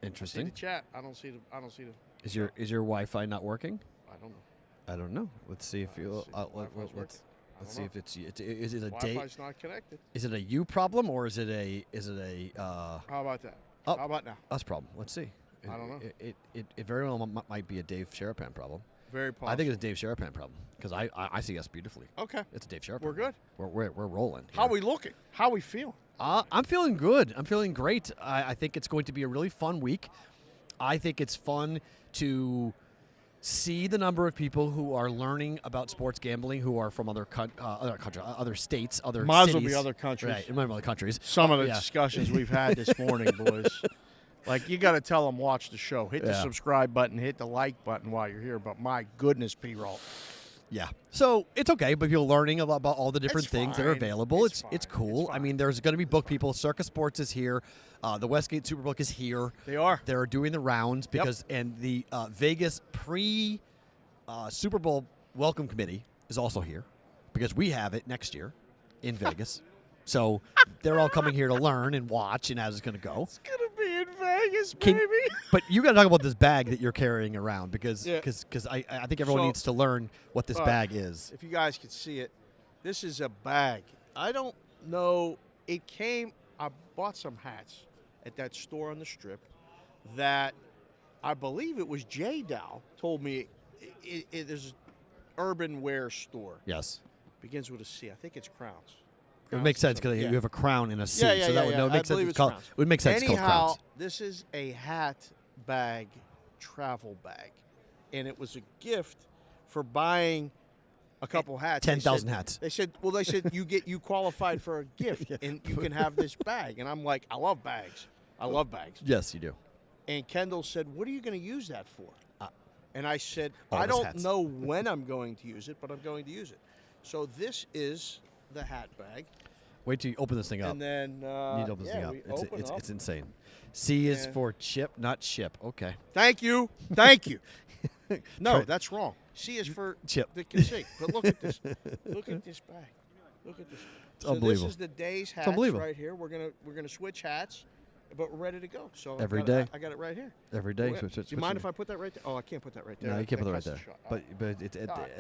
Interesting. I see the chat. I don't see the. Is your Wi-Fi not working? I don't know. I don't know. Let's see if you. Let's see if it's. Is it a day? Wi-Fi's not connected. Is it a you problem or is it a? How about that? Oh, how about now? Us problem. Let's see. I don't know. It very well might be a Dave Sharapan problem. Very possible. I think it's a Dave Sharapan problem because I see us beautifully. Okay. It's a Dave Sharapan. We're good. We're rolling. How we looking? How we feeling? I'm feeling good. I'm feeling great. I think it's going to be a really fun week. I think it's fun to see the number of people who are learning about sports gambling who are from other states, other Might as cities. well be other countries. Right, it might be other countries. Some of the discussions we've had this morning, boys. Like, you got to tell them watch the show. Hit the subscribe button. Hit the like button while you're here. But my goodness, Perrault. Yeah. So it's okay, but you're learning about all the different things that are available. It's cool. I mean, there's going to be book people. Circus Sports is here. The Westgate Superbook is here. They are. They're doing the rounds because, and the Vegas Super Bowl welcome committee is also here because we have it next year in Vegas. So they're all coming here to learn and watch and how it's going to go. It's going to be in Vegas, baby. But you got to talk about this bag that you're carrying around because I think everyone needs to learn what this bag is. If you guys could see it, this is a bag. I don't know. It came, I bought some hats at that store on the Strip that I believe it was Jay Dow told me there's an urban wear store. Yes. Begins with a C. I think it's Crowns. It would make sense because you have a crown and a C, so that would make sense. It would make sense. Anyhow, this is a hat bag, travel bag, and it was a gift for buying a couple hats. 10,000 hats. They said you qualified for a gift, and you can have this bag. And I'm like, I love bags. I love bags. Yes, you do. And Kendall said, what are you going to use that for? And I said, I his don't hats. know when I'm going to use it, but I'm going to use it. So this is the hat bag. Wait till you open this thing up. And then you need to open this thing up. up. It's insane. C is for chip, not ship. Okay. Thank you. Thank you. No, that's wrong. C is for chip. That can see. But look at this. Look at this bag. Look at this. It's unbelievable. This is the day's hats right here. We're gonna switch hats, but we're ready to go. So every day. I got it right here. Every day. Do you mind if I put that right there? Oh, I can't put that right there. No, you can't put it right there. But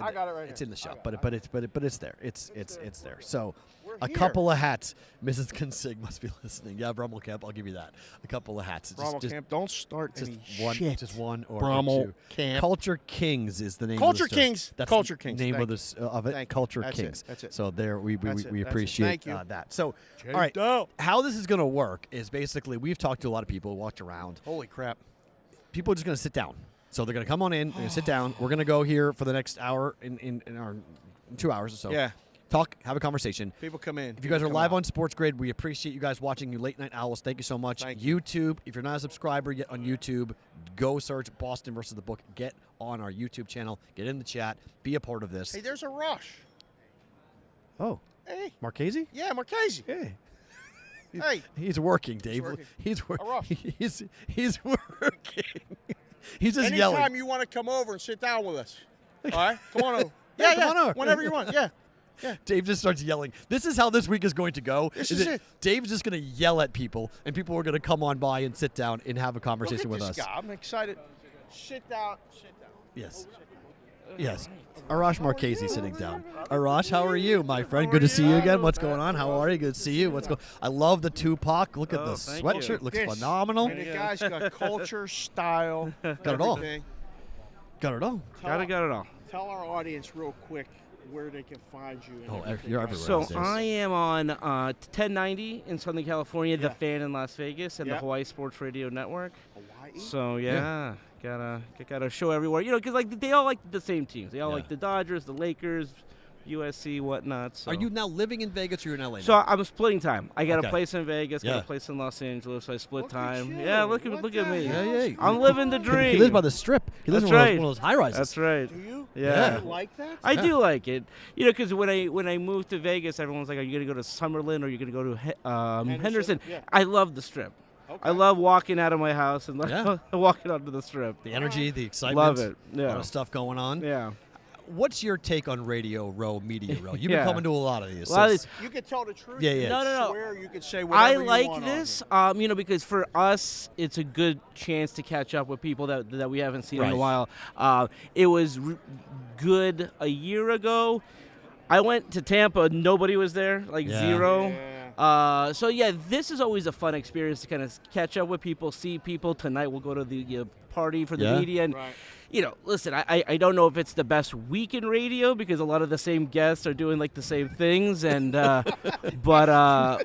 I got it right it's here. in the shop. But it's there. It's there. So a here. couple of hats. Mrs. Consig must be listening. Yeah, Brummelcamp, I'll give you that. A couple of hats. Brummelcamp, don't start just any one, shit. just one or Brummelcamp. two. Culture Kings is the name. Culture of the Kings. That's Culture the Kings. name Thank of this of it. Thank you. Culture That's Kings. It. That's it. So there we appreciate that. So Jay all right, Dow. how this is going to work is basically we've talked to a lot of people, walked around. Holy crap. People are just going to sit down. So they're going to come on in. They're going to sit down. We're going to go here for the next hour in 2 hours or so. Yeah. Talk, have a conversation. People come in. If you guys are live on Sports Grid, we appreciate you guys watching. You late night owls, thank you so much. Thank you. YouTube, if you're not a subscriber yet on YouTube, go search Boston versus the Book. Get on our YouTube channel. Get in the chat. Be a part of this. Hey, there's a rush. Oh. Hey. Marchese? Yeah, Marchese. Hey. Hey. He's working, Dave. He's working. He's working. He's just yelling. Anytime you want to come over and sit down with us. All right? Come on over. Yeah, come on over. Whenever you want. Yeah. Yeah. Dave just starts yelling. This is how this week is going to go. This is it. Dave's just going to yell at people, and people are going to come on by and sit down and have a conversation with us. Look at this guy. I'm excited. Sit down. Yes. Yes. Arash Marchese sitting down. Arash, how are you, my friend? Good to see you again. What's going on? How are you? Good to see you. What's going? I love the Tupac. Look at the sweatshirt. Looks phenomenal. And the guy's got culture, style, got it all. Got it all. Got it all. Tell our audience real quick where they can find you. You're everywhere. So I am on 1090 in Southern California, The Fan in Las Vegas, and the Hawaii Sports Radio Network. Hawaii? So gotta show everywhere. You know, because like they all like the same teams. They all like the Dodgers, the Lakers, USC, whatnot. So. Are you now living in Vegas or you're in LA now? So I'm splitting time. I got a place in Vegas, got a place in Los Angeles, so I split time. Yeah, look at me. Yeah. I'm living the dream. He lives by the Strip. He lives in one of those high rises. That's right. Do you? Yeah. Do you like that? I do like it. You know, because when I moved to Vegas, everyone's like, "Are you gonna go to Summerlin or are you gonna go to Henderson?" Yeah. I love the Strip. Okay. I love walking out of my house and walking onto the Strip. The energy, the excitement. Love it. Yeah. A lot of stuff going on. Yeah. What's your take on Radio Row, Media Row? You've Yeah. been coming to a lot of these. A lot of so these- You can tell the truth. Yeah, you yeah. can No. Swear, you can say I whatever you like want this, on it. because for us, it's a good chance to catch up with people that we haven't seen in a Right. while. It was good a year ago. I went to Tampa, nobody was there, like Yeah. zero. Yeah. So yeah, this is always a fun experience to kind of catch up with people, see people. Tonight we'll go to the party for the Yeah. media, and Right. listen, I don't know if it's the best week in radio because a lot of the same guests are doing like the same things, and but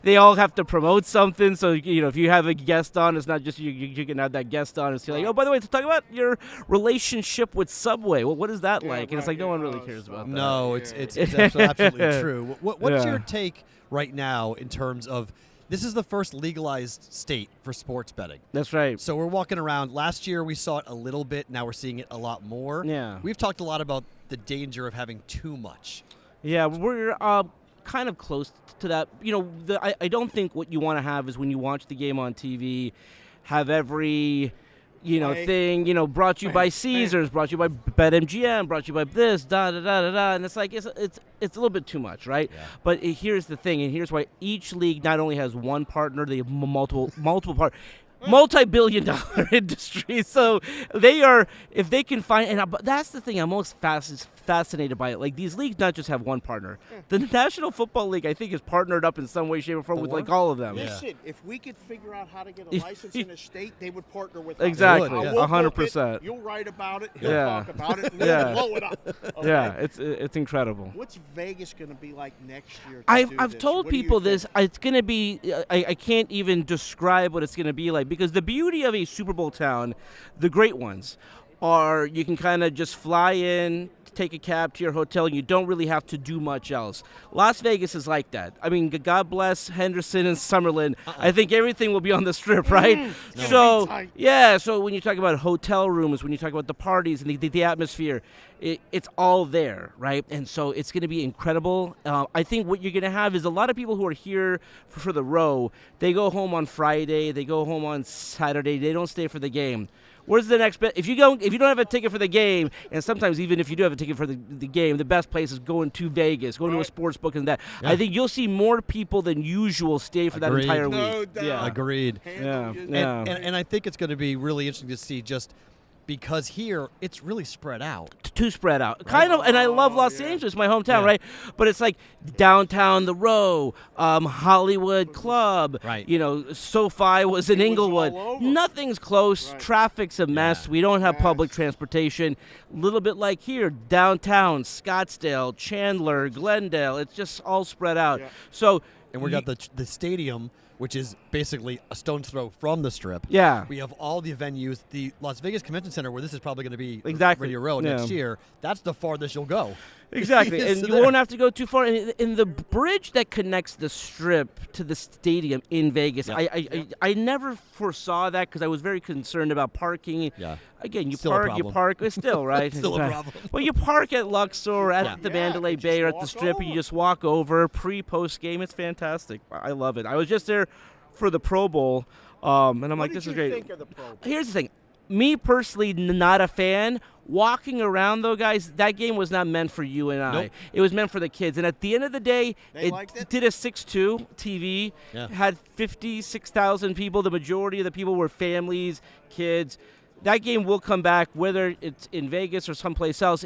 they all have to promote something. So if you have a guest on, it's not just you can have that guest on. It's like, Right. oh, by the way, to talk about your relationship with Subway. Well, what is that Yeah, like? And it's right, like no yeah, one really no, cares it's about not. that. No, Yeah. it's absolutely true. What's Yeah. your take right now in terms of this is the first legalized state for sports betting? That's right. So we're walking around. Last year we saw it a little bit. Now we're seeing it a lot more. Yeah. We've talked a lot about the danger of having too much. Yeah, we're kind of close to that. I don't think what you want to have is when you watch the game on TV, have every Right. thing, brought to you by Caesars, brought to you by BetMGM, brought to you by this, da da da da da, and it's like it's a little bit too much, right? Yeah. But here's the thing, and here's why each league not only has one partner, they have multiple multi-billion-dollar industry. So they are, if they can find, and but that's the thing I'm most fascinated by it. Like these leagues not just have one partner. The National Football League, I think, is partnered up in some way, shape, or form with Four? like all of them. Yeah. Listen, if we could figure out how to get a license in a state, they would partner with us. Exactly, They would, I yeah. will book 100%. it, You'll write about it. He'll Yeah. talk about it. We'll Yeah. blow it up. Okay? Yeah, it's incredible. What's Vegas going to be like next year? to I've do this? told What do you people think? this. It's going to be. I can't even describe what it's going to be like because the beauty of a Super Bowl town, the great ones, are you can kind of just fly in, take a cab to your hotel, and you don't really have to do much else. Las Vegas is like that. I mean, God bless Henderson and Summerlin. I think everything will be on the Strip, right? So Tight. yeah. So when you talk about hotel rooms, when you talk about the parties and the atmosphere, it's all there, right? And so it's going to be incredible. I think what you're going to have is a lot of people who are here for the row. They go home on Friday. They go home on Saturday. They don't stay for the game. Where's the next bet? If you don't have a ticket for the game, and sometimes even if you do have a ticket for the game, the best place is going to Vegas, going to a sports book and that. Yeah. I think you'll see more people than usual stay for that Agreed. entire No week. doubt. Yeah. Agreed. Yeah. Handle- Yeah. And I think it's going to be really interesting to see just because here it's really spread out. Too spread out, kind of. And I love Los yeah. Angeles, my hometown, Yeah. right? But it's like downtown, the Row, Hollywood Club. Right. SoFi was in It was Inglewood. all over. Nothing's close. Right. Traffic's a mess. Yeah. We don't have public Yes. transportation. A little bit like here, downtown, Scottsdale, Chandler, Glendale. It's just all spread out. Yeah. So. And we got the stadium, which is basically a stone's throw from the Strip. Yeah. We have all the venues. The Las Vegas Convention Center, where this is probably going to be Exactly. Radio Row next Yeah. year, that's the farthest you'll go. Exactly, and So you there. won't have to go too far. And in the bridge that connects the Strip to the stadium in Vegas, Yeah. I never foresaw that because I was very concerned about parking. Yeah. Again, you Still a park, you problem. park. It's still right. Still a problem. Well, you park at Luxor, at Yeah. the Yeah, Mandalay you just Bay, or at the walk Strip, and you over. just walk over pre-post game. It's fantastic. I love it. I was just there for the Pro Bowl, and I'm What like, did this you is great. think of the Pro Bowl? Here's the thing. Me personally, not a fan. Walking around, though, guys, that game was not meant for you and I. Nope. It was meant for the kids. And at the end of the day, They liked it? did a 6-2 TV, Yeah. had 56,000 people. The majority of the people were families, kids. That game will come back, whether it's in Vegas or someplace else.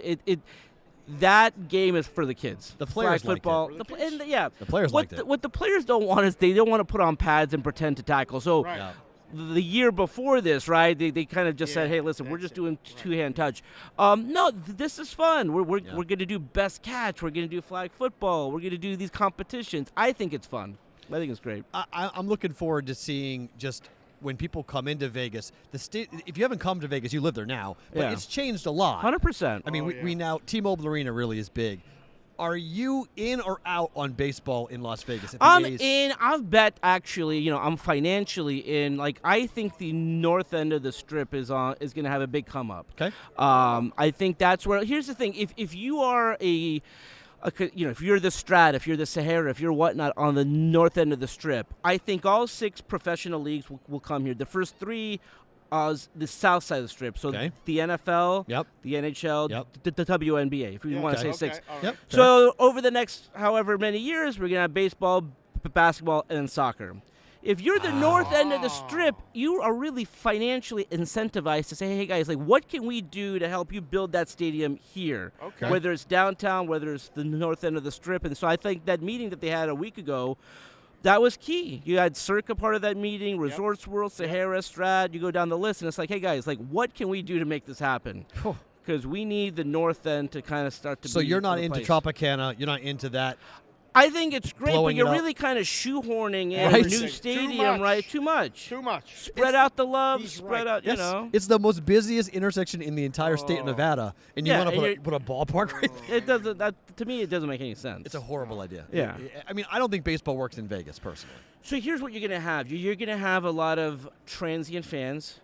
That game is for the kids. The players Flag liked it. football. For the The, kids. and yeah. The players what liked it. What the players don't want is they don't want to put on pads and pretend to tackle. So Right. Yeah. the year before this, right? They kind of just said, Yeah, "Hey, listen, we're that's just it. doing Right. two-hand touch." No, this is fun. We're Yeah. going to do best catch. We're going to do flag football. We're going to do these competitions. I think it's fun. I think it's great. I'm looking forward to seeing just when people come into Vegas. If you haven't come to Vegas, you live there now, but Yeah. it's changed a lot. 100%. I mean, Oh, we yeah. now T-Mobile Arena really is big. Are you in or out on baseball in Las Vegas? If the I'm A's- in. I've bet actually. I'm financially in. Like I think the north end of the Strip is going to have a big come up. Okay. I think that's where. Here's the thing: if you are if you're the Strat, if you're the Sahara, if you're whatnot on the north end of the Strip, I think all 6 professional leagues will come here. The first 3 the south side of the strip. So Okay. the NFL, Yep. the NHL, Yep. the WNBA, if you want to say Okay, 6. all right. Yep. So over the next however many years, we're going to have baseball, basketball, and soccer. If you're the north end of the strip, you are really financially incentivized to say, hey, guys, like, what can we do to help you build that stadium here? Okay. Whether it's downtown, whether it's the north end of the strip. And so I think that meeting that they had a week ago, that was key. You had Circa part of that meeting, Resorts World, Sahara, Strad. You go down the list, and it's like, hey, guys, like, what can we do to make this happen? Because we need the north end to kind of start to So be you're not the into place. Tropicana. You're not into that. I think it's great, but Blowing you're it up. really kind of shoehorning in Right. a new Too stadium, much. right? Too much. Too much. Spread out the love, he's spread right. out, Yes. you know. It's the most busiest intersection in the entire state of Nevada, and you Yeah, want and to you're- put a ballpark right there? It doesn't. That to me, it doesn't make any sense. It's a horrible idea. Yeah. I mean, I don't think baseball works in Vegas, personally. So here's what you're gonna have. You're gonna have a lot of transient fans.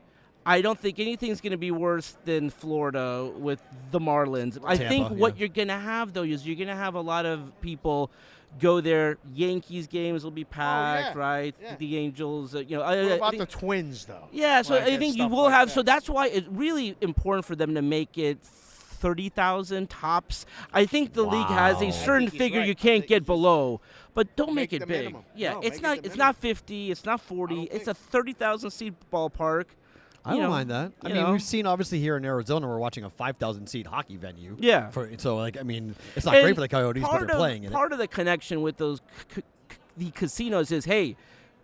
I don't think anything's going to be worse than Florida with the Marlins. I think Tampa, what yeah. you're going to have, though, is you're going to have a lot of people go there. Yankees games will be packed, yeah. right? Yeah. The Angels, What I about think, the Twins, though? yeah, so Like, I and think you stuff will like have. that. So that's why it's really important for them to make it 30,000 tops. I think the league has Wow. a I certain think he's figure right. you I can't think get he's- below, but don't Make make it the big. minimum. Yeah, No, it's make it not. the It's minimum. not 50. It's not 40. don't It's think- a 30,000 seat ballpark. I You don't know, mind that. I you mean, know. we've seen obviously here in Arizona, we're watching a 5,000 seat hockey venue. Yeah. So like, I mean, it's not And great for the Coyotes, but part they're of- playing in it. Part of the connection with those the casinos is, hey,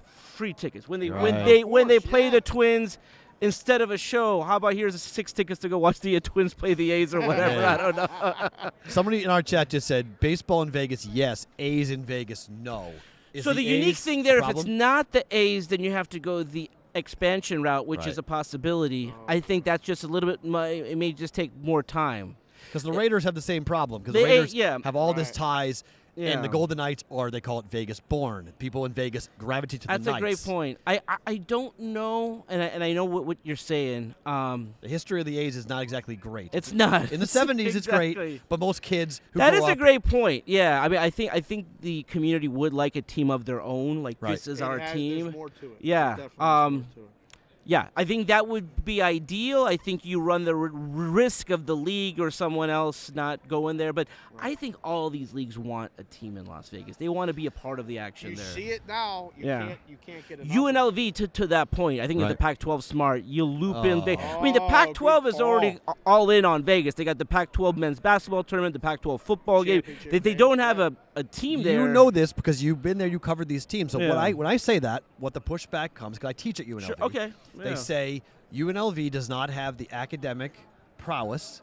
free tickets when they Right. when they Of course, play yeah. the Twins. Instead of a show, how about here's 6 tickets to go watch the Twins play the A's or whatever? Yeah. I don't know. Somebody in our chat just said baseball in Vegas, yes. A's in Vegas, no. Is So the unique A's thing there, if problem? it's not the A's, then you have to go the expansion route, which Right. is a possibility. I think that's just a little bit. It may just take more time. Because the Raiders have the same problem. Because The the Raiders yeah. have all this Right. ties, Yeah. and the Golden Knights, or they call it Vegas born. People in Vegas gravitate to That's the a Knights. great point. I don't know, and I know what you're saying. The history of the A's is not exactly great. It's not. in the 70s, it's Exactly. great, but most kids who That grow is a up, great point. Yeah, I mean, I think the community would like a team of their own. Like Right. this is It our has- team. There's more to it. Yeah, There's definitely more to it. Yeah, I think that would be ideal. I think you run the risk of the league or someone else not going there. But I think all these leagues want a team in Las Vegas. They want to be a part of the action You there. see it now. Yeah. You can't get enough. of it. UNLV to that point. I think if the Right. Pac-12 smart, you loop in Vegas. I mean, the Oh, Pac-12 good is already call. all in on Vegas. They got the Pac-12 men's basketball tournament, the Pac-12 football game. Championship They game, don't have right. a team there. You know this because you've been there. You covered these teams. So Yeah. when I say that, what the pushback comes, because I teach at UNLV. Sure, okay. They yeah. say UNLV does not have the academic prowess.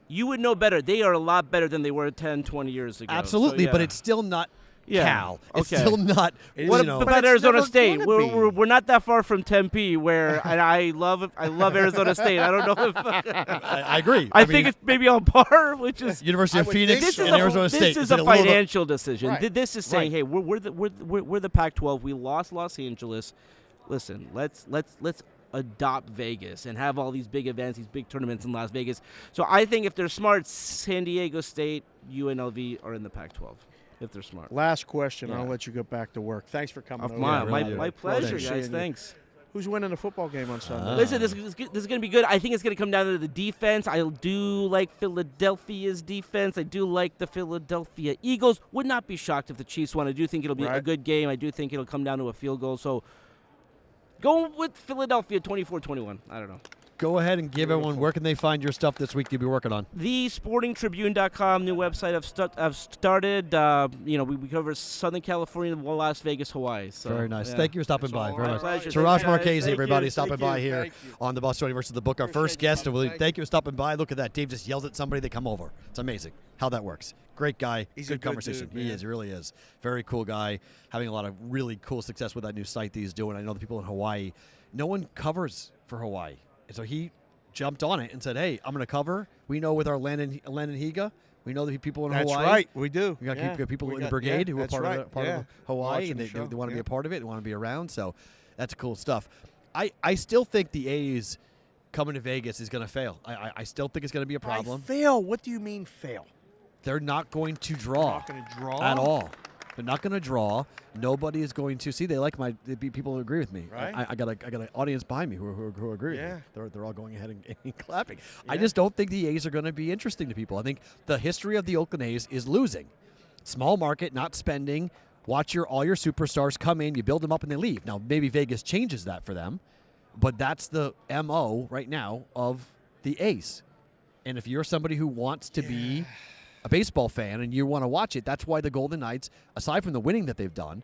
You would know better. They are a lot better than they were 10, 20 years ago. Absolutely, So, but yeah. it's still not Yeah. Cal. It's Okay. still not. What you know, about it's Arizona never State? gonna We're, be. we're not that far from Tempe, where and I love Arizona State. I don't know if I agree. I mean, think it's maybe on par, which is University I of would Phoenix think this so. is and a, Arizona this State. is It's a little bit- financial decision. Right. This is saying, Right. hey, we're the Pac-12. We lost Los Angeles. Listen, let's adopt Vegas and have all these big events, these big tournaments in Las Vegas. So I think if they're smart, San Diego State, UNLV are in the Pac-12. If they're smart. Last question. Yeah. I'll let you go back to work. Thanks for coming over. My, really my, do. my Pleasure pleasure, seeing guys. you. Thanks. Who's winning the football game on Sunday? Listen, this is going to be good. I think it's going to come down to the defense. I do like Philadelphia's defense. I do like the Philadelphia Eagles. Would not be shocked if the Chiefs won. I do think it'll be a Right. good game. I do think it'll come down to a field goal. So go with Philadelphia 24-21. I don't know. Go ahead and give everyone where can they find your stuff this week you'll be working on. TheSportingTribune.com, new website I've started. We cover Southern California, Las Vegas, Hawaii. So, Very nice. yeah. Thank you for stopping by. all Very right. much. Pleasure. Taras Thanks, guys. Marchese, Thank everybody, you. stopping Thank by you. here Thank you. on the Bostonian versus the Book. Our Appreciate first you guest. coming. Thank you for stopping by. Look at that. Dave just yells at somebody, they come over. It's amazing how that works. Great guy. He's a good good conversation. dude, He man. is. He really is. Very cool guy. Having a lot of really cool success with that new site that he's doing. I know the people in Hawaii, no one covers for Hawaii. And so he jumped on it and said, hey, I'm going to cover. We know with our Landon Higa, we know the people in That's Hawaii. right. We do. We got Yeah. people We in the got- brigade yeah, who are that's part, right. of, part Yeah. of Hawaii, Watching and the they show. want to be Yeah. a part of it. They want to be around. So that's cool stuff. I still think the A's coming to Vegas is going to fail. I still think it's going to be a problem. Fail. What do you mean fail? They're not going to draw Not going to draw at all. They're not going to draw. Nobody is going to see. They like people who agree with me. Right. I got an audience behind me who agree Yeah. with me. They're all going ahead and clapping. I Yeah. just don't think the A's are going to be interesting to people. I think the history of the Oakland A's is losing. Small market, not spending. Watch all your superstars come in, you build them up, and they leave. Now, maybe Vegas changes that for them, but that's the MO right now of the A's. And if you're somebody who wants to be a baseball fan and you want to watch it, that's why the Golden Knights, aside from the winning that they've done,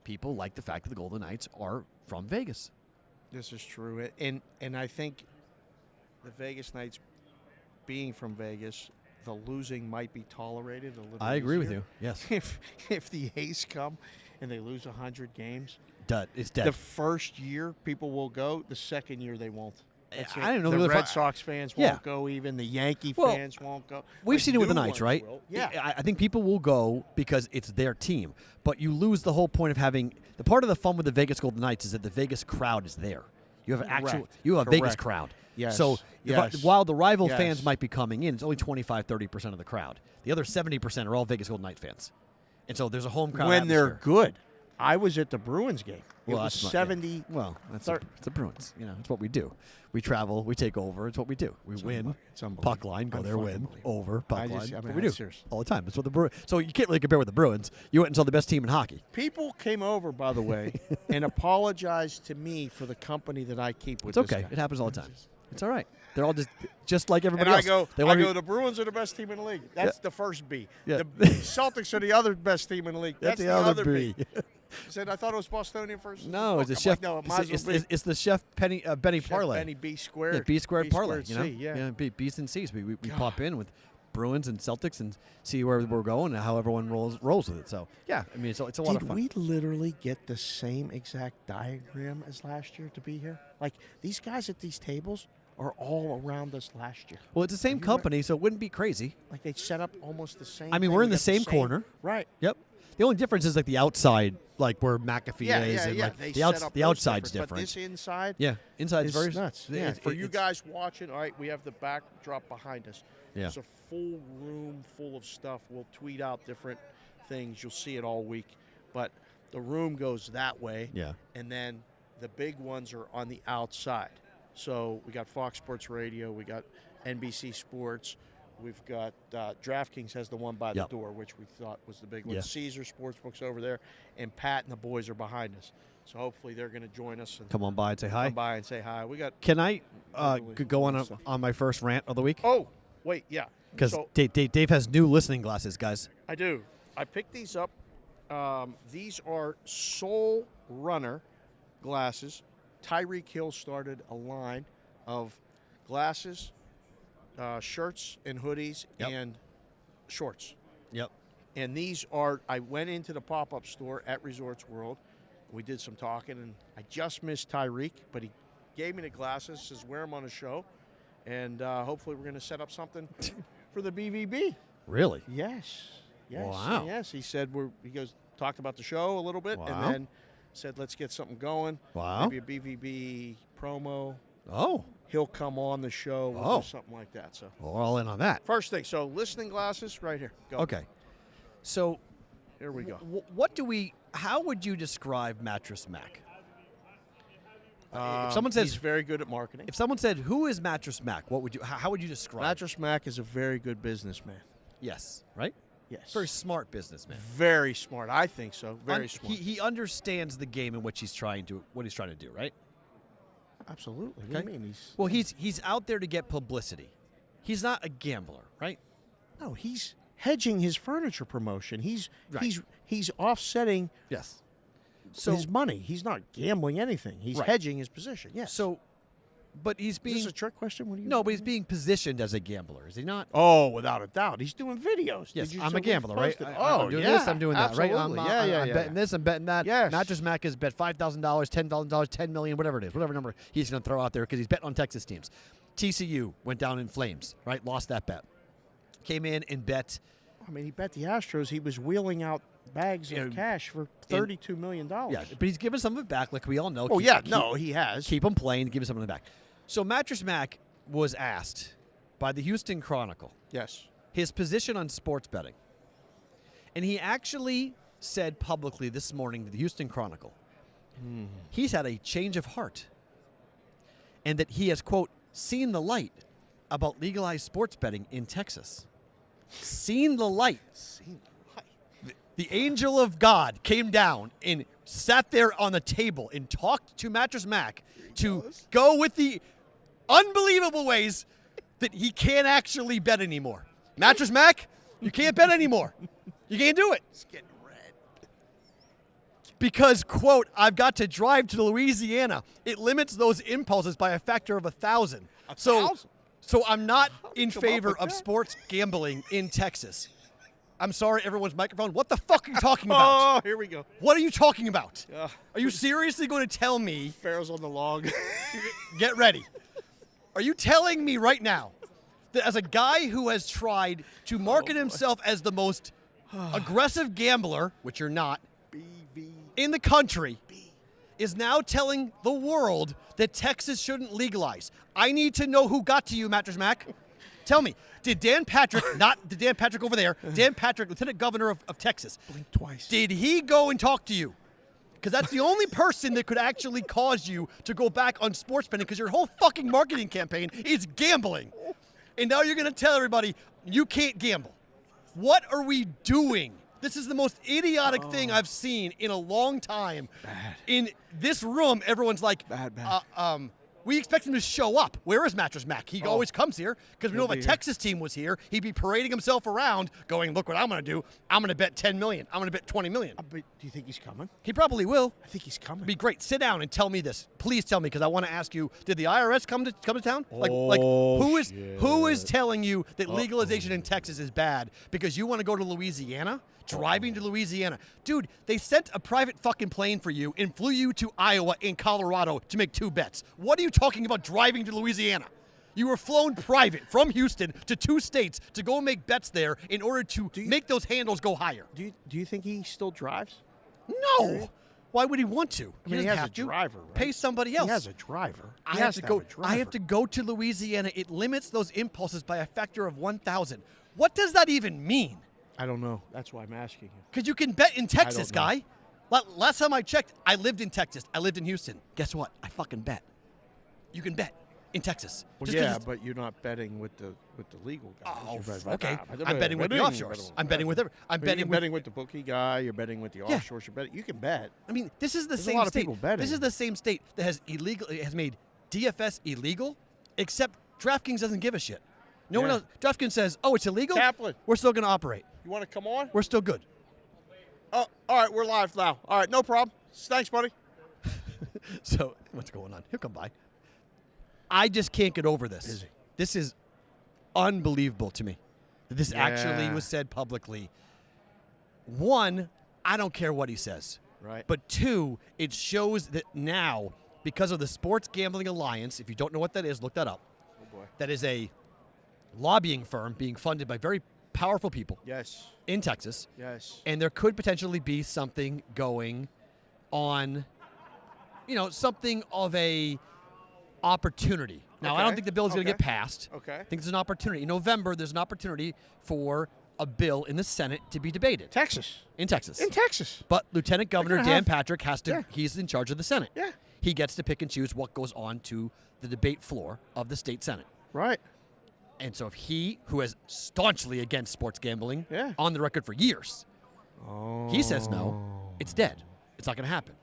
people like the fact that the Golden Knights are from Vegas. This is true. And I think the Vegas Knights being from Vegas, the losing might be tolerated a little I agree with easier. you. Yes. If the A's come and they lose 100 games, It's dead. the first year people will go. The second year they won't. That's I it. don't know. The if Red Sox fans Yeah. won't go. Even the Yankee Well, fans won't go. We've Like, seen it with the new Knights, ones right? will. Yeah. I think people will go because it's their team. But you lose the whole point of having the part of the fun with the Vegas Golden Knights is that the Vegas crowd is there. You have Correct. a Vegas Correct. crowd. Yes. So Yes. while the rival Yes. fans might be coming in, it's only 25-30% of the crowd. The other 70% are all Vegas Golden Knights fans. And so there's a home crowd when they're atmosphere. good. I was at the Bruins game. Well, it was that's not- 70. Well, it's Thir- the Bruins. It's what we do. We travel, we take over. It's what we do. We win. It's unbelievable. Puck line, go I'm there, fucking win. unbelievable. Over, puck I line. just- I That's mean, what we do serious. all the time. That's what the Bruins. So you can't really compare with the Bruins. You went and saw the best team in hockey. People came over, by the way, and apologized to me for the company that I keep with It's this okay. guy. It happens all the time. It's all right. They're all just like everybody And I else. go, They wanna be- the Bruins are the best team in the league. That's the first B. Yeah. The Celtics are the other best team in the league. That's the other B. He said, I thought it was Bostonian first. No, it's the I'm chef. like, no, it might as well be. It's the chef Benny Chef parlay. Benny B squared. Yeah, B squared parlay. C, yeah. B's and C's. We pop in with Bruins and Celtics and see where we're going and how everyone rolls with it. So yeah, I mean it's a lot of Did fun. we literally get the same exact diagram as last year to be here? Like, these guys at these tables are all around us last year. Well, it's the same You company, so it wouldn't be crazy. Like, they set up almost the same. I mean, thing. we're in We the got same corner. Right. Yep. The only difference is like the outside, like where McAfee is, and like They the set up the those outside's But different. this inside Yeah, inside's is very nuts. Yeah, For you it's- guys watching, all right, we have the backdrop behind us. Yeah. It's a full room full of stuff. We'll tweet out different things. You'll see it all week. But the room goes that way. Yeah. And then the big ones are on the outside. So we got Fox Sports Radio. We got NBC Sports. We've got DraftKings has the one by the Yep. door, which we thought was the big one. Yeah. Caesar Sportsbook's over there. And Pat and the boys are behind us. So hopefully they're going to join us and Come on by and say hi. come by and say hi. We got Can I Literally go on stuff. on my first rant of the week? Oh, wait, yeah. Because So Dave has new listening glasses, guys. I do. I picked these up. These are Soul Runner glasses. Tyreek Hill started a line of glasses, shirts and hoodies, Yep. and shorts. Yep. And these are, I went into the pop-up store at Resorts World. We did some talking, and I just missed Tyreek, but he gave me the glasses, says wear them on the show, and hopefully we're going to set up something for the BVB. Really? Yes. Yes. Wow. Yes. He said talked about the show a little bit, Wow. and then said let's get something going. Wow. Maybe a BVB promo. Oh, He'll come on the show. We'll Oh. do something like that. So we're all in on that. first thing, so listening glasses right here. Go. Okay. So Here we go. how would you describe Mattress Mac? If someone says- he's very good at marketing. If someone said, "Who is Mattress Mac?" What would you? How would you describe? Mattress Mac is a very good businessman. Yes. Right. Yes. Very smart businessman. Very smart. I think so. Very smart. He understands the game and what he's trying to do. Right. Absolutely. What do Okay. you mean? Well, he's out there to get publicity. He's not a gambler, right? No, he's hedging his furniture promotion. He's Right. he's offsetting Yes. So his money. He's not gambling anything. He's Right. hedging his position. Yes. so, but he's is being this a trick question? What do you? no, but he's being positioned as a gambler, is he not? Oh, without a doubt, he's doing videos. Yes, Did you I'm see a what gambler, he right? posted? I'm doing this, I'm doing that, right? absolutely. I'm betting this, I'm betting that. Yes. Mattress Mac has bet $5,000, $10,000, $10 million, whatever it is, whatever number he's going to throw out there because he's betting on Texas teams. TCU went down in flames, right? Lost that bet. Came in and bet. I mean, he bet the Astros. He was wheeling out bags You of know, cash for $32 million. Yeah, but he's given some of it back, like we all know. Oh, Keep- yeah. keep- No, he has. Keep him playing, give him some of it back. So Mattress Mac was asked by the Houston Chronicle Yes. his position on sports betting. And he actually said publicly this morning to the Houston Chronicle he's had a change of heart and that he has, quote, seen the light about legalized sports betting in Texas. Seen the light. The angel of God came down and sat there on the table and talked to Mattress Mac to go with the unbelievable ways that he can't actually bet anymore. Mattress Mac, you can't bet anymore. You can't do it. It's getting red. Because, quote, I've got to drive to Louisiana. It limits those impulses by a factor of 1,000. So I'm not in favor of sports gambling in Texas. I'm sorry, everyone's microphone. What the fuck are you talking about? Oh, here we go. What are you talking about? Are you seriously going to tell me? Pharaoh's on the log. Get ready. Are you telling me right now that as a guy who has tried to market himself as the most aggressive gambler, which you're not, in the country, is now telling the world that Texas shouldn't legalize? I need to know who got to you, Mattress Mac. Tell me. Did Dan Patrick, not the Dan Patrick over there, Dan Patrick, Lieutenant Governor of Texas, Blink twice. did he go and talk to you? Because that's the only person that could actually cause you to go back on sports betting, because your whole fucking marketing campaign is gambling. And now you're going to tell everybody you can't gamble. What are we doing? This is the most idiotic thing I've seen in a long time. Bad. In this room, everyone's like, Bad. we expect him to show up. Where is Mattress Mac? He always comes here because we know if a Texas team was here, he'd be parading himself around going, look what I'm going to do. I'm going to bet 10 million. I'm going to bet 20 million. But do you think he's coming? He probably will. I think he's coming. Be great. Sit down and tell me this. Please tell me, because I want to ask you, did the IRS come to town? Who is telling you that legalization in Texas is bad because you want to go to Louisiana? Driving to Louisiana. Dude, they sent a private fucking plane for you and flew you to Iowa and Colorado to make 2 bets. What are you talking about driving to Louisiana? You were flown private from Houston to 2 states to go and make bets there in order to make those handles go higher. Do you think he still drives? No. Why would he want to? I mean, he has a driver, right? Pay somebody else. He has a driver. I have to go to Louisiana. It limits those impulses by a factor of 1,000. What does that even mean? I don't know. That's why I'm asking you. Because you can bet in Texas, guy. Last time I checked, I lived in Texas. I lived in Houston. Guess what? I fucking bet. You can bet in Texas. Well, yeah, but you're not betting with the legal guys. Oh, okay. I'm betting with the offshores. I'm betting with you're betting with the bookie guy. You're betting with the offshores. You can bet. I mean, this is the There's same a lot of state. people betting. This is the same state that has made DFS illegal, except DraftKings doesn't give a shit. No one else. DraftKings says, "Oh, it's illegal. Kaplan. We're still going to operate. You want to come on? We're still good." Oh, all right. We're live now. All right, no problem. Thanks, buddy. So what's going on? He'll come by. I just can't get over this. Busy. This is unbelievable to me that this actually was said publicly. One, I don't care what he says. Right. But 2, it shows that now, because of the Sports Gambling Alliance, if you don't know what that is, look that up. Oh, boy. That is a lobbying firm being funded by very powerful people Yes. in Texas. Yes. And there could potentially be something going on, something of a opportunity. Now, I don't think the bill is going to get passed. Okay. I think there's an opportunity. In November, there's an opportunity for a bill in the Senate to be debated. Texas. In Texas. In Texas. But Lieutenant Governor Dan Patrick has to, Yeah. he's in charge of the Senate. Yeah. He gets to pick and choose what goes on to the debate floor of the state Senate. Right. And so if he, who is staunchly against sports gambling, Yeah. on the record for years, he says no, it's dead. It's not going to happen.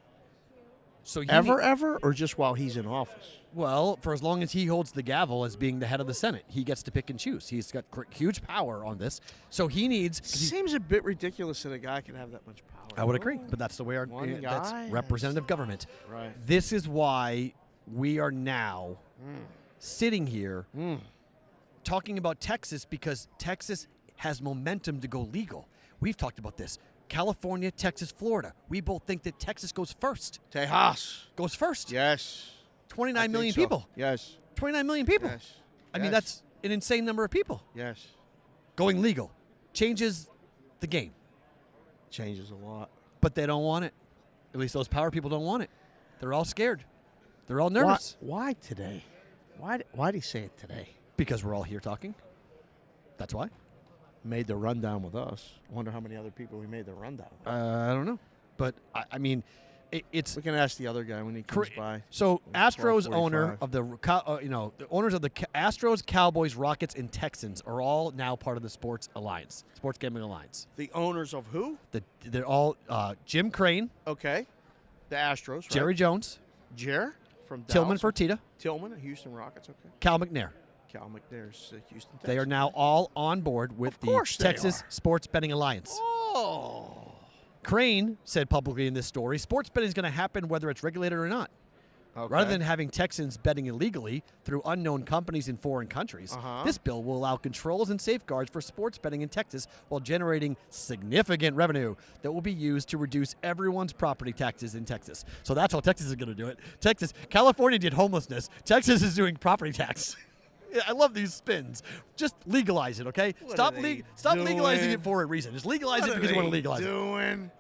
So Ever, or just while he's in office? Well, for as long as he holds the gavel as being the head of the Senate, he gets to pick and choose. He's got huge power on this. So he needs... Seems a bit ridiculous that a guy can have that much power. I would agree, but that's the way that's representative government. Right. This is why we are now sitting here talking about Texas, because Texas has momentum to go legal. We've talked about this. California, Texas, Florida. We both think that Texas goes first. Tejas. Goes first. Yes. 29 million so. people. Yes. 29 million people. Yes. I mean, that's an insane number of people. Yes. Going legal changes the game, Changes a lot. but they don't want it. At least those power people don't want it. They're all scared. They're all nervous. Why today? Why did he say it today? Because we're all here talking. That's why. made the rundown with us. I wonder how many other people we made the rundown with. I don't know, but I mean, it's We can ask the other guy when he comes by. so Astros owner 12:45. of the owners of the Astros, Cowboys, Rockets, and Texans are all now part of the Sports Gambling Alliance. The owners of who? They're all Jim Crane, Okay. The Astros, right? Jerry Jones, Jer from Tillman Dallas. Fertitta, Tillman, Houston Rockets, okay. Cal McNair. Cal McNair's Houston, Texas. They are now all on board with Of the course they Texas are. Sports Betting Alliance. Oh. Crane said publicly in this story, sports betting is going to happen whether it's regulated or not. Okay. Rather than having Texans betting illegally through unknown companies in foreign countries, this bill will allow controls and safeguards for sports betting in Texas while generating significant revenue that will be used to reduce everyone's property taxes in Texas. So that's how Texas is going to do it. California did homelessness. Texas is doing property tax. I love these spins. Just legalize it, okay? What Stop are they legalizing doing? it for a reason. Just legalize What it are because you want to they legalize it. doing?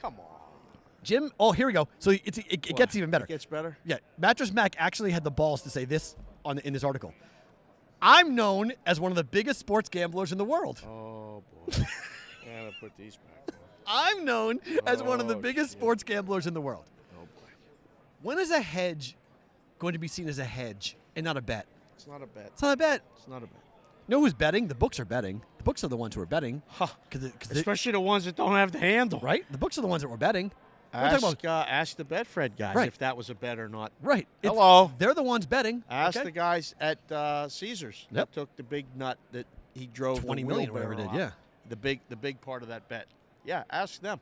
Come on. Jim, here we go. So it gets even better. It gets better? Yeah, Mattress Mac actually had the balls to say this in this article. I'm known as one of the biggest sports gamblers in the world. Oh, boy. I gotta put these back on. I'm known as one of the Oh, biggest shit. sports gamblers in the world. Oh, boy. When is a hedge going to be seen as a hedge and not a bet? It's not a bet. It's not a bet. It's not a bet. You know who's betting? The books are betting. The books are the ones who are betting. Huh. Cause Especially the ones that don't have the handle. right? The books are the ones that were betting. We're talking about- Ask the Betfred guys Right. if that was a bet or not. right. Hello. They're the ones betting. Ask okay? the guys at Caesars Yep. that took the big nut that he drove 20 the million or whatever it wheelbarrow did, out. The big part of that bet. Yeah, ask them.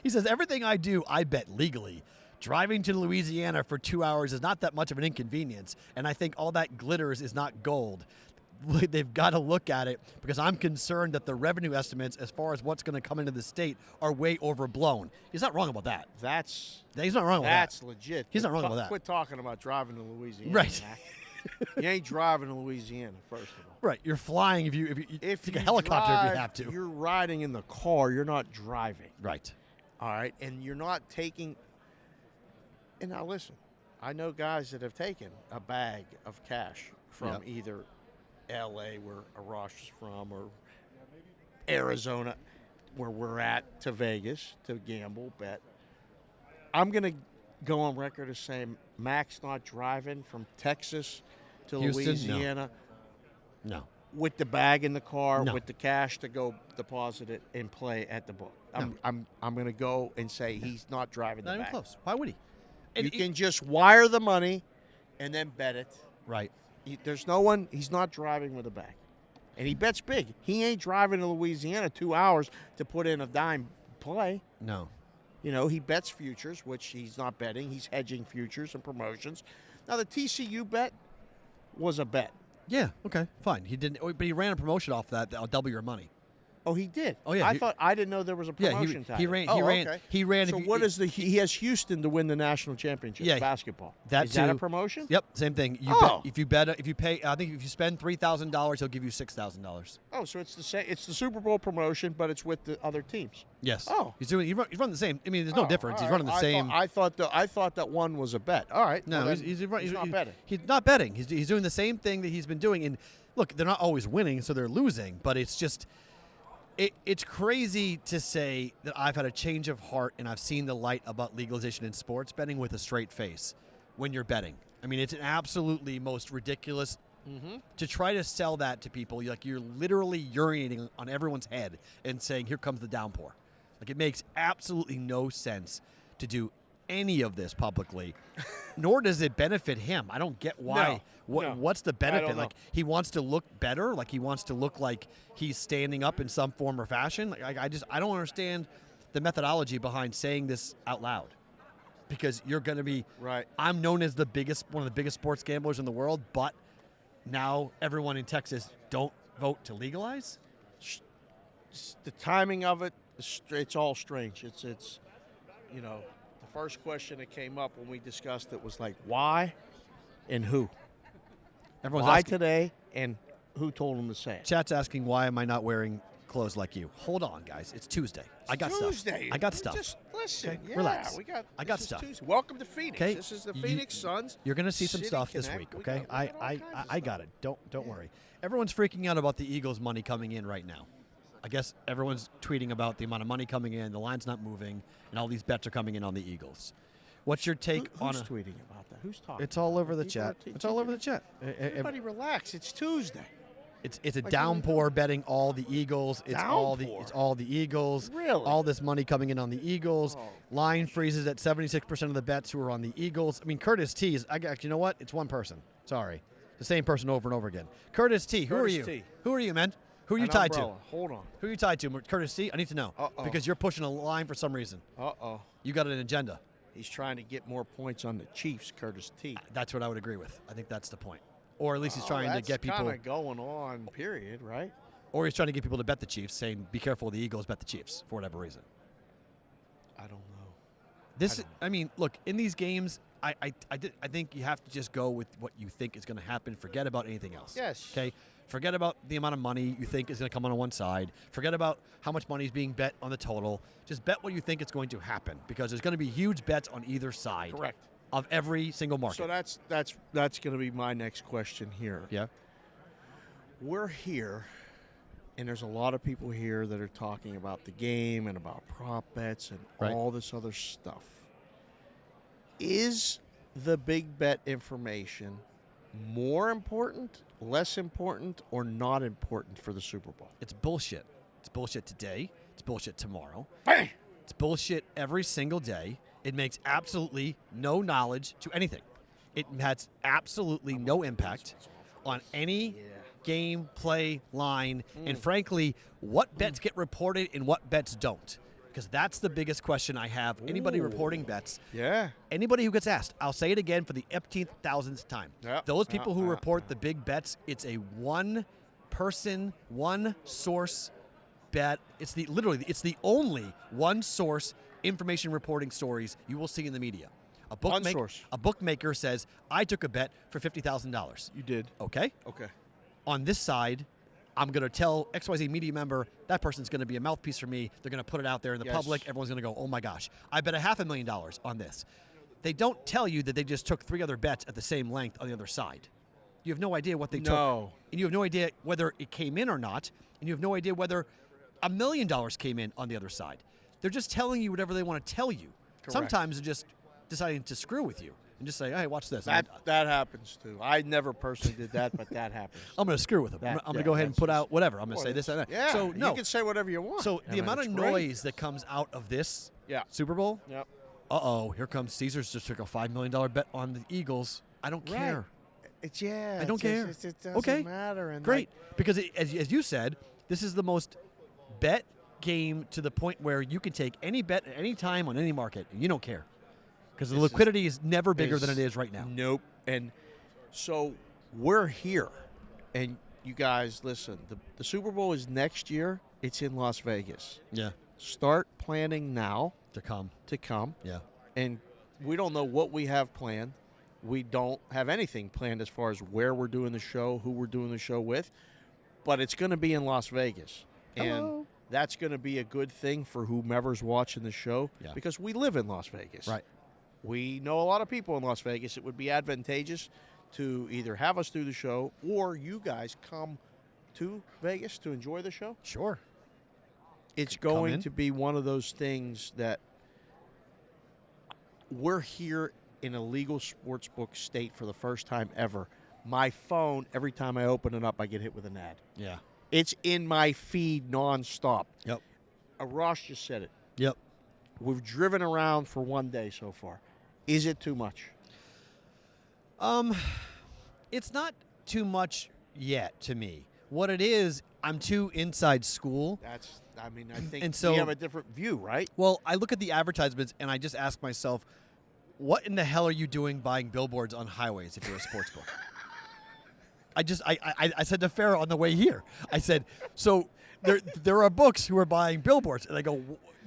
He says, everything I do, I bet legally. Driving to Louisiana for 2 hours is not that much of an inconvenience, and I think all that glitters is not gold. They've got to look at it because I'm concerned that the revenue estimates as far as what's going to come into the state are way overblown. He's not wrong about that. He's not wrong about that. That's legit. He's not wrong about that. Quit talking about driving to Louisiana. Right. Mac. You ain't driving to Louisiana, first of all. Right. You're flying if you take a you helicopter if drive, you have to. You're riding in the car. You're not driving. Right. All right, and you're not taking. And now listen, I know guys that have taken a bag of cash from Yep. either L.A., where Arash is from, or Arizona, where we're at, to Vegas to gamble, bet. I'm gonna go on record as saying Mac's not driving from Texas to Houston? No. Louisiana No. with the bag in the car, No. with the cash to go deposit it and play at the book. I'm going to go and say he's not driving Not the even bag. close. Why would he? You can just wire the money and then bet it. Right. There's no one. He's not driving with a bag, and he bets big. He ain't driving to Louisiana 2 hours to put in a dime play. No. You know, he bets futures, which he's not betting. He's hedging futures and promotions. Now, the TCU bet was a bet. Yeah. Okay. Fine. He didn't. But he ran a promotion off that. That'll double your money. Oh, he did. Oh, yeah, I didn't know there was a Yeah, promotion. he ran. He ran. So if you- what is he has Houston to win the national championship? Yeah, basketball. that Is that a too. promotion? Yep, same thing. Oh. If you pay, I think if you spend $3,000, he'll give you $6,000. Oh, so it's the same. It's the Super Bowl promotion, but it's with the other teams. Yes. Oh. He's running the same. I mean, there's no Oh, difference. all He's right. running the same. I thought that one was a bet. All right. No, well, he's then not betting. He's not betting. He's doing the same thing that he's been doing. And look, they're not always winning, so they're losing. But it's just, it's crazy to say that I've had a change of heart and I've seen the light about legalization in sports betting with a straight face when you're betting. I mean, it's an absolutely most ridiculous. To try to sell that to people, you're literally urinating on everyone's head and saying, "Here comes the downpour." Like, it makes absolutely no sense to do any of this publicly, nor does it benefit him. I don't get why. No. What's the benefit? don't know. Like, he wants to look better. Like, he wants to look like he's standing up in some form or fashion. Like, I don't understand the methodology behind saying this out loud. Because you're going to be Right. I'm known as one of the biggest sports gamblers in the world, but now everyone in Texas don't vote to legalize? The timing of it, it's all strange. It's you know, the first question that came up when we discussed it was like, why and who? Everyone's Why asking, today and who told him to say it? chat's asking, why am I not wearing clothes like you. Hold on, guys. It's Tuesday. I got Tuesday. stuff. I got stuff. Just listen. Okay, Yeah, relax. I got this is stuff. Tuesday. Welcome to Phoenix. Okay, This is the Phoenix Suns. You're going to see some City stuff this Connect. week, We okay? got all kinds of I got it. Don't worry. Everyone's freaking out about the Eagles' money coming in right now. I guess everyone's tweeting about the amount of money coming in, the line's not moving, and all these bets are coming in on the Eagles. What's your take on Who's tweeting about that? Who's talking? It's all over the People are chat. It's all over the chat. Everybody relax. It's Tuesday. It's a Like, downpour betting all the Eagles. It's all the Eagles. Really? All this money coming in on the Eagles. Oh. Line freezes at 76% of the bets who are on the Eagles. I mean, Curtis T is. You know what? It's one person. Sorry, the same person over and over again. Curtis T. Who Curtis are you? T. Who are you, man? Who are you An tied umbrella. Hold on. to? Who are you tied to? Curtis T. I need to know because you're pushing a line for some reason. Uh-oh. You got an agenda. He's trying to get more points on the Chiefs, Curtis T. That's what I would agree with. I think that's the point. Or at least he's trying to get people. That's kind of going on, period, right? Or he's trying to get people to bet the Chiefs, saying, "Be careful, the Eagles bet the Chiefs," for whatever reason. I don't know. I mean, look, in these games, I think you have to just go with what you think is going to happen. Forget about anything else. Yes. Okay. Forget about the amount of money you think is going to come on one side. Forget about how much money is being bet on the total. Just bet what you think is going to happen because there's going to be huge bets on either side. Correct. Of every single market. So that's going to be my next question here. Yeah. We're here, and there's a lot of people here that are talking about the game and about prop bets and Right. all this other stuff. Is the big bet information more important, less important, or not important for the Super Bowl? It's bullshit. It's bullshit today. It's bullshit tomorrow. Bang! It's bullshit every single day. It makes absolutely no knowledge to anything. It has absolutely no impact on any game, play, line, and frankly, what bets get reported and what bets don't. Because that's the biggest question I have. Anybody reporting bets, Yeah. anybody who gets asked, I'll say it again for the 10,000th time. Yep. Those people who report the big bets, it's a one-person, one-source bet. It's the only one-source information reporting stories you will see in the media. One source. A bookmaker says, I took a bet for $50,000. You did. Okay? Okay. On this side, I'm going to tell XYZ media member that person's going to be a mouthpiece for me. They're going to put it out there in the Yes. public. Everyone's going to go, oh my gosh, I bet $500,000 on this. They don't tell you that they just took 3 other bets at the same length on the other side. You have no idea what they took. No. And you have no idea whether it came in or not. And you have no idea whether $1 million came in on the other side. They're just telling you whatever they want to tell you. Correct. Sometimes they're just deciding to screw with you and just say, hey, watch this. That happens too. I never personally did that, but that happens. I'm going to screw with them. That- I'm going to yeah, go ahead and that's put just- out whatever. I'm going to say this and that. Yeah. So, no. You can say whatever you want. So I the mean, amount of it's great. noise that comes out of this Yeah. Super Bowl, Yep. here comes Caesars just took a $5 million bet on the Eagles. I don't Right. care. I don't care. It doesn't Okay. matter. And Great. Because as you said, this is the most bet game to the point where you can take any bet at any time on any market and you don't care. Because the liquidity is never bigger than it is right now. Nope. And so we're here. And you guys, listen, the Super Bowl is next year. It's in Las Vegas. Yeah. Start planning now To come. to come. Yeah. And we don't know what we have planned. We don't have anything planned as far as where we're doing the show, who we're doing the show with. But it's going to be in Las Vegas. Hello. And that's going to be a good thing for whomever's watching the show Yeah. because we live in Las Vegas. Right. We know a lot of people in Las Vegas. It would be advantageous to either have us do the show or you guys come to Vegas to enjoy the show. Sure. It's Come going in. to be one of those things that we're here in a legal sportsbook state for the first time ever. My phone, every time I open it up, I get hit with an ad. Yeah. It's in my feed nonstop. Yep. Ross just said it. Yep. We've driven around for one day so far. Is it too much? It's not too much yet to me. What it is, I'm too inside school. I think And so- we have a different view, right? Well, I look at the advertisements and I just ask myself, what in the hell are you doing buying billboards on highways if you're a sports book? I said to Farrah on the way here, I said, so there are books who are buying billboards. And I go,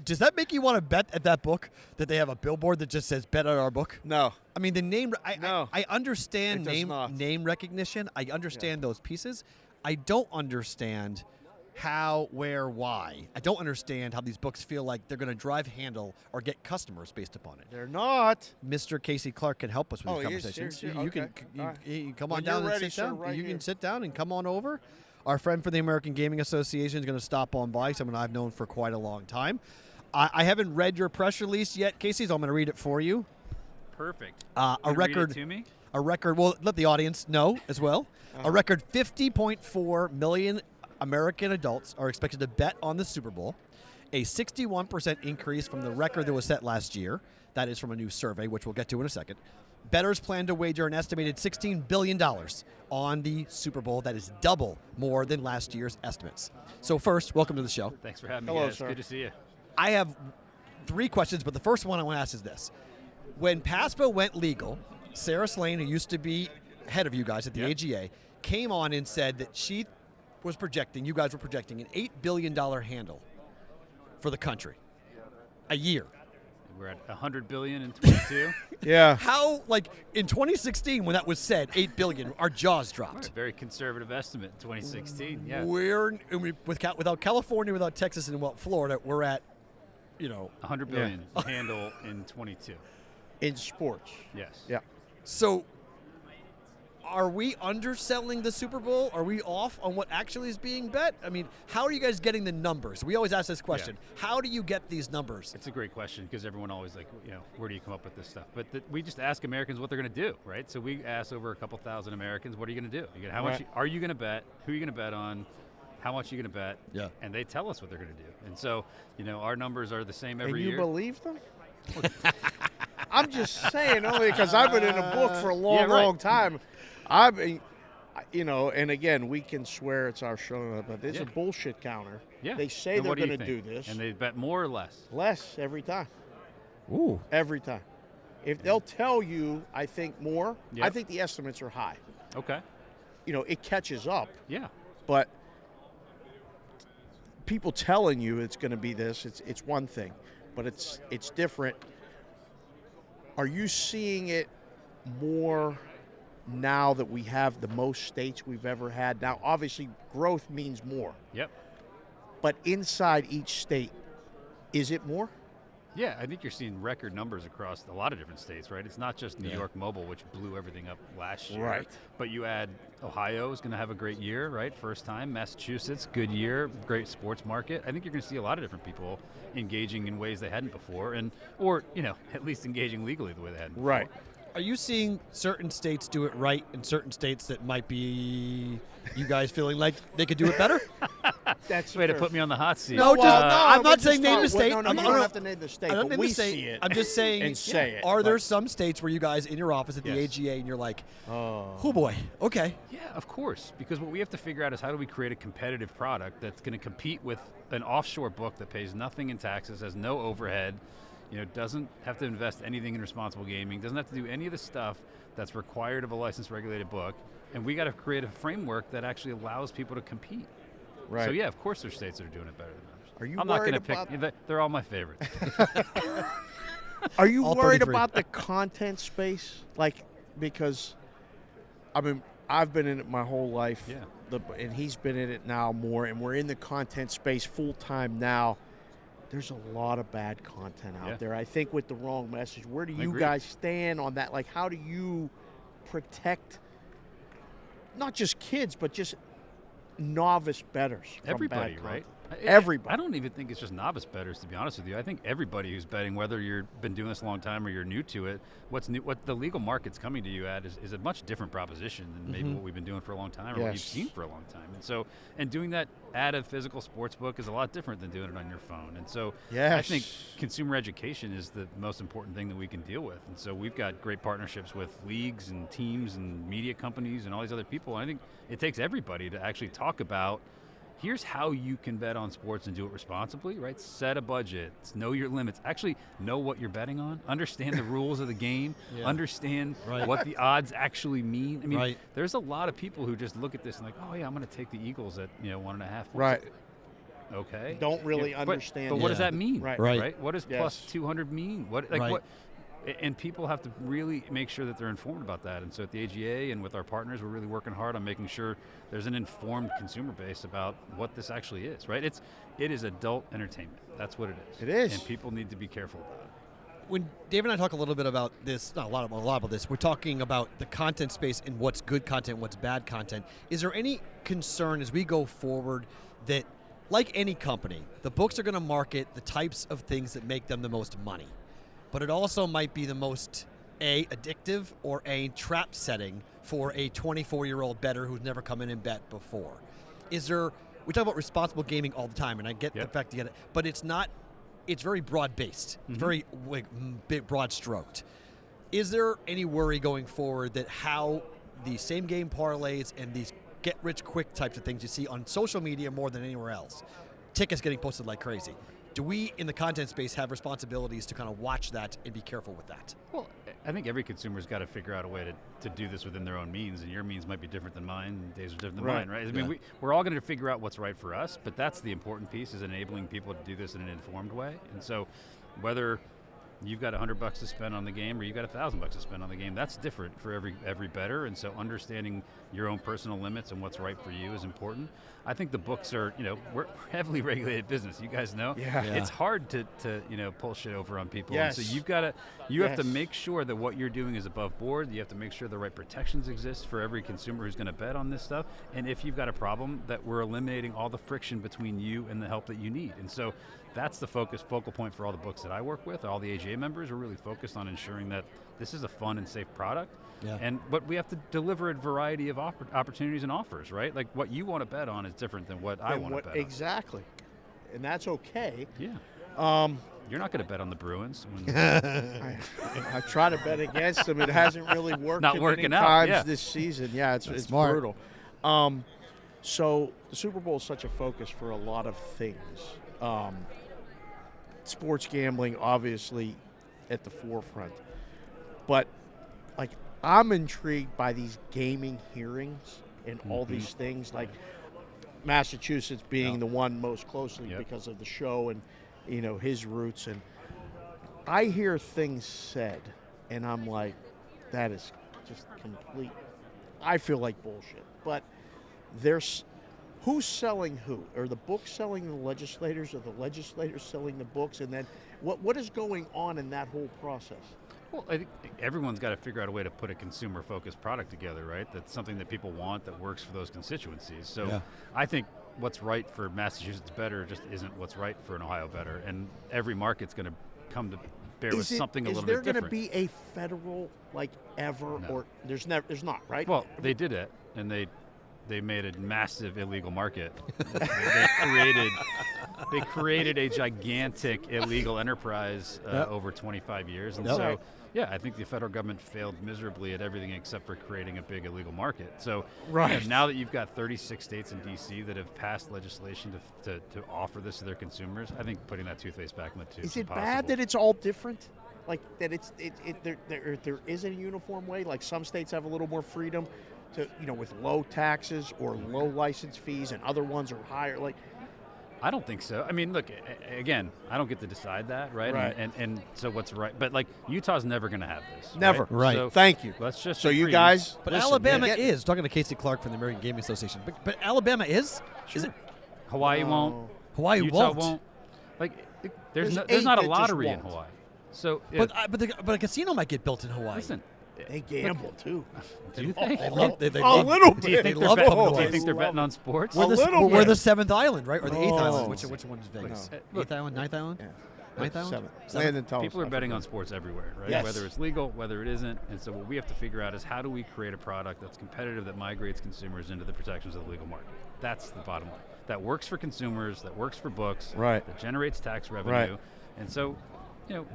does that make you want to bet at that book that they have a billboard that just says bet at our book? No. I mean, the name, No. I understand It does not. name recognition. I understand those pieces. I don't understand how, where, why. I don't understand how these books feel like they're going to drive handle or get customers based upon it. They're not. Mr. Casey Clark can help us with these he is? conversations. Seriously? You Okay. can All right. you come on When down you're and ready, sit sir, down. right You here. can sit down and come on over. Our friend from the American Gaming Association is going to stop on by, someone I've known for quite a long time. I haven't read your press release yet, Casey, so I'm going to read it for you. Perfect. A Wanna read it record. to me? A record. Well, let the audience know as well. A record 50.4 million American adults are expected to bet on the Super Bowl, a 61% increase from the record that was set last year. That is from a new survey, which we'll get to in a second. Bettors plan to wager an estimated $16 billion on the Super Bowl. That is double more than last year's estimates. So first, welcome to the show. Thanks for having Hello, me, guys. sir. Good to see you. I have 3 questions, but the first one I want to ask is this. When PASPA went legal, Sarah Slane, who used to be head of you guys at the AGA, came on and said that she was projecting, you guys were projecting, an $8 billion handle for the country a year. We're at 100 billion in 22. Yeah. How, like, in 2016, when that was said, $8 billion, our jaws dropped. Very conservative estimate in 2016. Yeah. Without California, without Texas, and Florida, we're at, 100 billion handle in 22. In sports. Yes. Yeah. So, are we underselling the Super Bowl? Are we off on what actually is being bet? I mean, how are you guys getting the numbers? We always ask this question. How do you get these numbers? It's a great question because everyone always where do you come up with this stuff? But we just ask Americans what they're going to do, right? So we ask over a couple thousand Americans, what are you going to do? How much are you going to bet? Who are you going to bet on? How much are you going to bet? Yeah. And they tell us what they're going to do. And so, our numbers are the same every And you year. believe them? I'm just saying, only because I've been in a book for a long, right. long time. I've been, and again, we can swear it's our show, but it's a bullshit counter. Yeah. They say And they're what do you going to do think? this. And they bet more or less. Less every time. Ooh. Every time. If they'll tell you, I think more, Yep. I think the estimates are high. Okay. It catches up, Yeah. but people telling you it's going to be this, it's one thing, but it's different. Are you seeing it more now that we have the most states we've ever had? Now, obviously, growth means more, Yep. but inside each state, is it more? Yeah, I think you're seeing record numbers across a lot of different states, right? It's not just New York Mobile, which blew everything up last year. Right. But you add Ohio is going to have a great year, right? First time. Massachusetts, good year, great sports market. I think you're going to see a lot of different people engaging in ways they hadn't before, or at least engaging legally the way they hadn't before. Right. Are you seeing certain states do it right and certain states that might be you guys feeling like they could do it better? That's Way to put me on the hot seat. No, I'm not we're saying just name the not- state. No, I'm you not- don't have to name the state, I don't but mean we to say, see it. I'm just saying, and say it. are there Like, some states where you guys in your office at the Yes. AGA and you're like, Oh. oh boy, okay. Yeah, of course. Because what we have to figure out is how do we create a competitive product that's going to compete with an offshore book that pays nothing in taxes, has no overhead, doesn't have to invest anything in responsible gaming, doesn't have to do any of the stuff that's required of a licensed regulated book. And we got to create a framework that actually allows people to compete. Right. So yeah, of course there's states that are doing it better than others. Are you I'm not worried going to about- pick. They're all my favorites. Are you All worried 33. about the content space? Because, I've been in it my whole life. Yeah. And he's been in it now more, and we're in the content space full time now. There's a lot of bad content out there. I think with the wrong message. Where do you agree. guys stand on that? Like, how do you protect not just kids, but just novice bettors from Everybody, bad right? content? Everybody. I don't even think it's just novice bettors, to be honest with you. I think everybody who's betting, whether you've been doing this a long time or you're new to it, what the legal market's coming to you at is a much different proposition than maybe what we've been doing for a long time or what you've seen for a long time. And doing that at a physical sports book is a lot different than doing it on your phone. And so I think consumer education is the most important thing that we can deal with. And so we've got great partnerships with leagues and teams and media companies and all these other people. And I think it takes everybody to actually talk about here's how you can bet on sports and do it responsibly, right? Set a budget, know your limits, actually know what you're betting on, understand the rules of the game, understand what the odds actually mean. I mean, there's a lot of people who just look at this and like, oh yeah, I'm going to take the Eagles at 1.5 points. Right. Okay. Don't really understand. But what does that mean? Right. Right. What does plus 200 mean? And people have to really make sure that they're informed about that. And so at the AGA and with our partners, we're really working hard on making sure there's an informed consumer base about what this actually is, right? It is adult entertainment. That's what it is. It is. And people need to be careful about it. When Dave and I talk a little bit about this, not a lot about this, we're talking about the content space and what's good content, what's bad content. Is there any concern as we go forward that, like any company, the books are going to market the types of things that make them the most money, but it also might be the most, A, addictive, or A, trap setting for a 24-year-old bettor who's never come in and bet before? Is there, we talk about responsible gaming all the time, and I get the fact you get it, but it's not, it's very broad-based, very big, broad-stroked. Is there any worry going forward that how the same game parlays and these get-rich-quick types of things you see on social media more than anywhere else, tickets getting posted like crazy, do we in the content space have responsibilities to kind of watch that and be careful with that? Well, I think every consumer's got to figure out a way to do this within their own means, and your means might be different than mine, and Dave's are different than mine, right? I mean, we're all going to figure out what's right for us, but that's the important piece, is enabling people to do this in an informed way. And so whether you've got $100 to spend on the game or you've got $1,000 to spend on the game, that's different for every bettor. And so understanding your own personal limits and what's right for you is important. I think the books are, we're heavily regulated business. You guys know, it's hard to pull shit over on people. Yes. And so you have to make sure that what you're doing is above board. You have to make sure the right protections exist for every consumer who's going to bet on this stuff. And if you've got a problem, that we're eliminating all the friction between you and the help that you need. And so that's the focal point for all the books that I work with. All the AGA members are really focused on ensuring that this is a fun and safe product. Yeah. But we have to deliver a variety of opportunities and offers, right? Like what you want to bet on is different than what I want to bet on. Exactly. And that's okay. Yeah. You're not going to bet on the Bruins. I try to bet against them. It hasn't really worked not working many out times this season. Yeah, it's brutal. So the Super Bowl is such a focus for a lot of things. Sports gambling, obviously, at the forefront. But, I'm intrigued by these gaming hearings and all these things, like Massachusetts being the one most closely because of the show and, his roots. And I hear things said, and I'm like, that is just complete. I feel like bullshit. But who's selling who? Are the books selling the legislators? Are the legislators selling the books? And then what is going on in that whole process? Well, I think everyone's got to figure out a way to put a consumer-focused product together, right? That's something that people want, that works for those constituencies. So I think what's right for Massachusetts bettor just isn't what's right for an Ohio bettor. And every market's going to come to bear with something a little bit different. Is there going to be a federal, ever? No. Or there's not, right? Well, they did it, and they made a massive illegal market. They created a gigantic illegal enterprise over 25 years. And so, I think the federal government failed miserably at everything except for creating a big illegal market. So now that you've got 36 states in D.C. that have passed legislation to offer this to their consumers, I think putting that toothpaste back in the tube is it bad that it's all different? That there isn't a uniform way? Like some states have a little more freedom to, with low taxes or low license fees, and other ones are higher. I don't think so. I mean, look, again, I don't get to decide that, right? And so what's right? But Utah's never going to have this. Never. Right. So thank you. Let's just so agree. you guys. But Alabama is talking to Casey Clark from the American Gaming Association. But Alabama is. Sure. Is it? Hawaii won't. Hawaii Utah won't. There's not a lottery in Hawaii. So, but a casino might get built in Hawaii. Listen. They gamble too. Do you think? They love a little bit. Do you think they're betting on sports? We're the 7th island, right? Or the 8th island. Which one is Vegas? No. 8th island, 9th island? Yeah. 9th island? 7th. People are betting on sports everywhere, right? Yes. Whether it's legal, whether it isn't. And so what we have to figure out is how do we create a product that's competitive, that migrates consumers into the protections of the legal market. That's the bottom line. That works for consumers, that works for books, that generates tax revenue. Right. And so,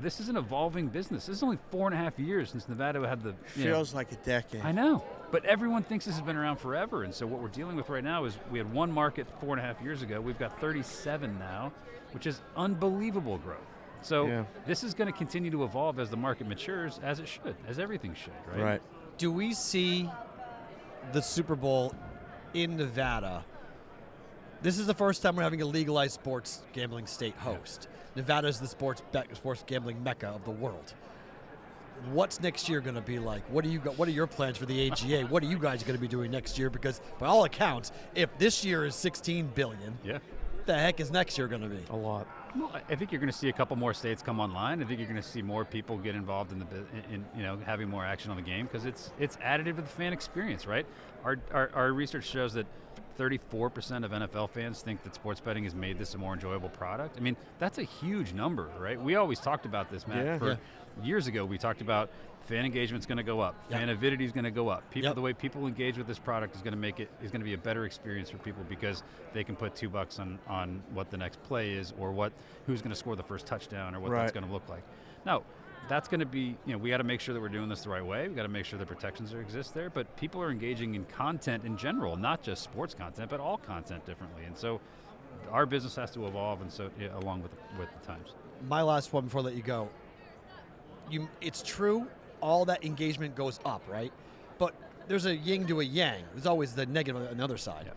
this is an evolving business. This is only 4.5 years since Nevada had the... Feels like a decade. I know. But everyone thinks this has been around forever. And so what we're dealing with right now is we had one market 4.5 years ago. We've got 37 now, which is unbelievable growth. So this is going to continue to evolve as the market matures, as it should, as everything should, right? Right. Do we see the Super Bowl in Nevada? This is the first time we're having a legalized sports gambling state host. Nevada is the sports gambling mecca of the world. what's next year going to be like? What are your plans for the AGA? What are you guys going to be doing next year? Because by all accounts, if this year is $16 billion, the heck is next year going to be? A lot. Well, I think you're going to see a couple more states come online. I think you're going to see more people get involved in having more action on the game because it's additive to the fan experience, right? Our research shows that 34% of NFL fans think that sports betting has made this a more enjoyable product. I mean, that's a huge number, right? We always talked about this, Matt. Years ago, we talked about fan engagement's going to go up, fan avidity is going to go up. The way people engage with this product is going to be a better experience for people because they can put $2 on what the next play is or who's going to score the first touchdown or what that's going to look like. Now, that's going to be, we got to make sure that we're doing this the right way. We got to make sure the protections exist there. But people are engaging in content in general, not just sports content, but all content differently. And so our business has to evolve, and so along with the times. My last one before I let you go. It's true, all that engagement goes up, right? But there's a yin to a yang. There's always the negative on the other side. Yeah.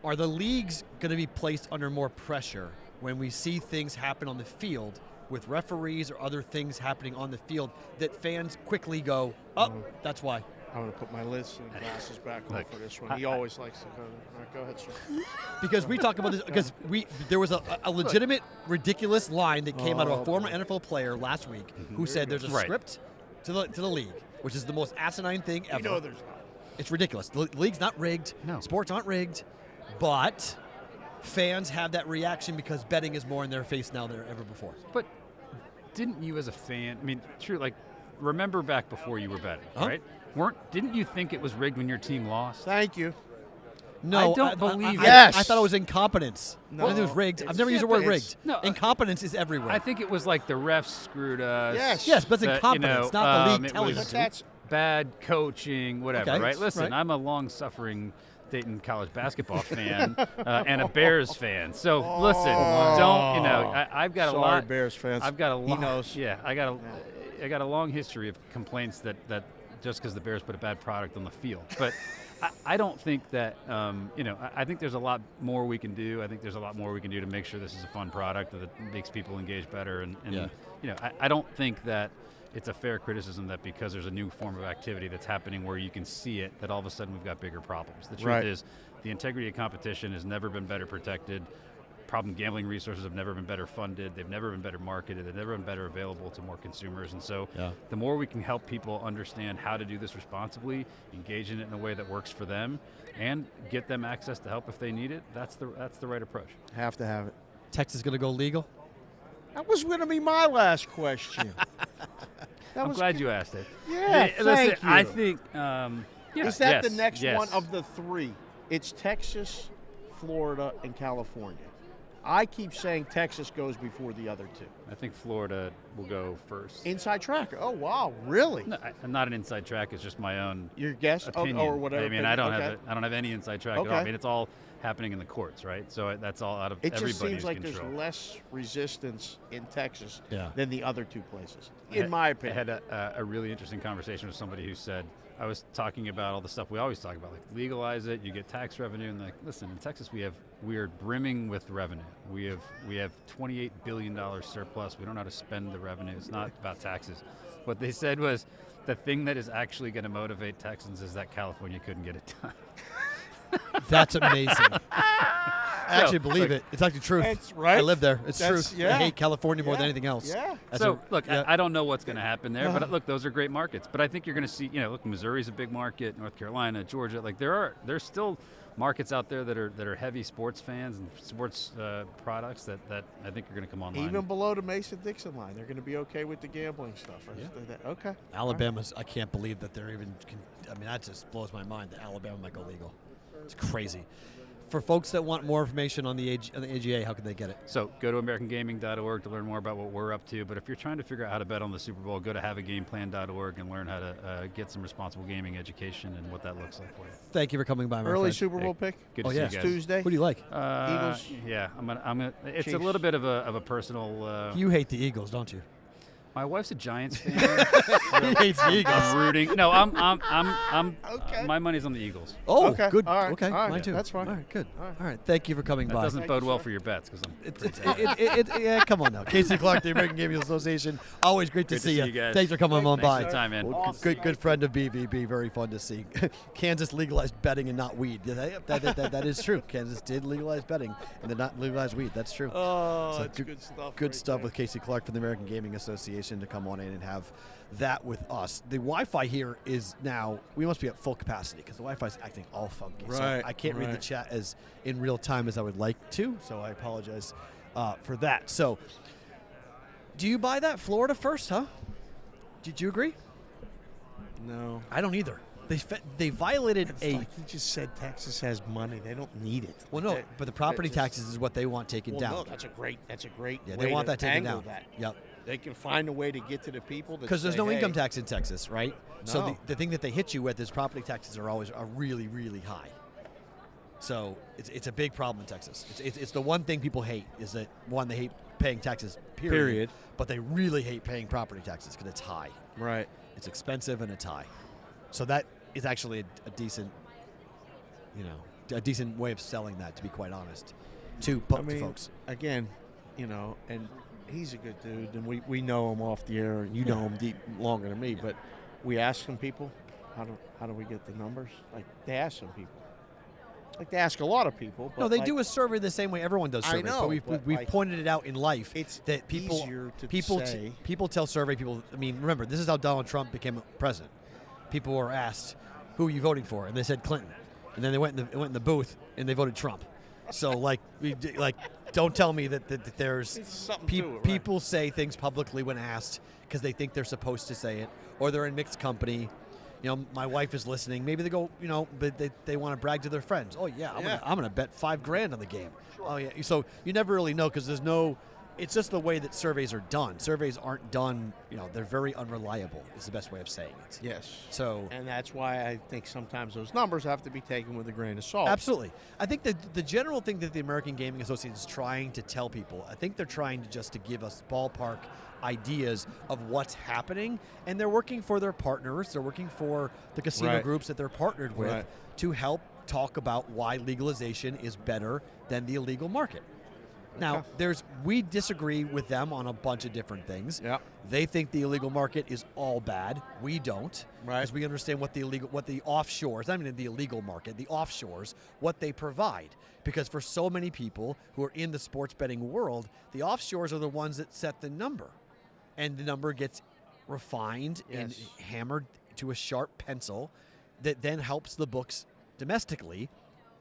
Are the leagues going to be placed under more pressure when we see things happen on the field with referees or other things happening on the field that fans quickly go, that's why? I'm going to put my lids and glasses back on for this one. He always likes to go. All right, go ahead, sir. Because we talk about this, because there was a legitimate, ridiculous line that came out of a former NFL player last week who said there's a script to the league, which is the most asinine thing ever. There's not. It's ridiculous. The league's not rigged. No. Sports aren't rigged. But fans have that reaction because betting is more in their face now than ever before. But didn't you as a fan, remember back before you were betting, right? Didn't you think it was rigged when your team lost? Thank you. No, I don't believe I thought it was incompetence. No. I think it was rigged. I've never used the word rigged. No, incompetence is everywhere. I think it was like the refs screwed us. Yes, but it's incompetence, not the league telling us. That's bad coaching, whatever, right? Listen, right. I'm a long-suffering Dayton college basketball fan and a Bears fan. So listen, don't I've got a lot. Sorry, Bears fans. I've got a lot. He knows. Yeah, I got a long history of complaints that just because the Bears put a bad product on the field, but I don't think that I think there's a lot more we can do. I think there's a lot more we can do to make sure this is a fun product that makes people engage better. And I don't think that it's a fair criticism that because there's a new form of activity that's happening where you can see it, that all of a sudden we've got bigger problems. The truth is the integrity of competition has never been better protected. Problem gambling resources have never been better funded. They've never been better marketed. They've never been better available to more consumers. And so the more we can help people understand how to do this responsibly, engage in it in a way that works for them, and get them access to help if they need it, that's the right approach. Have to have it. Texas going to go legal? That was going to be my last question. I'm glad you asked it. Yeah, thank you. I think. Is that the next one of the three? It's Texas, Florida, and California. I keep saying Texas goes before the other two. I think Florida will go first. Inside track. Oh, wow. Really? No, I'm not an inside track. It's just my own your guess opinion. or whatever. I mean, I don't have any inside track at all. I mean, it's all happening in the courts, right? So that's all out of everybody's control. It just seems like there's less resistance in Texas than the other two places, in my opinion. I had a really interesting conversation with somebody who said, I was talking about all the stuff we always talk about, like legalize it, you get tax revenue, and like, listen, in Texas we are brimming with revenue. We have $28 billion surplus. We don't know how to spend the revenue. It's not about taxes. What they said was the thing that is actually going to motivate Texans is that California couldn't get it done. That's amazing. I actually believe it. It's actually true. It's right. I live there. It's true. Yeah. I hate California more than anything else. Yeah. I don't know what's going to happen there, but look, those are great markets. But I think you're going to see, look, Missouri's a big market, North Carolina, Georgia. Like there's still markets out there that are heavy sports fans and sports products that I think are going to come online. Even below the Mason-Dixon line, they're going to be okay with the gambling stuff. Okay. Alabama's. I can't believe that they're even. I mean, that just blows my mind that Alabama might go legal. It's crazy. For folks that want more information on the AGA, how can they get it? So go to AmericanGaming.org to learn more about what we're up to. But if you're trying to figure out how to bet on the Super Bowl, go to haveagameplan.org and learn how to get some responsible gaming education and what that looks like for you. Thank you for coming by, my Early friend. Super Bowl pick? Good to see you guys. Tuesday? Who do you like? Eagles? Yeah, I'm gonna. It's Chiefs. a little bit of a personal. You hate the Eagles, don't you? My wife's a Giants fan. He hates the Eagles. I'm rooting. No, I'm. Okay. My money's on the Eagles. Oh, Okay. good. All right. Okay, All right. mine too. That's fine. All right, good. All right. All right, thank you for coming That by. doesn't Thank bode you, well sir. for your bets because I'm. Yeah, come on now. Casey Clark, the American Gaming Association. Always great to Great to see see you. you guys. Thanks for coming on Thanks by. for the time, man. Well, good friend of BVB. Very fun to see. Kansas legalized betting and not weed. Yeah, that is true. Kansas did legalize betting and did not legalize weed. That's true. Oh, So that's good stuff. Good right stuff there. with Casey Clark from the American Gaming Association to come on in and have that with us. The Wi-Fi here is now, we must be at full capacity because the Wi-Fi is acting all funky. So Right, I can't read the right. chat as in real time as I would like to, so I apologize for that. So do you buy that Florida first, huh? Did you agree? No. I don't either. They violated It's a... like he just said Texas has money. They don't need it. Well, no, They- but the property they just- taxes is what they want taken Well, down. no, that's a great. Yeah, way they want to that taken angle down. That. Yep. They can find a way to get to the people that Because there's say, no hey, income tax in Texas, right? So No. the thing that they hit you with is property taxes are really, really high. So it's a big problem in Texas. It's the one thing people hate is that, one, they hate paying taxes, period. But they really hate paying property taxes because it's high. Right. It's expensive and it's high. So that is actually a decent, a decent way of selling that, to be quite honest, to folks. Again, and he's a good dude, and we know him off the air, and you know him deep longer than me. But we ask some people, how do we get the numbers? Like they ask some people, like they ask a lot of people. But No, they like, do a survey the same way everyone does I surveys. know, but we've but, like, pointed it out in life. It's that people easier to people say. people tell survey people. I mean, remember, this is how Donald Trump became president. People were asked, "Who are you voting for?" and they said Clinton, and then they went in the booth and they voted Trump. So don't tell me that there's It's something to it, right. people say things publicly when asked because they think they're supposed to say it, or they're in mixed company. My wife is listening. Maybe they go, but they want to brag to their friends. Oh yeah, I'm gonna bet $5,000 on the game. Sure. Oh yeah. So you never really know because there's no. It's just the way that surveys are done. Surveys aren't done. They're very unreliable. Is the best way of saying it. Yes. So And that's why I think sometimes those numbers have to be taken with a grain of salt. absolutely, I think that the general thing that the American Gaming Association is trying to tell people, I think they're trying to give us ballpark ideas of what's happening, and they're working for their partners. They're working for the casino Right. groups that they're partnered with Right. to help talk about why legalization is better than the illegal market. Now, Okay. we disagree with them on a bunch of different things. Yeah. They think the illegal market is all bad. We don't. Right. Because we understand what the offshores, I mean the illegal market, the offshores, what they provide. Because for so many people who are in the sports betting world, the offshores are the ones that set the number. And the number gets refined and Yes. hammered to a sharp pencil that then helps the books domestically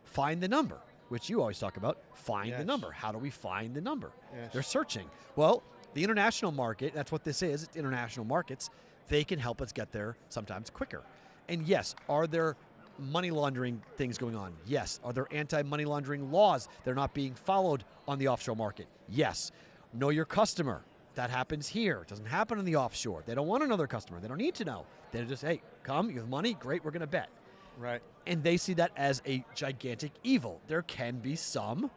find the number, which you always talk about, find the Yes. number. How do we find the number? Yes. They're searching. Well, the international market, that's what this is, it's international markets, they can help us get there sometimes quicker. And yes, are there money laundering things going on? Yes. Are there anti-money laundering laws that are not being followed on the offshore market? Yes. Know your customer. That happens here. It doesn't happen in the offshore. They don't want another customer. They don't need to know. They're just, hey, come, you have money, great, we're going to bet. Right. And they see that as a gigantic evil. There can be some,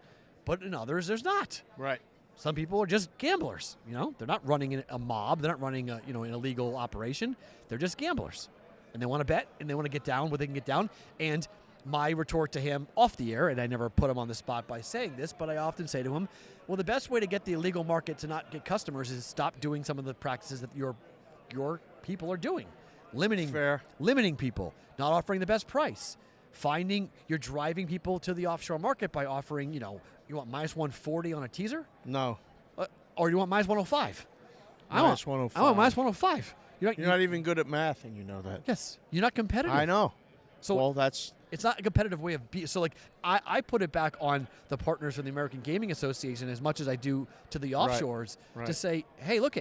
but in others, there's not. Right. Some people are just gamblers. They're not running a mob. They're not running an illegal operation. They're just gamblers, and they want to bet and they want to get down what they can get down. And my retort to him off the air, and I never put him on the spot by saying this, but I often say to him, well, the best way to get the illegal market to not get customers is stop doing some of the practices that your people are doing. Limiting people, not offering the best price. You're driving people to the offshore market by offering, you want minus 140 on a teaser? No. Or you want minus 105? Minus 105. I want minus 105. You're not even good at math, and you know that. Yes. You're not competitive. I know. So well, that's it's not a competitive way of being. So I put it back on the partners from the American Gaming Association as much as I do to the offshores Right. to say, hey, look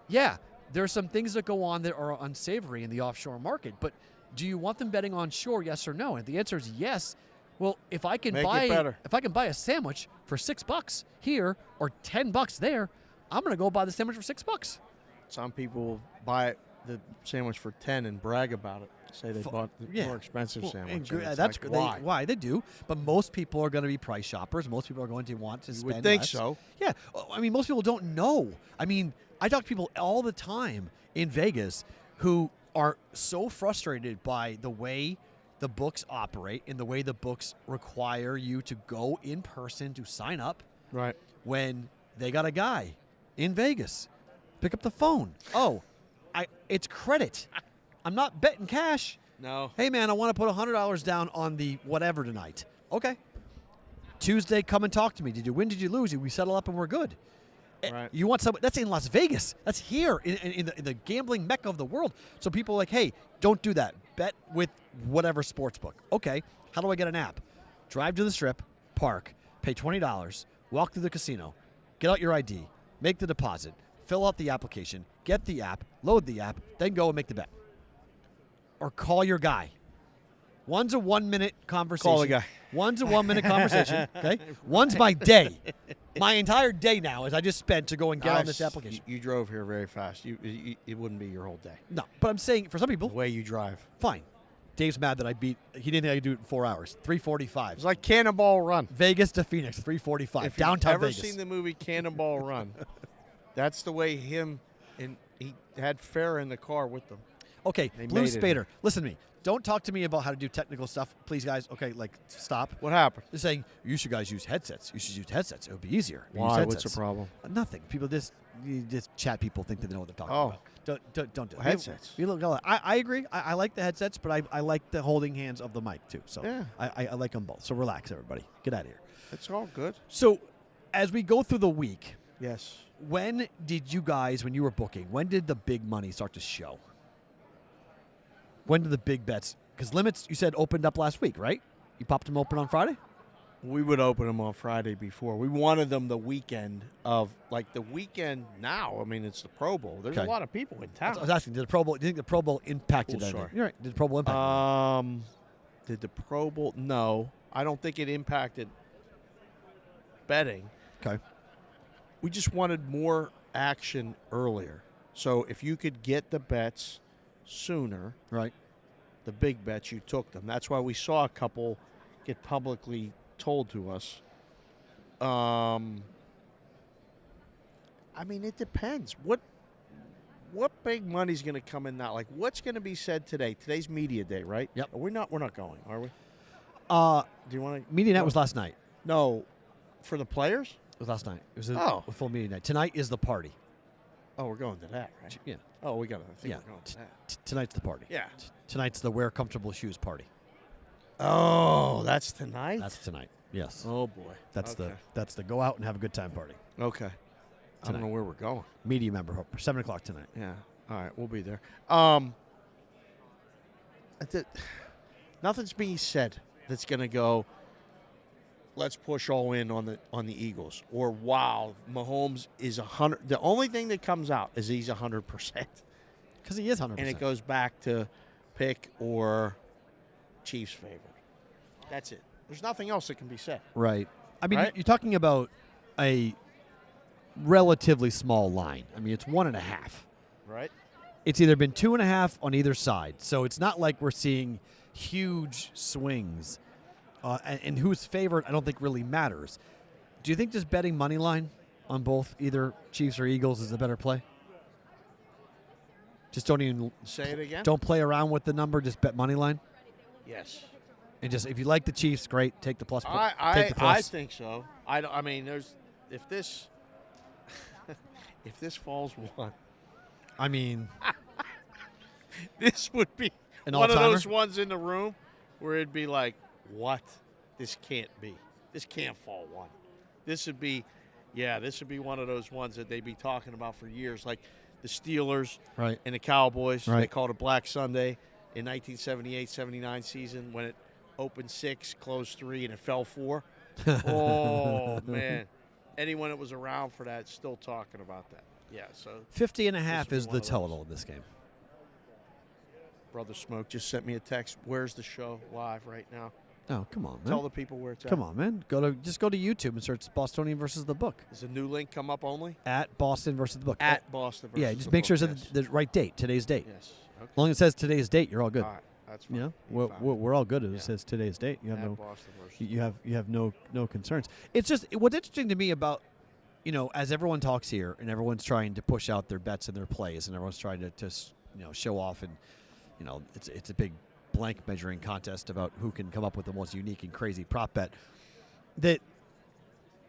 there are some things that go on that are unsavory in the offshore market, but do you want them betting on shore, yes or no? And if the answer is yes, well, if I can Make it better. buy a sandwich for $6 here or $10 there, I'm going to go buy the sandwich for $6. some people buy the sandwich for 10 and brag about it. Say they bought the more expensive sandwich. and it's That's like, good. why? They do, but most people are going to be price shoppers. Most people are going to want to You spend would think less. so. Yeah, I mean, most people don't know. I mean, I talk to people all the time in Vegas who are so frustrated by the way the books operate and the way the books require you to go in person to sign up. Right. When they got a guy in Vegas, pick up the phone. Oh, it's credit. I'm not betting cash. No. Hey, man, I want to put $100 down on the whatever tonight. Okay. Tuesday, come and talk to me. Did you win? Did you lose? We settle up and we're good. Right. You want somebody that's in Las Vegas. That's here in the gambling mecca of the world. So people are like, hey, don't do that. Bet with whatever sports book. Okay. How do I get an app? Drive to the Strip, park, pay $20, walk through the casino, get out your ID, make the deposit, fill out the application, get the app, load the app, then go and make the bet. Or call your guy. One's a 1 minute conversation. Call the guy. One's a 1 minute conversation. Okay. One's my day. My entire day now is I just spent to go and get on this application. You drove here very fast. It wouldn't be your whole day. No, but I'm saying for some people, The way you drive. fine. Dave's mad that he didn't think I could do it in 4 hours. 3:45. It's like Cannonball Run. Vegas to Phoenix, 3:45. If Downtown you've ever Vegas. seen the movie Cannonball Run, that's the way he had Farrah in the car with them. Okay, They Blue made it. Spader, listen to me. Don't talk to me about how to do technical stuff, please, guys. Okay, stop. What happened? They're saying you should guys use headsets. You should use headsets. It would be easier. Use Why? What's headsets. the problem? Nothing. People just chat. People think that they know what they're talking Oh. about. Don't do it. Headsets. I agree. I like the headsets, but I like the holding hands of the mic too. So Yeah. I like them both. So relax, everybody. Get out of here. It's all good. So as we go through the week, Yes. when did you guys, when you were booking, when did the big money start to show? When did the big bets? Because limits, you said, opened up last week, right? You popped them open on Friday? We would open them on Friday before. We wanted them the weekend of, the weekend now. I mean, it's the Pro Bowl. There's Okay. a lot of people in I town. was asking, did the Pro Bowl? Do you think the Pro Bowl impacted Oh, anything? sorry. You're right. Did the Pro Bowl impact? anything? Did the Pro Bowl? No. I don't think it impacted betting. Okay. We just wanted more action earlier. So if you could get the bets sooner, Right. the big bets, you took them. That's why we saw a couple get publicly told to us. I mean, it depends. What big money's going to come in now? Like, what's going to be said today? Today's media day, right? Yep. We're not going, are we? Do you want to? Media night was last night. No, for the players. It was last night. It was Oh. a full media night. Tonight is the party. Oh, we're going to that, right? Yeah. Oh, we got to. I think Yeah. we're going to that. Tonight's the party. Yeah. Tonight's the wear comfortable shoes party. Oh, that's tonight. That's tonight. Yes. Oh boy. That's okay. the go out and have a good time party. Okay. I don't know where we're going. Media member, 7:00 tonight. Yeah. All right, we'll be there. Nothing's being said that's going to go. Let's push all in on the Eagles, or wow, Mahomes is 100. The only thing that comes out is he's 100%, Because he is 100%. and it goes back to pick or Chiefs favorite. That's it. There's nothing else that can be said. Right. I mean, Right? you're talking about a relatively small line. I mean, it's 1.5. Right. It's either been 2.5 on either side. So it's not like we're seeing huge swings. And who's favored, I don't think really matters. Do you think just betting money line on both either Chiefs or Eagles is a better play? Just don't even Say it again. don't play around with the number. Just bet money line. Yes. And just if you like the Chiefs, great. Take the plus. Take the I plus. think so. I mean, if this if this falls one, I mean, this would be An one of all-timer? those ones in the room where it'd be like, what? This can't be. This can't fall one. This would be one of those ones that they'd be talking about for years, like the Steelers right. and the Cowboys. Right. They called it Black Sunday in 1978-79 season when it opened 6, closed 3, and it fell 4. Oh, man. Anyone that was around for that is still talking about that. Yeah, so 50.5 This is would be the one of total of this game. Brother Smoke just sent me a text. Where's the show live right now? Oh, come on, man. Tell the people where it's at. Come on, man. Just go to YouTube and search Bostonian versus the book. Does a new link come up only? At Boston versus the book. At Boston versus Yeah, just the make sure book, it's the right date, today's date. Yes. Okay. As long as it says today's date, you're all good. All right. That's fine. You know, You're fine. we're all good if Yeah. it says today's date. You have At no Boston versus you have no concerns. It's just what's interesting to me about as everyone talks here and everyone's trying to push out their bets and their plays and everyone's trying to show off and, it's a big blank measuring contest about who can come up with the most unique and crazy prop bet, that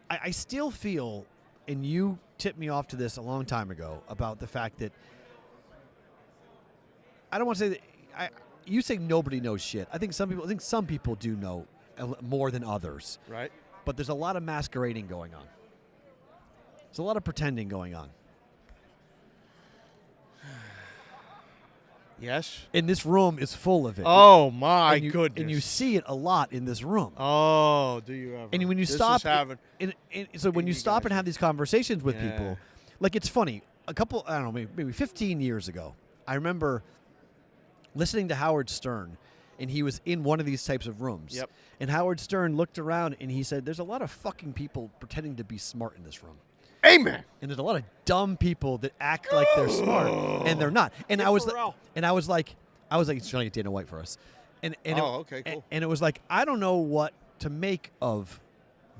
I still feel, and you tipped me off to this a long time ago, about the fact that I don't want to say that you say nobody knows shit. I think some people do know more than others. Right. But there's a lot of masquerading going on. There's a lot of pretending going on. Yes. And this room is full of it. Oh, my goodness. And you see it a lot in this room. Oh, do you ever? And when you This stop, is having, so when you stop guys- and have these conversations with Yeah. people, like it's funny. A couple, I don't know, maybe 15 years ago, I remember listening to Howard Stern, and he was in one of these types of rooms. Yep. And Howard Stern looked around and he said, "There's a lot of fucking people pretending to be smart in this room." amen. And there's a lot of dumb people that act like they're smart and they're not. And I was Perrault. like, he's trying to get Dana White for us. And Okay, cool. And it was like, I don't know what to make of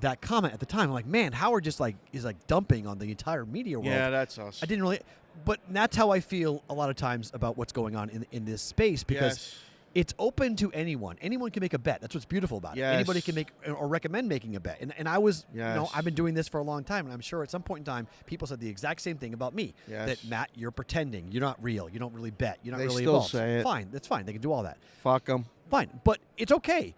that comment at the time. I'm like, man, Howard just is dumping on the entire media world. Yeah, that's us. I didn't really, but that's how I feel a lot of times about what's going on in this space, because Yes. it's open to anyone. Anyone can make a bet. That's what's beautiful about it. Yes. Anybody can make or recommend making a bet. And I was, Yes. I've been doing this for a long time, and I'm sure at some point in time, people said the exact same thing about me. Yes. That, Matt, you're pretending. You're not real. You don't really bet. You're not They really still involved. say it. Fine. That's fine. They can do all that. Fuck them. Fine. But it's okay.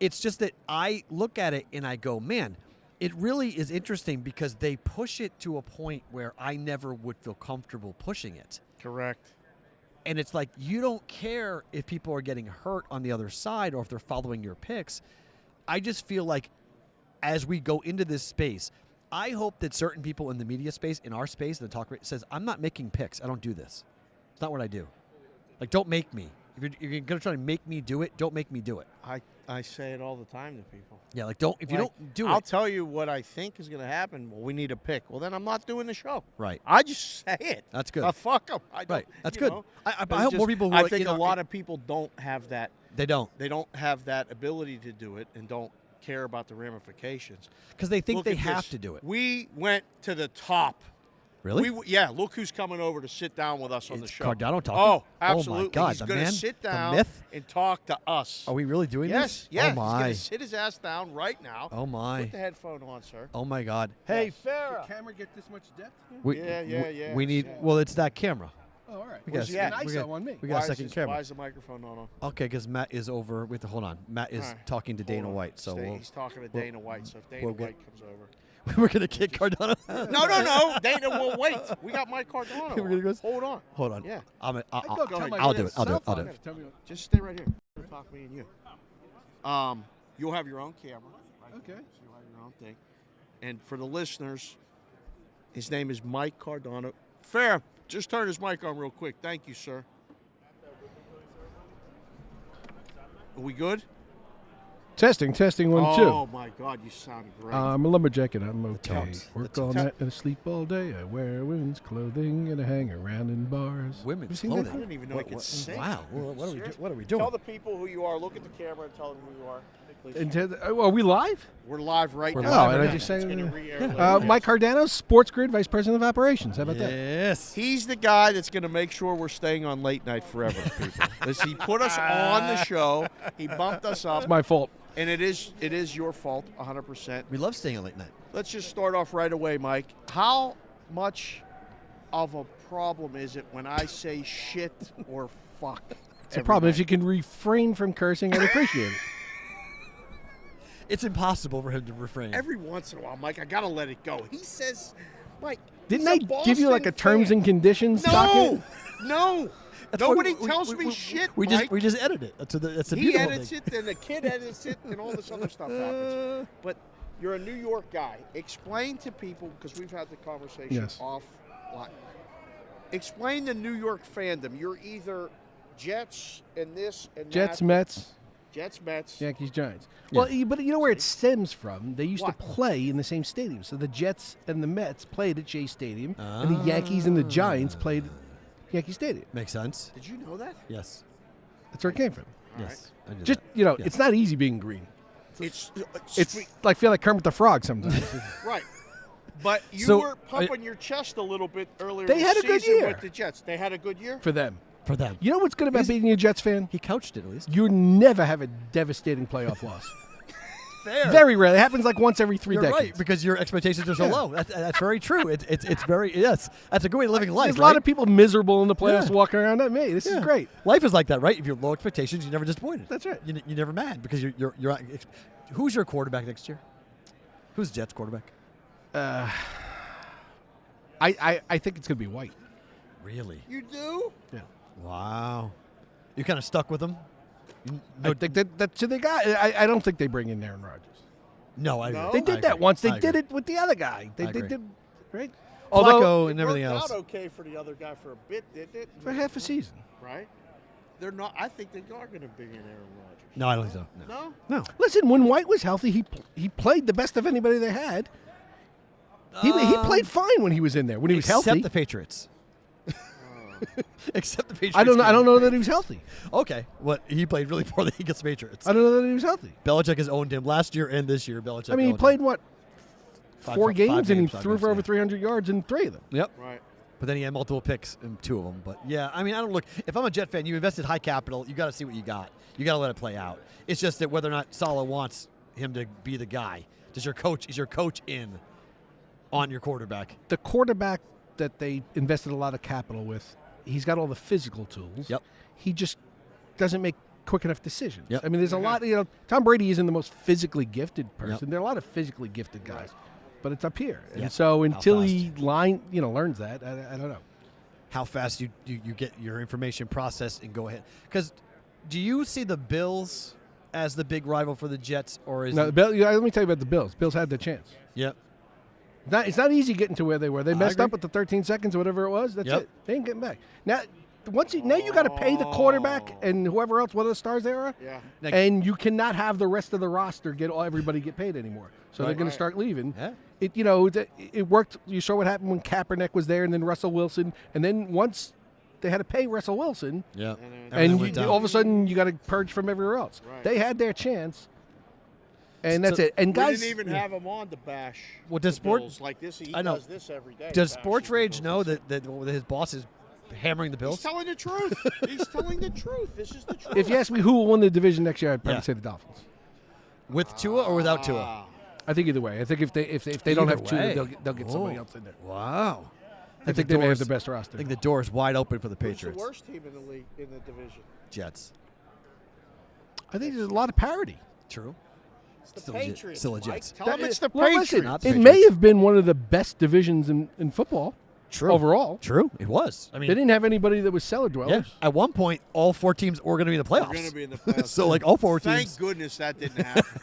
It's just that I look at it and I go, man, it really is interesting because they push it to a point where I never would feel comfortable pushing it. Correct. And it's like, you don't care if people are getting hurt on the other side or if they're following your picks. I just feel like as we go into this space, I hope that certain people in the media space, in our space, in the talk rate, says, I'm not making picks. I don't do this. It's not what I do. Like, don't make me. If you're going to try to make me do it, don't make me do it. I say it all the time to people. Yeah, like, don't. If you don't do I'll it. tell you what I think is going to happen. Well, we need a pick. Well, then I'm not doing the show. Right. I just say it. That's good. Fuck them. Right. That's good. I hope It's more just- people. I think a lot of people don't have that. They don't. They don't have that ability to do it and don't care about the ramifications. Because they think Look they at have this. to do it. We went to the top. Really? Yeah, look who's coming over to sit down with us on the It's show. Cardano talking? Oh, Oh, my absolutely. God, He's the going to man, sit the down myth? and talk to us. Are we really doing this? Yes, yeah. Oh, He's my. going to sit his ass down right now. Oh, my. Put the headphone on, sir. Oh, my God. Hey, Farrah. Camera get this much depth? we, Yeah. we need, well, it's that camera. Oh, all right. We Where's got, he at? An we ISO got, on me. we got a second camera. Why is the microphone not on? Okay, because Matt is over. We have to hold on. Matt is All right. talking to Dana Hold on. White, so He's talking to Dana White. So if Dana we'll get- White comes over. we're gonna kick Cardano. No. Dana will wait. We got Mike Cardano. We're gonna go- Hold on. Hold on. Yeah. I'll Go I'll tell ahead. my I'll do it. I'll do it. cell I'll do phone. it. Tell me what- Just stay right here. We'll talk me and you. You'll have your own camera. Right? Okay. So you'll have your own thing. And for the listeners, his name is Mike Cardano. Fair. Just turn his mic on real quick. Thank you, sir. Are we good? Testing, 1, Oh, my God. You sound great. 2. I'm a lumberjack and I'm okay. tones. Work The all tones. night and sleep all day. I wear women's clothing and I hang around in bars. Women's You seen that? I clothing. didn't even know he could sing. Wow. What are we? Seriously? What are we doing? Tell the people who you are. Look at the camera and tell them who you are. Please. Are we live? We're live right We're now. live Oh, and right I now. just It's sang. gonna re-air later. Mike Cardano, Sports Grid Vice President of Operations. How about that? Yes. He's the guy that's going to make sure we're staying on late night forever, people. Because he put us on the show. He bumped us up. It's my fault. And it is your fault, 100%. We love staying at late night. Let's just start off right away, Mike. How much of a problem is it when I say shit or fuck? It's a problem. If you can refrain from cursing, I'd appreciate it. It's impossible for him to refrain. Every once in a while, Mike, I got to let it go. He says, Mike, Didn't he's I a give you like a Boston terms fan. and conditions No, document? no. That's why Nobody we- tells we- me shit, We Mike. just edit it. That's the He beautiful edits thing. it, then the kid edits it, and all this other stuff happens. But you're a New York guy. Explain to people, because we've had the conversation Yes. offline. Explain the New York fandom. You're either Jets and this and Jets, that. Mets, Jets, Mets. Yankees, Giants. Yeah. Well, but you know where it stems from? They used What? to play in the same stadium. So the Jets and the Mets played at Shea Stadium, and the Yankees and the Giants played at Yankee Stadium. Makes sense. Did you know that? Yes. That's where it came from. All Yes. I did Just that. you know, Yeah. it's not easy being green. It's It's like feel like Kermit the Frog sometimes. right. But you So, were pumping your chest a little bit earlier. They this had a good season year. with the Jets. They had a good year. For them. For them. You know what's good about being a Jets fan? He couched it at least. You never have a devastating playoff loss. Fair. Very rarely. It happens like once every 3 You're decades. right, because your expectations are so Yeah. low. That's very true. It's very, yes. That's a good way of living life, There's a lot right? of people miserable in the playoffs Yeah. walking around at me. This is great. Life is like that, right? If you have low expectations, you're never disappointed. That's right. You're never mad because you're. Who's your quarterback next year? Who's Jets quarterback? I think it's going to be White. Really? You do? Yeah. Wow. You kind of stuck with him? I think that's who they got. I don't think they bring in Aaron Rodgers. No, I No? agree. They did I that agree. once. They I did agree. it with the other guy. They agree. did, right? Flacco and everything Worked else. out okay for the other guy for a bit, didn't it? For half a season. Right? They're not. I think they are going to bring in Aaron Rodgers. No, I don't think so. No. No? No. Listen, when White was healthy, he played the best of anybody they had. He played fine when he was in there. When he was Except healthy. the Patriots. Except the Patriots. I don't game. know that he was healthy. Okay. What he played really poorly against the Patriots. I don't know that he was healthy. Belichick has owned him last year and this year. Belichick. I mean, he owned played him. what? Five- Four five games, and he five threw games, for over yeah. 300 yards in 3 of them. Yep. Right. But then he had multiple picks in 2 of them. But yeah, I mean, I don't look. If I'm a Jet fan, you invested high capital. You got to see what you got. You got to let it play out. It's just that whether or not Saleh wants him to be the guy. Is your coach in on your quarterback? The quarterback that they invested a lot of capital with, he's got all the physical tools. Yep. He just doesn't make quick enough decisions. Yep. I mean, there's a lot. Tom Brady isn't the most physically gifted person. Yep. There are a lot of physically gifted guys, but it's up here. Yeah. And so until How he learns that, I don't know. How fast you get your information processed and go ahead? Because do you see the Bills as the big rival for the Jets, or is No, it, let me tell you about the Bills. Bills had the chance. Yep. It's not easy getting to where they were. They messed agree. up with the 13 seconds or whatever it was. That's Yep. it. They ain't getting back. Now you got to pay the quarterback and whoever else, what other stars there are. Yeah. Like- And you cannot have the rest of the roster everybody get paid anymore. So they're Right. going to start leaving. Yeah. It worked. You saw what happened when Kaepernick was there, and then Russell Wilson, and then once they had to pay Russell Wilson, Yeah. and all of a sudden you got to purge from everywhere else. Right. They had their chance, and that's So- it. And We guys, didn't even have him on to bash. Well, does the sport- Bills like this? He I know. does this every day. Does bashes Sports the Rage Bills. know that his boss is hammering the He's Bills? telling the truth. He's telling the truth. This is the truth. if you ask me who will win the division next year, I'd probably Yeah. say the Dolphins. With Tua or without Tua? Ah. I think either way. I think if they don't Either have two, way. they'll get somebody Oh. else in there. Wow. I think they may have the best roster. I think the door is wide open for the Who's Patriots. the worst team in the league in the division? Jets. I think there's a lot of parity. True. It's the Still legit. Patriots. Still Mike. legit. Tell them it's the Well, Patriots. listen, Not the it Patriots. may have been one of the best divisions in football True. overall. True. It was. I mean, They didn't have anybody that was cellar yeah. dwellers. At one point, all 4 teams were going to be in the playoffs. We're going to be in the playoffs. So, like, all 4 Thank teams. goodness that didn't happen.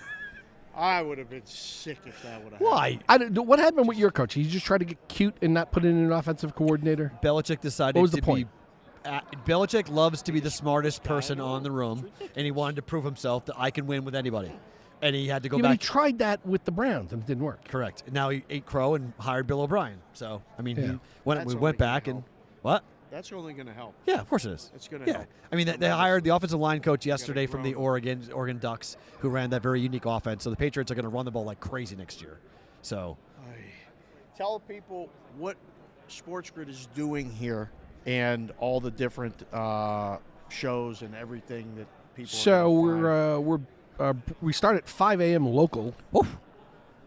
I would have been sick if that would have happened. Why? What happened with your coach? He just tried to get cute and not put in an offensive coordinator. Belichick decided What was the to point? be. Belichick loves to be the smartest person on the room, and he wanted to prove himself that I can win with anybody. And he had to go Yeah, but he back. tried that with the Browns and it didn't work. Correct. And now he ate crow and hired Bill O'Brien. So, I mean, Yeah. we That's went only back gonna and what? That's only going to help. Yeah, of course it is. It's going to Yeah, help. I mean, they hired the offensive line coach yesterday from the grow. Oregon Ducks, who ran that very unique offense. So the Patriots are going to run the ball like crazy next year. So Tell people what Sports Grid is doing here and all the different shows and everything that people. So are gonna find. we start at 5 a.m. local, which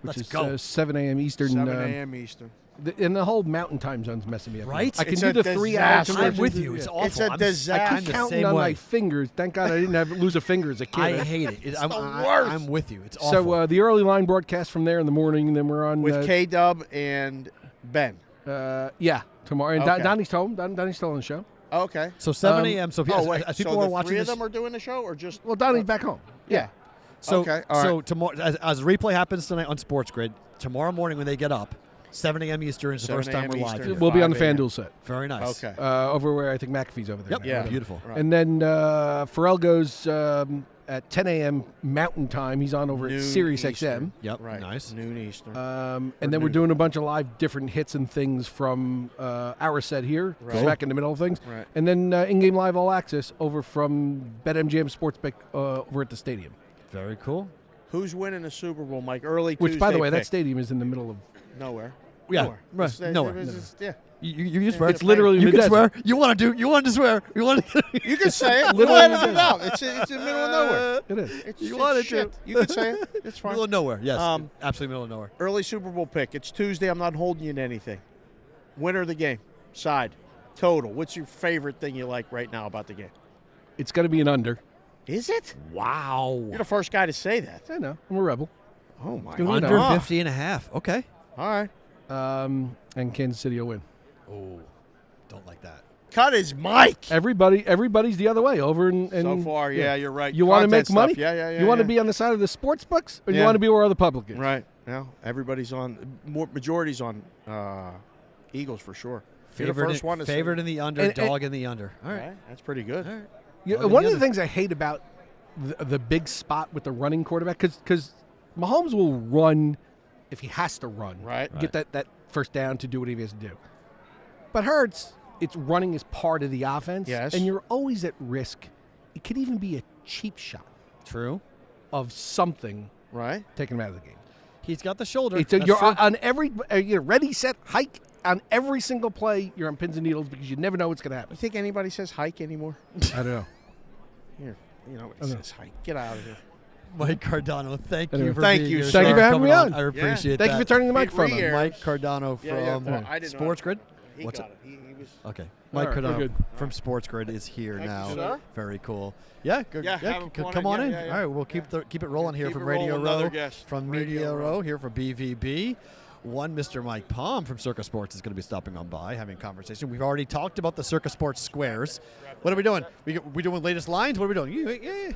let's is go. 7 a.m. Eastern. 7 a.m. Eastern. And the whole mountain time zone's messing me up. Right? I can It's do a the 3 hour disaster. I'm conversions. with you. It's Yeah. awful. It's a I'm disaster. the Counting same on way. my fingers. Thank God I didn't lose a finger as a kid. I hate it. the I'm worst. with you. It's awful. So the early line broadcast from there in the morning, and then we're on With K-Dub and Ben. tomorrow. And Okay. Donnie's home. Donnie's still on the show. Okay. So 7 a.m. So if, Oh, wait. as So people the are watching three of this, them are doing the show or just. Well, Donnie's back home. Yeah. so Okay, all so right. tomorrow, as the replay happens tonight on Sports Grid, tomorrow morning when they get up, 7 a.m. Eastern is the 7 first time a.m. we're live. Eastern. Here. We'll be on the 5 a.m. FanDuel set Very nice. Okay. over where I think McAfee's over there. Yep. now. Yeah. Beautiful. Right. And then Pharrell goes at 10 a.m. Mountain Time. He's on over Noon at Sirius Eastern. XM. Yep. Right. Nice. Noon Eastern. And then we're doing a bunch of live different hits and things from our set here, Right. smack in the middle of things. Right. And then in-game live all access over from BetMGM Sportsbook over at the stadium. Very cool. Who's winning the Super Bowl, Mike? Early Which, by the Tuesday way, that pick. stadium is in the middle of Nowhere. Yeah, Nowhere. right, It's- nowhere. yeah. You swear. It's literally You in the can desert. swear. You want to swear. You want to. You can say it. Literally Let it out. It's in the middle of nowhere. It is. It's, You it's wanted to. shit. You can say it. It's fine. Middle of nowhere. Yes. Um, absolutely middle of nowhere. Early Super Bowl pick. It's Tuesday. I'm not holding you to anything. Winner of the game. Side. Total. What's your favorite thing you like right now about the game? It's going to be an under. Is it? Wow. You're the first guy to say that. I know. I'm a rebel. Oh, my gonna be an Under under. 50.5. Okay. All right. And Kansas City will win. Oh, don't like that. Cut his mic. Everybody's the other way. Over in So far, yeah, you're right. You want to Content make stuff. money? Yeah. You want to yeah. be on the side of the sports books, or you Yeah. want to be where other public is? Right. Now, everybody's on. Majority's on Eagles for sure. You're the first one to say Favored it. in the under, And- dog in the under. All right. Right. That's pretty good. All right. Yeah, Dog in one the of the under. things I hate about the big spot with the running quarterback, because Mahomes will run if he has to run, Right. get that first down to do what he has to do. But Hurts, it's running as part of the offense, Yes. and you're always at risk. It could even be a cheap shot True. of something Right. taking him out of the game. He's got the shoulder. It's That's you're true. on every you're ready, set, hike on every single play. You're on pins and needles because you never know what's going to happen. You think anybody says hike anymore? I don't know. Here, you know what I it know. says hike. Get out of here. Mike Cardano, thank Anyway. you for Thank being you, here. sir. Thank you for having Coming me on. I appreciate Thank you that. for turning the It microphone on. re-airs. Mike Cardano from Yeah. Well, I didn't know. Sports Grid. He What's got up? it. He was. Okay. All Mike right, we're Cardano good. from Sports Grid is here Thank you, now. sir. Very cool. Yeah, good. Yeah, have him come come on on in. in. Yeah, yeah. All right, we'll keep it rolling here Keep from it Radio rolling. Another Row. guest. From Radio Media Row. Row here for BVB. One Mr. Mike Palm from Circa Sports is going to be stopping on by, having a conversation. We've already talked about the Circa Sports squares. What are we doing? We doing latest lines? What are we doing? Yeah.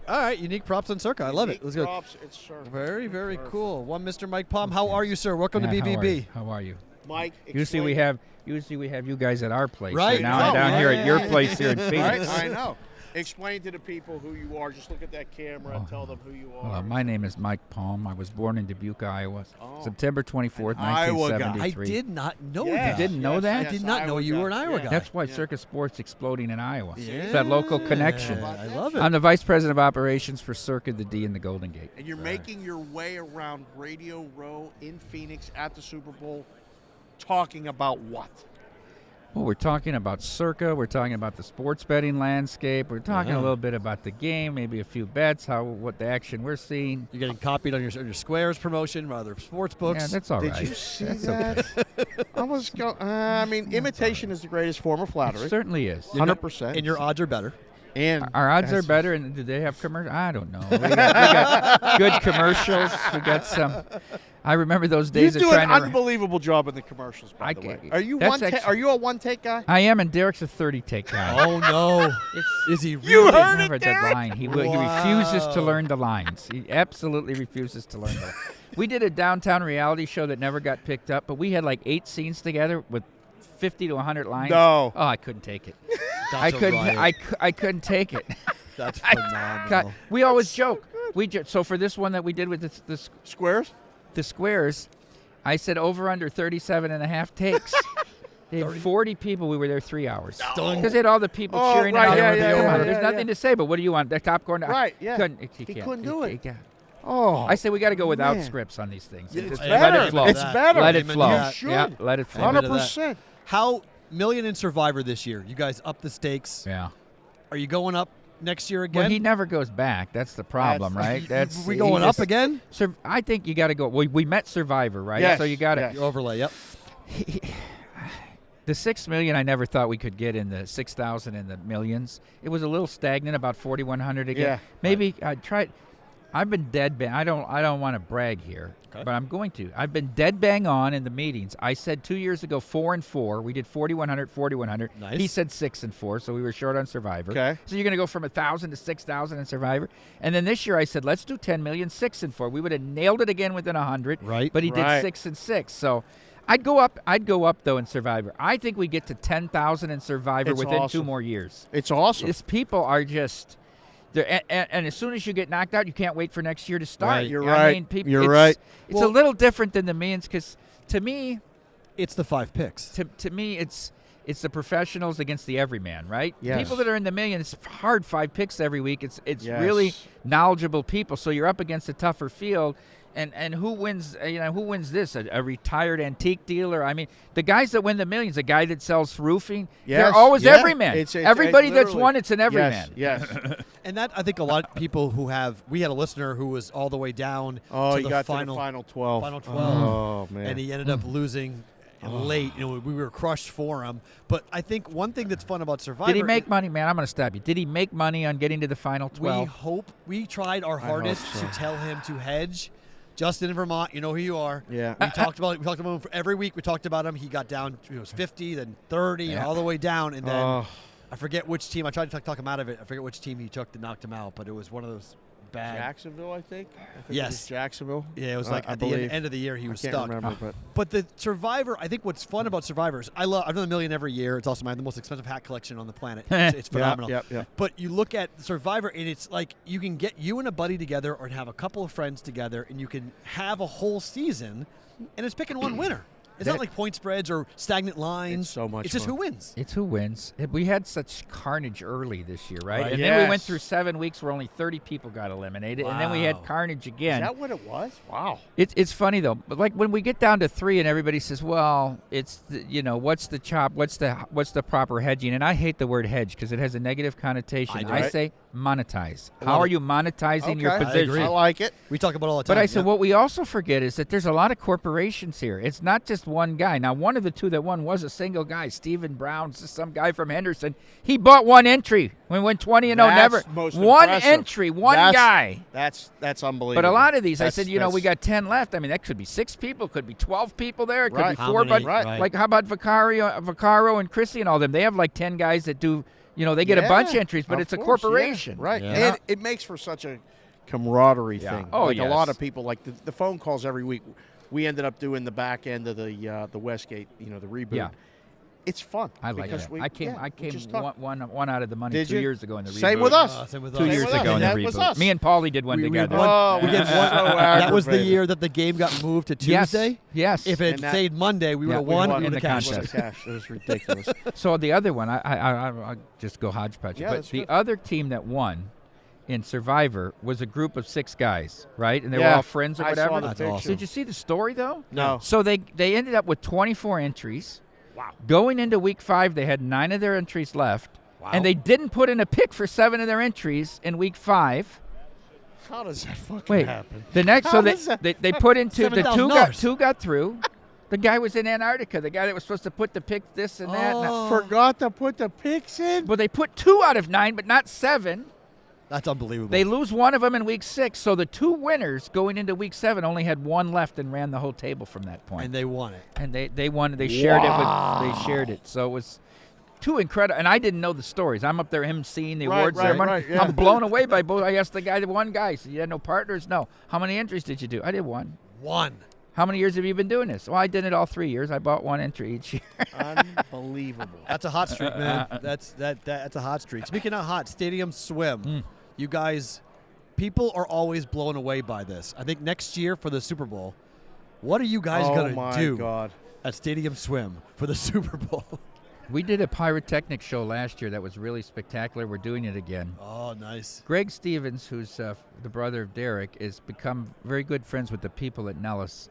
All right, unique props on Circa. I love it. Let's go. Props, it's sure. Very, very cool. One Mr. Mike Palm. How are you, sir? Welcome to Yeah, BVB. How are you? Mike. Usually we have you guys at our place. Right. So now I'm No, down yeah, here yeah, at your yeah, place here in Right? Phoenix. I know. Explain to the people who you are. Just look at that camera and tell them who you are. My name is Mike Palm. I was born in Dubuque, Iowa, Oh. September 24th, An Iowa guy. 1973. I did not know Yeah. that. didn't know Yes, that? I yes, did not know Iowa you were an guy. Iowa Yeah. guy. That's why Yeah. Circus Sports exploding in Iowa. Yeah. It's that local connection. I love it. I'm the vice president of operations for Circa, the D, and the Golden Gate. And you're making your way around Radio Row in Phoenix at the Super Bowl, talking about what? Well, we're talking about Circa. We're talking about the sports betting landscape. We're talking Yeah. a little bit about the game, maybe a few bets, what the action we're seeing. You're getting copied on your Squares promotion, other sports books. Yeah, that's all right. Did you see That's that? okay. I was I mean, imitation is the greatest form of It flattery. certainly is. 100%. and your odds are better. And Our odds are that's- better, and do they have commercials? I don't know. We got good commercials. We got some. I remember those You days of do an trying to. unbelievable job in the commercials, by I the way. can't- Are you that's Are you a one take guy? I am, and Derek's a 30 take guy. Oh no! It's Is he really? You heard never it, that Derek? line. He refuses to Wow. learn the lines. He absolutely refuses to learn them. We did a downtown reality show that never got picked up, but we had like 8 scenes together with 50 to 100 lines. No. Oh, I couldn't take it. That's I a couldn't. riot. I couldn't take it. That's God, phenomenal. we always joke. So for this one that we did with Squares? the squares, I said over under 37 and a half takes. They had 40 people. We were there 3 hours. Because they had all the people Oh, cheering right, and all yeah, the yeah, come yeah, on. yeah, There's yeah. nothing to say, but what do you want? The top corner? Right, yeah. He He can't. couldn't do it. He can't. Oh. I say we got to go without Man. scripts on these things. Yeah, And it's just better. Let it flow. It's better. Let it Amen to flow. that. You Yeah, should. let it flow. Amen to that. 100%. How million in Survivor this year? You guys up the stakes. Yeah. Are you going up next year again? Well, he never goes back. That's the problem, right? That's we he going up just- again? I think you got to go. We met Survivor, right? Yes, So you got to. yes. Your overlay. Yep. The 6 million, I never thought we could get in the 6,000 in the millions. It was a little stagnant, about 4,100 again. Yeah. Maybe I tried. I've been dead bang. I don't want to brag here, Okay. but I'm going to. I've been dead bang on in the meetings. I said 2 years ago 4 and 4. We did 4,100, 4,100. Nice. He said 6 and 4, so we were short on Survivor. Okay. So you're going to go from 1,000 to 6,000 in Survivor, and then this year I said let's do 10 million, 6 and 4. We would have nailed it again within 100. Right. But he Right. did 6 and 6. So I'd go up though in Survivor. I think we get to 10,000 in Survivor It's within awesome. 2 more years. It's awesome. These people are just they're and as soon as you get knocked out, you can't wait for next year to start. Right. You're I right. mean, people, You're it's, right. It's Well- a little different than the millions because to me, It's the 5 picks. to me, it's It's the professionals against the everyman, right? Yes. People that are in the million, it's hard 5 picks every week. It's Yes. really knowledgeable people. So you're up against a tougher field. And who wins? Who wins this? A retired antique dealer? I mean, the guys that win the millions, a guy that sells roofing, they're Yes, always yeah. everyman. Everybody that's literally- won, it's an everyman. Yes. And that, I think a lot of people who have, we had a listener who was all the way down Oh, to you the got final, to the final 12. final 12. Oh, man. And he ended up losing late. We were crushed for him. But I think one thing that's fun about Survivor. Did he make money, man? I'm going to stop you. Did he make money on getting to the final 12? We tried our hardest so. to tell him to hedge. Justin in Vermont, you know who you are. Yeah. We talked about him for every week. We talked about him. He got down. It was 50, then 30, and all the way down. And then I forget which team. I tried to talk him out of it. I forget which team he took that knocked him out, but it was one of those bad. Jacksonville, I think. Yes. It was Jacksonville. Yeah, it was like I at the believe. end of the year he was I can't stuck. remember, But the Survivor, I think what's fun about Survivors, I've done $1 million every year. It's also the most expensive hat collection on the planet. It's phenomenal. Yeah. But you look at Survivor, and it's like you can get you and a buddy together or have a couple of friends together, and you can have a whole season, and it's picking one winner. It's not like point spreads or stagnant lines. It's so much It's just fun. who wins. It's who wins. We had such carnage early this year, right? Right. And then we went Yes. through 7 weeks where only 30 people got eliminated, and then we had Wow. carnage Is again. that what it was? Wow. It's funny though, but like when we get down to 3 and everybody says, "Well, it's what's the chop? What's the proper hedging?" And I hate the word hedge because it has a negative connotation. I do. I say monetize. love How are it. you monetizing your Okay. I position? agree. I like it. We talk about it all the time. But I said, yeah. what we also forget is that there's a lot of corporations here. It's not just one guy. Now, one of the two that won was a single guy, Stephen Brown, some guy from Henderson. He bought one entry. We went 20-0, never. That's most One impressive. entry, one That's- guy. That's unbelievable. But a lot of these, I That's- said, we that's- got 10 left. I mean, that could be 6 people, could be 12 people there, it could Right. be How 4. many? But Right. like, how about Vaccaro and Chrissy and all them? They have like 10 guys that do. They get a bunch of entries, but of it's a course, yeah. corporation. Right. Yeah. And it makes for such a camaraderie Yeah. thing. Oh, like a lot yes. of people, like the phone calls every week. We ended up doing the back end of the Westgate, the reboot. Yeah. It's fun. I like because that. we- I came yeah, we just one, talk. one out of the money Did 2 you? years ago in the reboot. Same with us. Same with 2 us. years with us. ago in the That was reboot. us. Me and Paulie did one We together. won. Oh, We did so one. That was the aggravated. year that the game got moved to Yes. Tuesday. Yes. If it And that- stayed Monday, we would Yeah, have we won won in in the the cash. contest. It was ridiculous. So the other one, I'll just go hodgepodge. Yeah, but that's the good. other team that won in Survivor was a group of 6 guys, right? And they were Yeah, all friends or I saw whatever. the That's picture. awesome. Did you see the story though? No. So they ended up with 24 entries. Wow. Going into week 5, they had 9 of their entries left, Wow. and they didn't put in a pick for 7 of their entries in week 5. How does that fucking Wait, happen? the next, How so does that they put into the $7,000. two got through. The guy was in Antarctica. The guy that was supposed to put the pick this and that. Oh. Forgot to put the picks in. But they put 2 out of 9, but not 7. That's unbelievable. They lose one of them in week 6, so the 2 winners going into week 7 only had 1 left and ran the whole table from that point. and they won it. And they won. They shared it. So it was too incredible. And I didn't know the stories. I'm up there emceeing the Right, awards right, ceremony. right, yeah. I'm blown away by both. I asked the guy, the one guy, said, "You had no partners?" No. How many entries did you do? I did 1. One. How many years have you been doing this? Well, I did it all 3 years. I bought 1 entry each year. Unbelievable. That's a hot streak, man. That's a hot streak. Speaking of hot, Stadium Swim. You guys, people are always blown away by this. I think next year for the Super Bowl, what are you guys Oh gonna my do God. at Stadium Swim for the Super Bowl? We did a pyrotechnic show last year that was really spectacular. We're doing it again. Oh, nice. Greg Stevens, who's the brother of Derek, has become very good friends with the people at Nellis.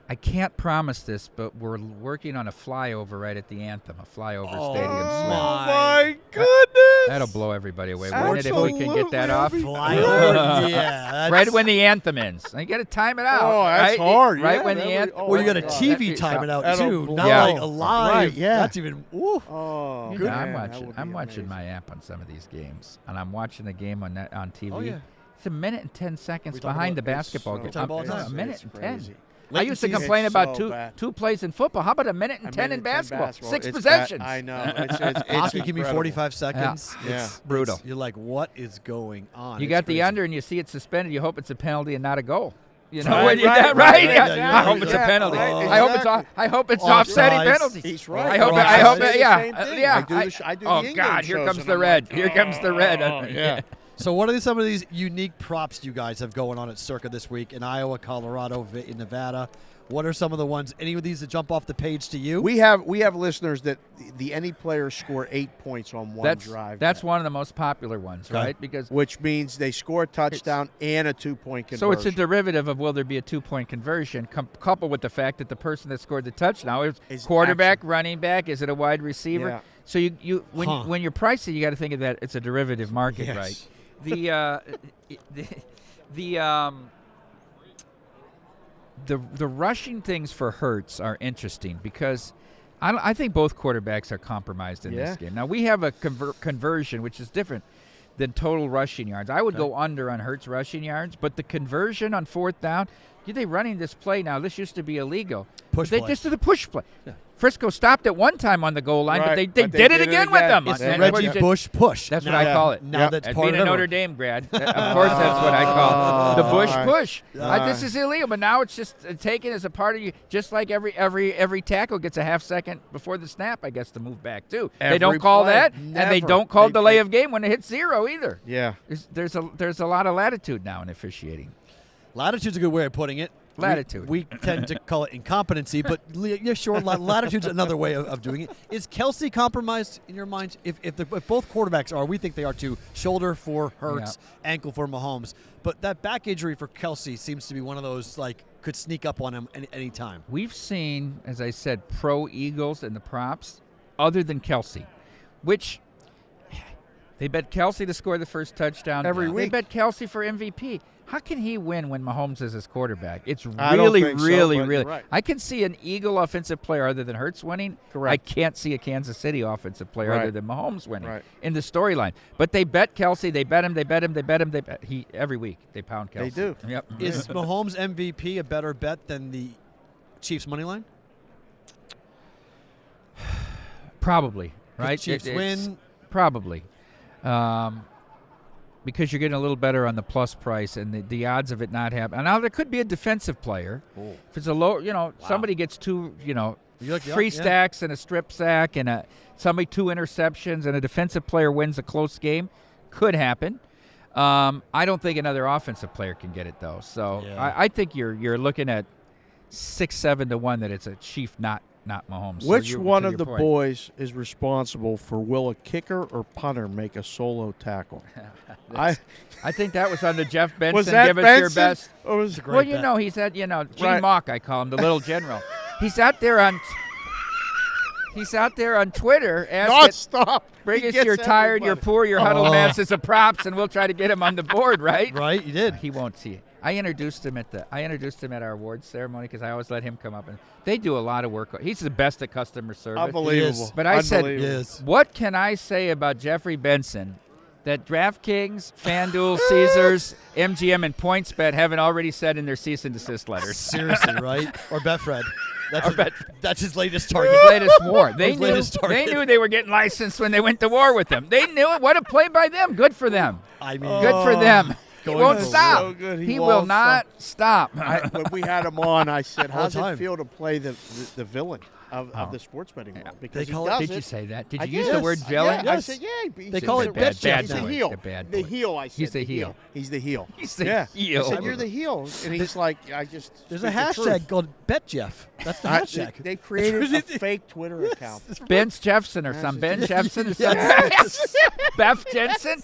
I can't promise this, but we're working on a flyover right at the Anthem, a flyover Stadium Swim. Oh my goodness. That'll blow everybody away, won't it, if we can get that Absolutely, off? Flyover, yeah. That's, Right when the anthem ends. You got to time it out. Oh, that's right? hard. Right Yeah, when the that would- anthem. oh, well, you got to God. TV time it out That'll too, blow. not Yeah. like a live. Right, yeah. That's even. Ooh. Oh, You know, man, that would I'm be watching amazing. my app on some of these games, and I'm watching the game on TV. Oh, yeah. It's a minute and 10 seconds We talk behind about- the basketball It's game. so talk about A time. minute It's and crazy. 10. I used to Latency's complain so about bad. two plays in football. How about a minute and A 10 minute in basketball? 6 It's possessions. bad. I know. It's Hockey give me incredible. 45 seconds. Yeah. It's- Brutal. You're like, what is going on? You It's got the crazy. under and you see it suspended. You hope it's a penalty and not a goal. You know, Right, when you right, right? right, Yeah. right, I hope it's a yeah, penalty. right, I hope it's offsetting Offsides. penalties. He's right. I hope. Offsides. I hope. It's the Yeah. same thing. Yeah. I do the Oh England God! Here shows comes and the I'm red. like, Here comes the red. oh, yeah. So what are some of these unique props you guys have going on at Circa this week in Iowa, Colorado, in Nevada? What are some of the ones? Any of these that jump off the page to you? We have listeners that any player score 8 points on one drive. That's one of the most popular ones, right? Because which means they score a touchdown and a 2-point conversion. So it's a derivative of will there be a 2-point conversion, coupled with the fact that the person that scored the touchdown is quarterback, running back, is it a wide receiver? Yeah. So when you're pricing, you got to think of that it's a derivative market, Yes. right? The rushing things for Hurts are interesting because I think both quarterbacks are compromised in this game. Now, we have a conversion, which is different than total rushing yards. I would go under on Hurts rushing yards, but the conversion on 4th down, they running this play now. This used to be illegal. Push they play. just did the push play. Yeah. Frisco stopped at one time on the goal line, but they But did it again with them. It's the Reggie Bush push. That's what I call it. Now that's And part being of a Notre Dame grad, of course that's what I call the Bush push. This is illegal, but now it's just taken as a part of you, just like every tackle gets a half second before the snap, I guess, to move back too. They don't call that, and they don't call delay of game when it hits 0 either. Yeah. There's a lot of latitude now in officiating. Latitude's a good way of putting it. Latitude. We tend to call it incompetency, but yeah, sure, latitude's another way of doing it. Is Kelsey compromised in your mind? If both quarterbacks are, we think they are too. Shoulder for Hurts, ankle for Mahomes. But that back injury for Kelsey seems to be one of those, could sneak up on him any time. We've seen, as I said, pro Eagles in the props, other than Kelsey, which they bet Kelsey to score the first touchdown every week. They bet Kelsey for MVP. How can he win when Mahomes is his quarterback? It's I don't really, think so, really, but really. you're right. I can see an Eagle offensive player other than Hurts winning. Correct. I can't see a Kansas City offensive player other than Mahomes winning Right. in the storyline. But they bet Kelsey. They bet him. They bet him. They bet him. Every week they pound Kelsey. They do. Yep. Is Mahomes MVP a better bet than the Chiefs money line? Probably. Right. Chiefs win. Probably. Because you're getting a little better on the plus price and the odds of it not happening. Now, there could be a defensive player. Oh. If it's a low, somebody gets 2, free stacks and a strip sack and somebody 2 interceptions and a defensive player wins a close game. Could happen. I don't think another offensive player can get it, though. So I think you're looking at 6-7 to 1 that it's a Chief, not Mahomes. Which one of the boys is responsible for will a kicker or punter make a solo tackle? I think that was under Jeff Benson. Was that Give us Benson? your best. Or was it Well, he's at Gene Mock, I call him, the little general. He's out there on Twitter asking, stop. bring He us gets your tired, everybody. your poor, your huddled masses of props, and we'll try to get him on the board, right? Right, you did. He won't see it. I introduced him at our awards ceremony because I always let him come up, and they do a lot of work. He's the best at customer service. Unbelievable. But I said, Yes. what can I say about Jeffrey Benson that DraftKings, FanDuel, Caesars, MGM, and PointsBet haven't already said in their cease and desist letters? Seriously, right? Or Betfred. That's his latest His target. latest war. They latest target. knew they were getting licensed when they went to war with him. They knew it. What a play by them. Good for them. I mean, Good for them. He Going won't so stop. good. He won't will not stop. When we had him on, I said, All "How does the time. it feel to play the villain of the sports betting world?" Because They call he it- does Did you say that? Did I you use the did. word villain? Yeah, I Yes. said, "Yeah." They call it bet bad He's the boy. heel. The bad The boy. heel. I said. He's the heel. He's the heel. He's the yeah. heel. I said, "You're the heel," and he's like, "I just." there's a speak the hashtag truth." called BetJeff. That's the hashtag. They created a fake Twitter account. Ben Jeffson or some. Ben Jeffson or some. Yes. Beth Jensen.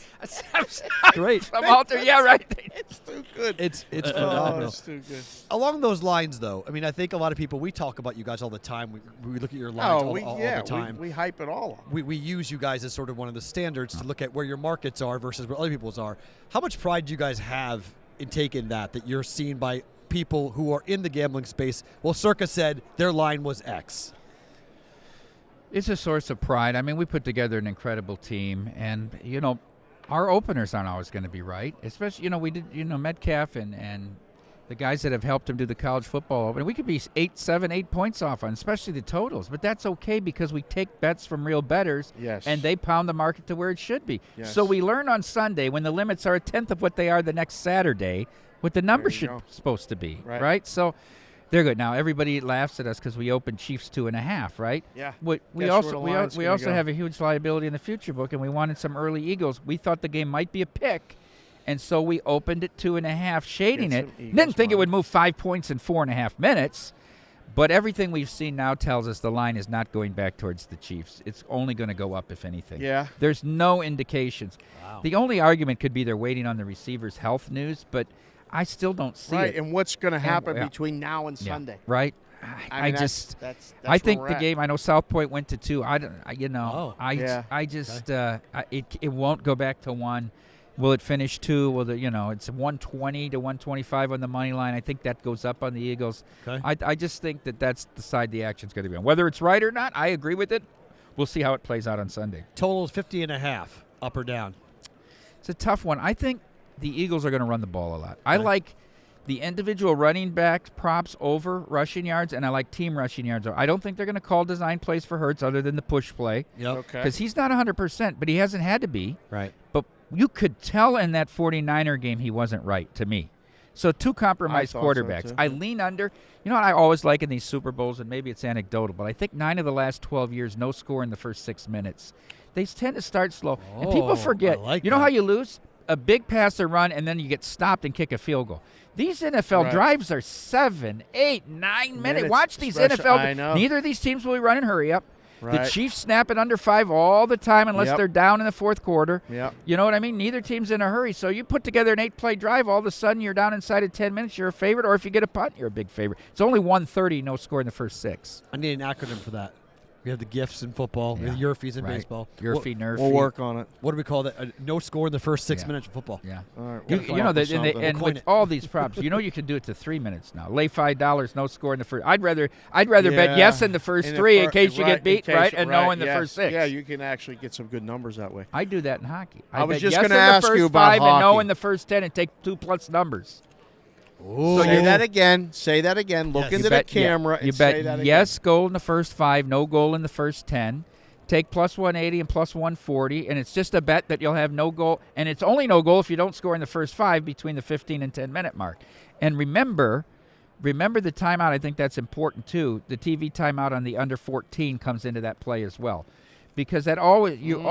Great. From Alter. Yeah, right. It's too good. It's Oh, phenomenal. it's too good. Along those lines, though, I mean, I think a lot of people, we talk about you guys all the time. We look at your lines all the time. We hype it all up. We use you guys as sort of one of the standards to look at where your markets are versus where other people's are. How much pride do you guys have in taking that you're seen by people who are in the gambling space? Well, Circa said their line was X. It's a source of pride. I mean, we put together an incredible team, and our openers aren't always going to be right. Especially, we did, Metcalf and the guys that have helped him do the college football open. We could be 8 points off on, especially the totals. But that's okay because we take bets from real bettors, Yes. and they pound the market to where it should be. Yes. So we learn on Sunday when the limits are a tenth of what they are the next Saturday, what the number There you should go. supposed to be, Right. right? So they're good. Now everybody laughs at us because we opened Chiefs 2.5, right? Yeah. We Guess where also the we line's we gonna also go. have a huge liability in the future book, and we wanted some early Eagles. We thought the game might be a pick, And so we opened at 2.5, shading Get it. some Eagles Didn't think it money. would move 5 points in 4.5 minutes. But everything we've seen now tells us the line is not going back towards the Chiefs. It's only going to go up, if anything. Yeah. There's no indications. Wow. The only argument could be they're waiting on the receiver's health news, but I still don't see Right. it. And what's going to happen yeah. between now and Yeah. Sunday? Right? I I mean, just, that's I think where the we're at. game. I know South Point went to 2. I don't, Yeah. I just, it won't go back to 1. Will it finish 2? Will it's 120 to 125 on the money line. I think that goes up on the Eagles. Okay. I just think that's the side the action's going to be on. Whether it's right or not, I agree with it. We'll see how it plays out on Sunday. Total is 50.5, up or down. It's a tough one. I think the Eagles are going to run the ball a lot. I Okay. like the individual running back props over rushing yards, and I like team rushing yards. I don't think they're going to call design plays for Hurts other than the push play Yep. Okay. because he's not 100%, but he hasn't had to be. Right. But you could tell in that 49er game he wasn't right to me. So 2 compromised I thought so, quarterbacks. too. I lean under. You know what I always like in these Super Bowls, and maybe it's anecdotal, but I think 9 of the last 12 years, no score in the first 6 minutes. They tend to start slow. And Oh, people forget. I like you know how that. you lose? A big pass or run, and then you get stopped and kick a field goal. These NFL Right. drives are 7, 8, 9 minutes. Minutes, Watch these especially- NFL. I know. Neither of these teams will be running hurry up. The Right. Chiefs snap it under 5 all the time unless Yep. they're down in the fourth quarter. Yep. You know what I mean? Neither team's in a hurry. So you put together an 8-play drive, all of a sudden you're down inside of 10 minutes, you're a favorite. Or if you get a punt, you're a big favorite. It's only 130, no score in the first 6. I need an acronym for that. We have the GIFs in football, Yeah. the Yerfies in Right. baseball. Yerfie, Nerfie. We'll work on it. What do we call that? No score in the first 6 Yeah. minutes of football. Yeah. All right. You, we'll you come know up with that, and, something. and Coin with it. all these props, you can do it to 3 minutes now. Lay $5, no score in the first. I'd rather bet yes in the first 3 in case you get beat, right, and no in the yes. first 6. Yeah, you can actually get some good numbers that way. I do that in hockey. I was bet just yes gonna in the ask first you about 5 and no hockey. in the first 10 and take 2+ numbers. Ooh. Say that again. Say that again. Look Yes. into You the bet- yeah, camera You and say bet that yes goal in the first 5, no goal in the first 10. Take plus 180 and plus 140, and it's just a bet that you'll have no goal, and it's only no goal if you don't score in the first 5 between the 15 and 10-minute mark. And remember the timeout. I think that's important too. The TV timeout on the under 14 comes into that play as well, because that always you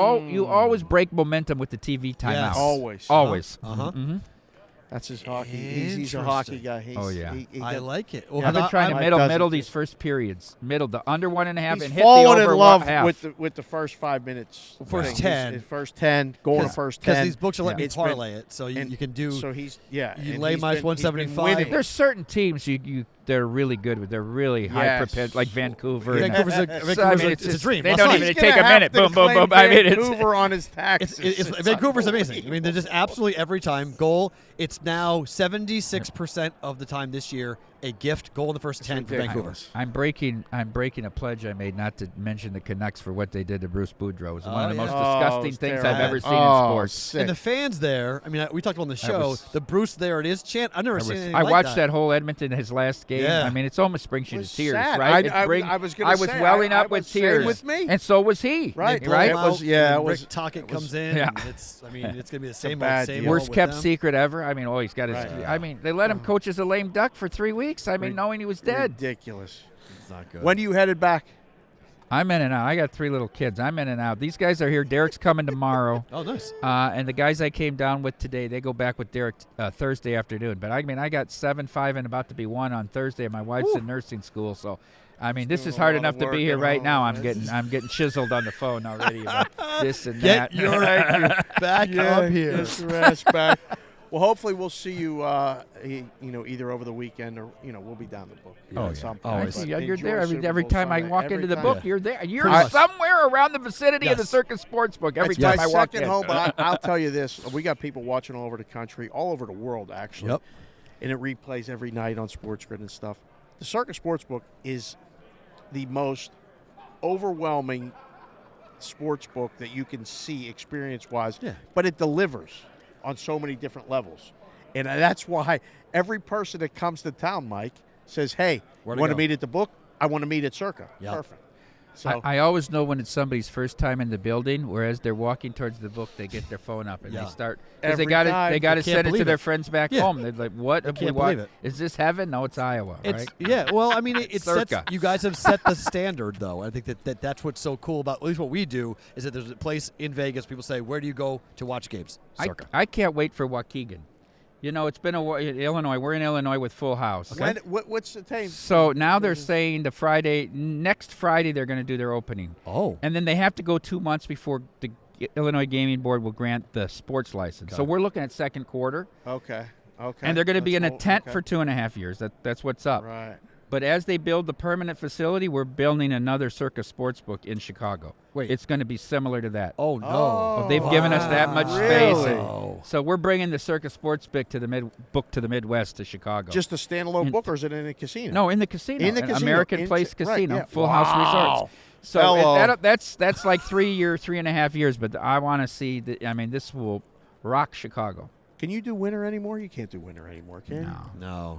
always break momentum with the TV timeout. Yes. Always. Always. Uh-huh. Mhm. That's his hockey. He's a hockey guy. He's, Oh, yeah. he I gets- like it. I've been trying to Mike middle doesn't these first periods, the under 1.5 He's and hit the fallen over in love half. with the first 5 minutes. First thing. 10. His first 10, going to first 10. Because these books are letting Yeah. me It's been- parlay it, so you, and you can do. So he's you you lay minus 175. There's certain teams they're really good with. They're really high Yes. propensity, like Vancouver. and- Vancouver's a, So, Vancouver's I mean, a, it's a dream. they Last don't night. even take a minute. Boom, boom, boom. I mean, it's Vancouver on his taxes. It's Vancouver's amazing. I mean, they're just absolutely every time goal. It's now 76% of the time this year a gift goal in the first 10 for Vancouver. ridiculous. I'm breaking a pledge I made not to mention the Canucks for what they did to Bruce Boudreau. It was one of the yeah. most Oh, disgusting it's things terrible. I've ever seen Oh, in sports. sick. And the fans there, I mean, we talked about on the show, was- the Bruce There It Is chant. I've never seen anything I like watched that whole Edmonton his last game. Yeah. I mean, it's almost brings you It to was tears, sad. right? I was gonna say, welling I up with was same tears, with me. and so was he. Right. They right. blow It was- out, yeah, and it was- Rick Tocchet it was- comes in. yeah. And it's going to be the same bad old, same deal. old Worst with kept them. secret ever. I mean, he's got his. Right. I mean, they let him coach as a lame duck for 3 weeks. I mean, knowing he was dead. Ridiculous. It's not good. When are you headed back? I'm in and out. I got 3 little kids. I'm in and out. These guys are here. Derek's coming tomorrow. Oh, nice. And the guys I came down with today, they go back with Derek Thursday afternoon. But I mean, I got 7, 5, and about to be 1 on Thursday. And my wife's in nursing school, so I mean, this doing is a hard lot of enough to work be here at right home. now. I'm getting chiseled on the phone already about this and Get that. your back up here. Get your ass back. Well, hopefully we'll see you, either over the weekend or we'll be down the book. Oh, at some yeah. point. Always. But You're enjoy there Super every Bowl time I Sunday. walk Every into the time. book. You're there. You're Pretty much. somewhere around the vicinity of the Yes. Circus Sportsbook every It's time my I walk second in. home, but I'll tell you this: we got people watching all over the country, all over the world, actually. Yep. And it replays every night on Sports Grid and stuff. The Circus Sportsbook is the most overwhelming sports book that you can see experience-wise, Yeah. but it delivers on so many different levels. And that's why every person that comes to town, Mike, says, hey, Where you to want to go? meet at the book? I want to meet at Circa. Yep. Perfect. So I always know when it's somebody's first time in the building, whereas they're walking towards the book, they get their phone up and Yeah. they start. 'Cause Every they got time. They got to They can't send it to believe their it. friends back Yeah. home. They're like, "What? They Have we can't wa- believe it. Is this heaven? No, it's Iowa, It's right?" yeah. Well, I mean, it sets. Circa. You guys have set the standard, though. I think that's what's so cool about at least what we do is that there's a place in Vegas. People say, "Where do you go to watch games?" Circa. I can't wait for Waukegan. You know, it's been in Illinois. We're in Illinois with Full House. what's the time? So now they're saying next Friday they're going to do their opening. Oh, And then they have to go 2 months before the Illinois Gaming Board will grant the sports license. Got So it. we're looking at second quarter. Okay. And they're going to be in a That's tent okay. for 2.5 years. That's what's up. Right. But as they build the permanent facility, we're building another Circa Sportsbook in Chicago. Wait. It's going to be similar to that. oh no. Oh, They've given us that much space. Really? Oh. So we're bringing the Circa Sportsbook to the Midwest to Chicago. Just a standalone In- book, or is it in a casino? No, in the casino. In the An casino. American Place Right, Casino. yeah. Full House Wow. Resorts. So Hello. that's like 3.5 years, but I want to see. This will rock Chicago. Can you do winter anymore? You can't do winter anymore, can you? No.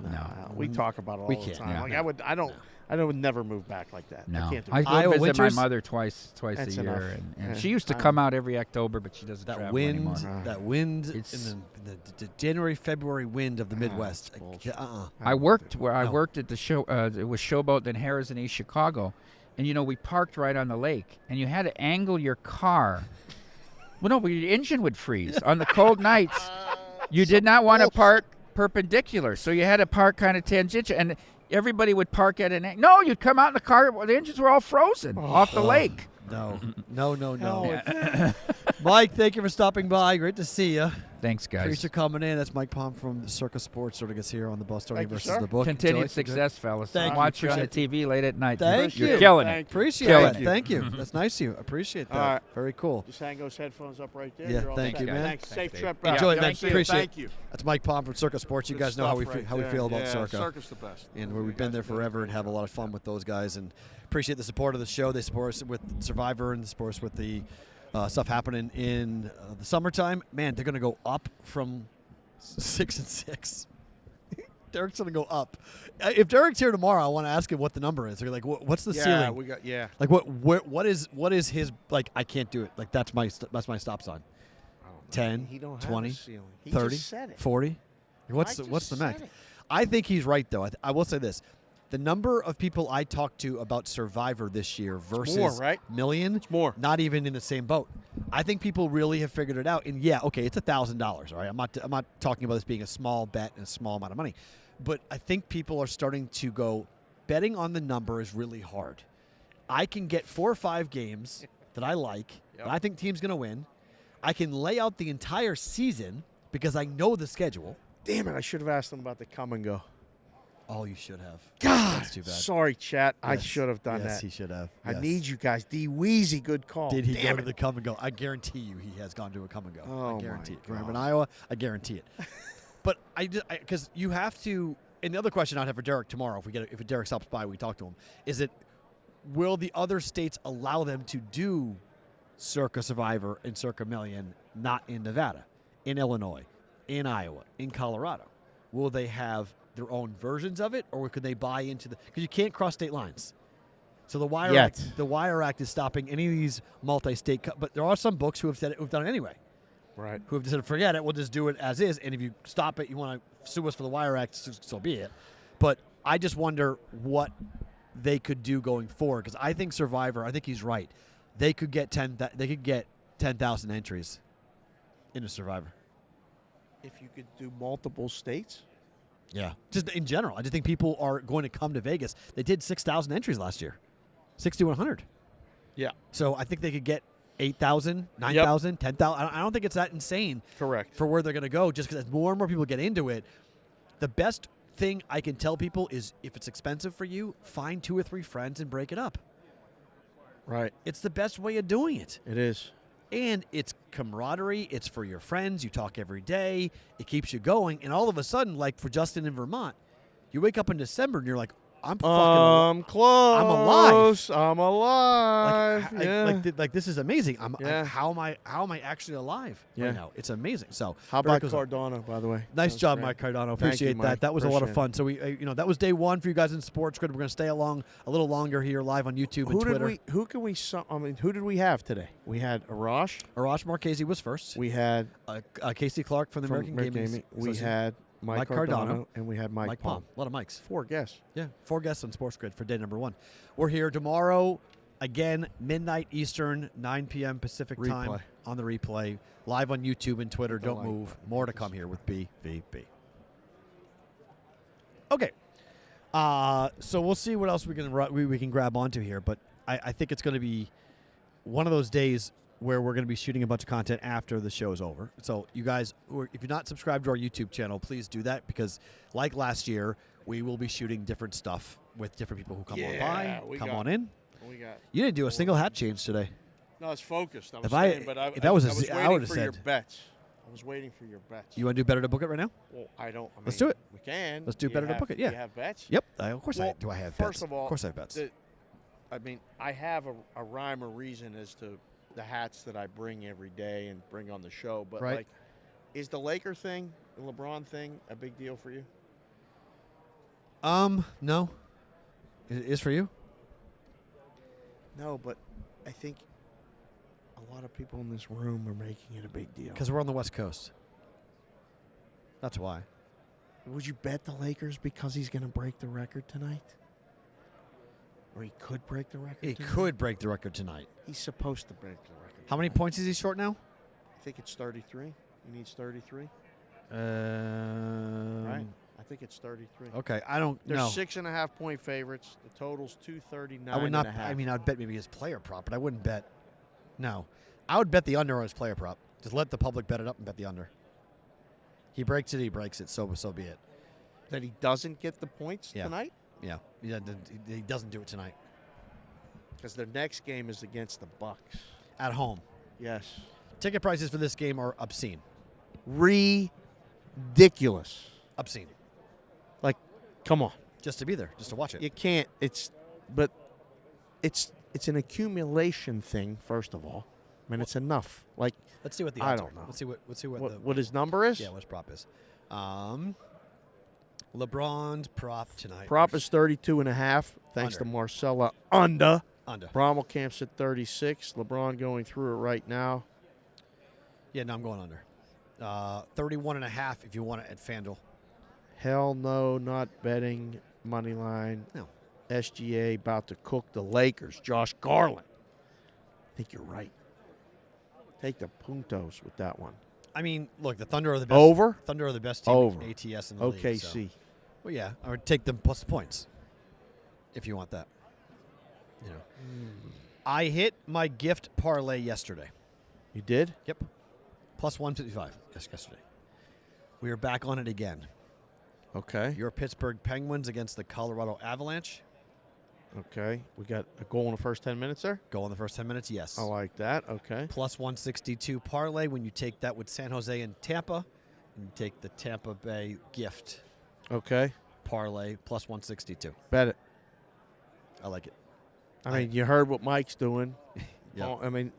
We talk about it all We the can't. time. Yeah. Like I would never move back like that. No, I can't do I it. go Iowa visit winters? my mother twice That's a year, enough. and Yeah. she used to I- come out every October, but she doesn't That travel wind, anymore. that wind It's- in the January, February wind of the Midwest. it's bullshit. I worked where I No. worked at the show. It was Showboat in Harrah's in East Chicago, and we parked right on the lake, and you had to angle your car. Well, no, but your engine would freeze on the cold nights. You did not want to park perpendicular, so you had to park kind of tangential, and everybody would park at an angle. No, you'd come out in the car. The engines were all frozen off the lake. No. No. Hell, Mike, thank you for stopping by. Great to see you. Thanks, guys. Appreciate you coming in. That's Mike Palm from the Circus Sports Sort of gets here on the Bostonian Thank you, versus sir. the book. Continued Enjoy. success, fellas. Thank you. Watch you on the Appreciate TV late at night. Thank You're you. killing Thank it. you. Appreciate Killing that. it. Thank you. That's nice of you. Appreciate that. All right. Very cool. Just hang those headphones up right there. Yeah, You're all thank set. you, man. Thanks. Safe Dave. trip. Enjoy it, man. Thank you. Appreciate it. Thank you. That's Mike Palm from Circus Sports. You Good guys know how we stuff right how we there. feel about Yeah, Circa. Circus the best. And You we've been guys there are good. forever and have a lot of fun with those guys and appreciate the support of the show. They support us with Survivor and support us with the stuff happening in the summertime. Man, they're going to go up from 6-6. Derek's going to go up. If Derek's here tomorrow, I want to ask him what the number is. They're like, what's the ceiling? we got Like what is his like? I can't do it. Like that's my stop sign. Oh, 10, he don't have 20, a ceiling. He 30, just said it. 40. What's I the just max? said it. I think he's right though. I will say this: the number of people I talked to about Survivor this year versus more, right? million, It's more. not even in the same boat. I think people really have figured it out. And yeah, okay, it's $1,000. All right, I'm not talking about this being a small bet and a small amount of money, but I think people are starting to go. Betting on the number is really hard. I can get 4 or 5 games that I like, that I think team's going to win. I can lay out the entire season because I know the schedule. Damn it! I should have asked him about the come and go. Oh, you should have. God, That's too bad. sorry, chat. I Yes. should have done Yes, that. he should have. I Yes. need you guys. D Weezy, good call. Did he Damn go to it. the come and go? I guarantee you he has gone to a come and go. Oh, I my guarantee it. Remember in God. Iowa? I guarantee it. But because you have to. And the other question I'd have for Derek tomorrow, if Derek stops by, we talk to him. Is it will the other states allow them to do Circa Survivor and Circa Million, not in Nevada, in Illinois, in Iowa, in Colorado? Will they have their own versions of it, or could they buy into the? Because you can't cross state lines. So the Wire Act is stopping any of these multi-state. But there are some books who have said it, who've done it anyway. Right. Who have said, forget it, we'll just do it as is. And if you stop it, you want to sue us for the Wire Act, so be it. But I just wonder what they could do going forward, because I think Survivor. I think he's right. They could get 10,000 entries in a Survivor. If you could do multiple states. Yeah. Just in general, I just think people are going to come to Vegas. They did 6,000 entries last year, 6,100. Yeah. So I think they could get 8,000, 9,000, 10,000. I don't think it's that insane Correct. for where they're going to go, just because as more and more people get into it. The best thing I can tell people is if it's expensive for you, find 2 or 3 friends and break it up. Right. It's the best way of doing it. It is. And it's camaraderie. It's for your friends. You talk every day. It keeps you going. And all of a sudden, like for Justin in Vermont, you wake up in December and you're like, I'm fucking. close. I'm alive. I'm alive. Like, yeah. like this is amazing. Yeah. How am I actually alive Yeah. right now? It's amazing. So How very about cool. Cardano, by the way? Nice That was job, great. Mike Cardano. Thank you, Appreciate that. Mike. That was a lot of Appreciate fun. So we, that was day one for you guys in Sports Grid. We're going to stay along a little longer here, live on YouTube and Twitter. Who did we have today? We had Arash. Arash Marchese was first. We had Casey Clark from the American Gaming. We Association. had Mike Cardano, and we had Mike Palm. A lot of mics. 4 guests. Yeah, 4 guests on Sports Grid for day number 1. We're here tomorrow, again, midnight Eastern, 9 p.m. Pacific time Replay. on the replay, live on YouTube and Twitter. Don't like move. button. More to come here with BVB. Okay. So we'll see what else we can grab onto here, but I think it's going to be one of those days where we're going to be shooting a bunch of content after the show's over. So you guys, if you're not subscribed to our YouTube channel, please do that because like last year, we will be shooting different stuff with different people who come on by, come on in. You didn't do a single hat change today. No, it's focused. I was If I- saying, but if that was a I was I waiting would've for your said- bets. I was waiting for your bets. You want to do better to book it right now? Well, I don't. I Let's mean, do it. We can. Let's do better to book it, yeah. Do you have bets? Yep. Of course Well, I have bets. First of all, of course I have bets. I have a rhyme or reason as to the hats that I bring every day and bring on the show. But Right. like, is the Laker thing, the LeBron thing, a big deal for you? No. It is for you? No, but I think a lot of people in this room are making it a big deal. Because we're on the West Coast. That's why. Would you bet the Lakers because he's going to break the record tonight? Or he could break the record He tonight? could break the record tonight. He's supposed to break the record. How many tonight. points is he short now? I think it's 33. He needs 33. Right? I think it's 33. Okay, I don't They're know. 6.5 point favorites. The total's 239. I would not. and a half. I mean, I'd bet maybe his player prop, but I wouldn't bet. No, I would bet the under on his player prop. Just let the public bet it up and bet the under. He breaks it. He breaks it. So be it. that he doesn't get the points Yeah. tonight Yeah, he doesn't do it tonight because their next game is against the Bucks. at home. Yes, Ticket prices for this game are obscene. ridiculous. Obscene. Like, come on, Just to be there, just to watch it. you can't. It's an accumulation thing. First of all, I mean, it's enough. Like, Let's see what the I odds don't are. know. Let's see what what his number is. yeah, what his prop is. LeBron's prop tonight. Prop is 32.5. Thanks Under. to Marcella. Under. Under. Brommelkamp's at 36. LeBron going through it right now. Yeah, no, I'm going under. 31.5 if you want it at FanDuel. Hell no, not betting money line. No. SGA about to cook the Lakers. Josh Garland. I think you're right. Take the puntos with that one. I mean, look, the Thunder are the best. Over? Thunder are the best team Over. in ATS in the league. So. OKC. Well, yeah, I would take them plus the points if you want that. You know, I hit my gift parlay yesterday. You did? Yep, plus 155 yesterday. We are back on it again. Okay. Your Pittsburgh Penguins against the Colorado Avalanche. Okay. We got a goal in the first 10 minutes there? Go in the first 10 minutes, yes. I like that. Okay. Plus 162 parlay when you take that with San Jose and Tampa. And you take the Tampa Bay gift Okay. parlay plus 162. Bet it. I like it. I mean, you heard what Mike's doing. Yeah. Oh, I mean,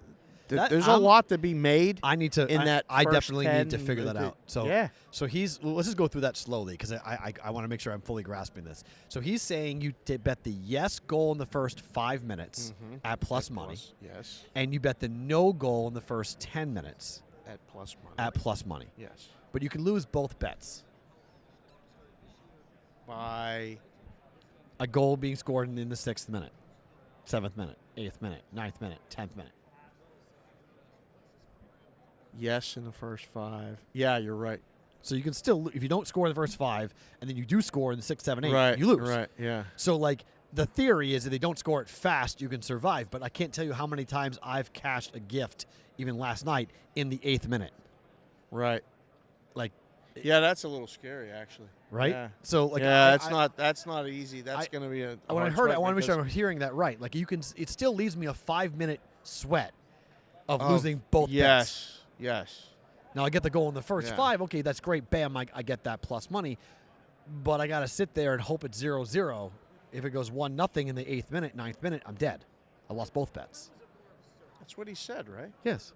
That- there's a I'm- lot to be made. I need to. In that I first definitely need to 10, figure that out. So yeah. So let's just go through that slowly because I want to make sure I'm fully grasping this. So he's saying you bet the yes goal in the first 5 minutes at plus money, Yes. and you bet the no goal in the first 10 minutes At plus money. at plus money. Yes. But you can lose both bets. By A goal being scored in the 6th minute, 7th minute, 8th minute, 9th minute, 10th minute. yes in the first 5. Yeah, you're right. So you can still, if you don't score in the first 5, and then you do score in the 6, 7, 8, Right. you lose. Right. Yeah. So, like, the theory is that they don't score it fast, you can survive. But I can't tell you how many times I've cashed a gift, even last night, in the 8th minute. Right. Like, Yeah, that's a little scary, actually. right? Yeah. So, like, Yeah, that's not easy. That's I- going to be a. when I hard heard it, I sweat want to make sure because- I'm hearing that right. Like, it still leaves me a 5-minute sweat of Of- losing both bets. Yes. Yes. Now, I get the goal in the first Yeah. 5. Okay, that's great. Bam, I get that plus money. But I got to sit there and hope it's 0-0 If it goes 1-0 in the 8th minute, 9th minute, I'm dead. I lost both bets. That's what he said, right? Yes.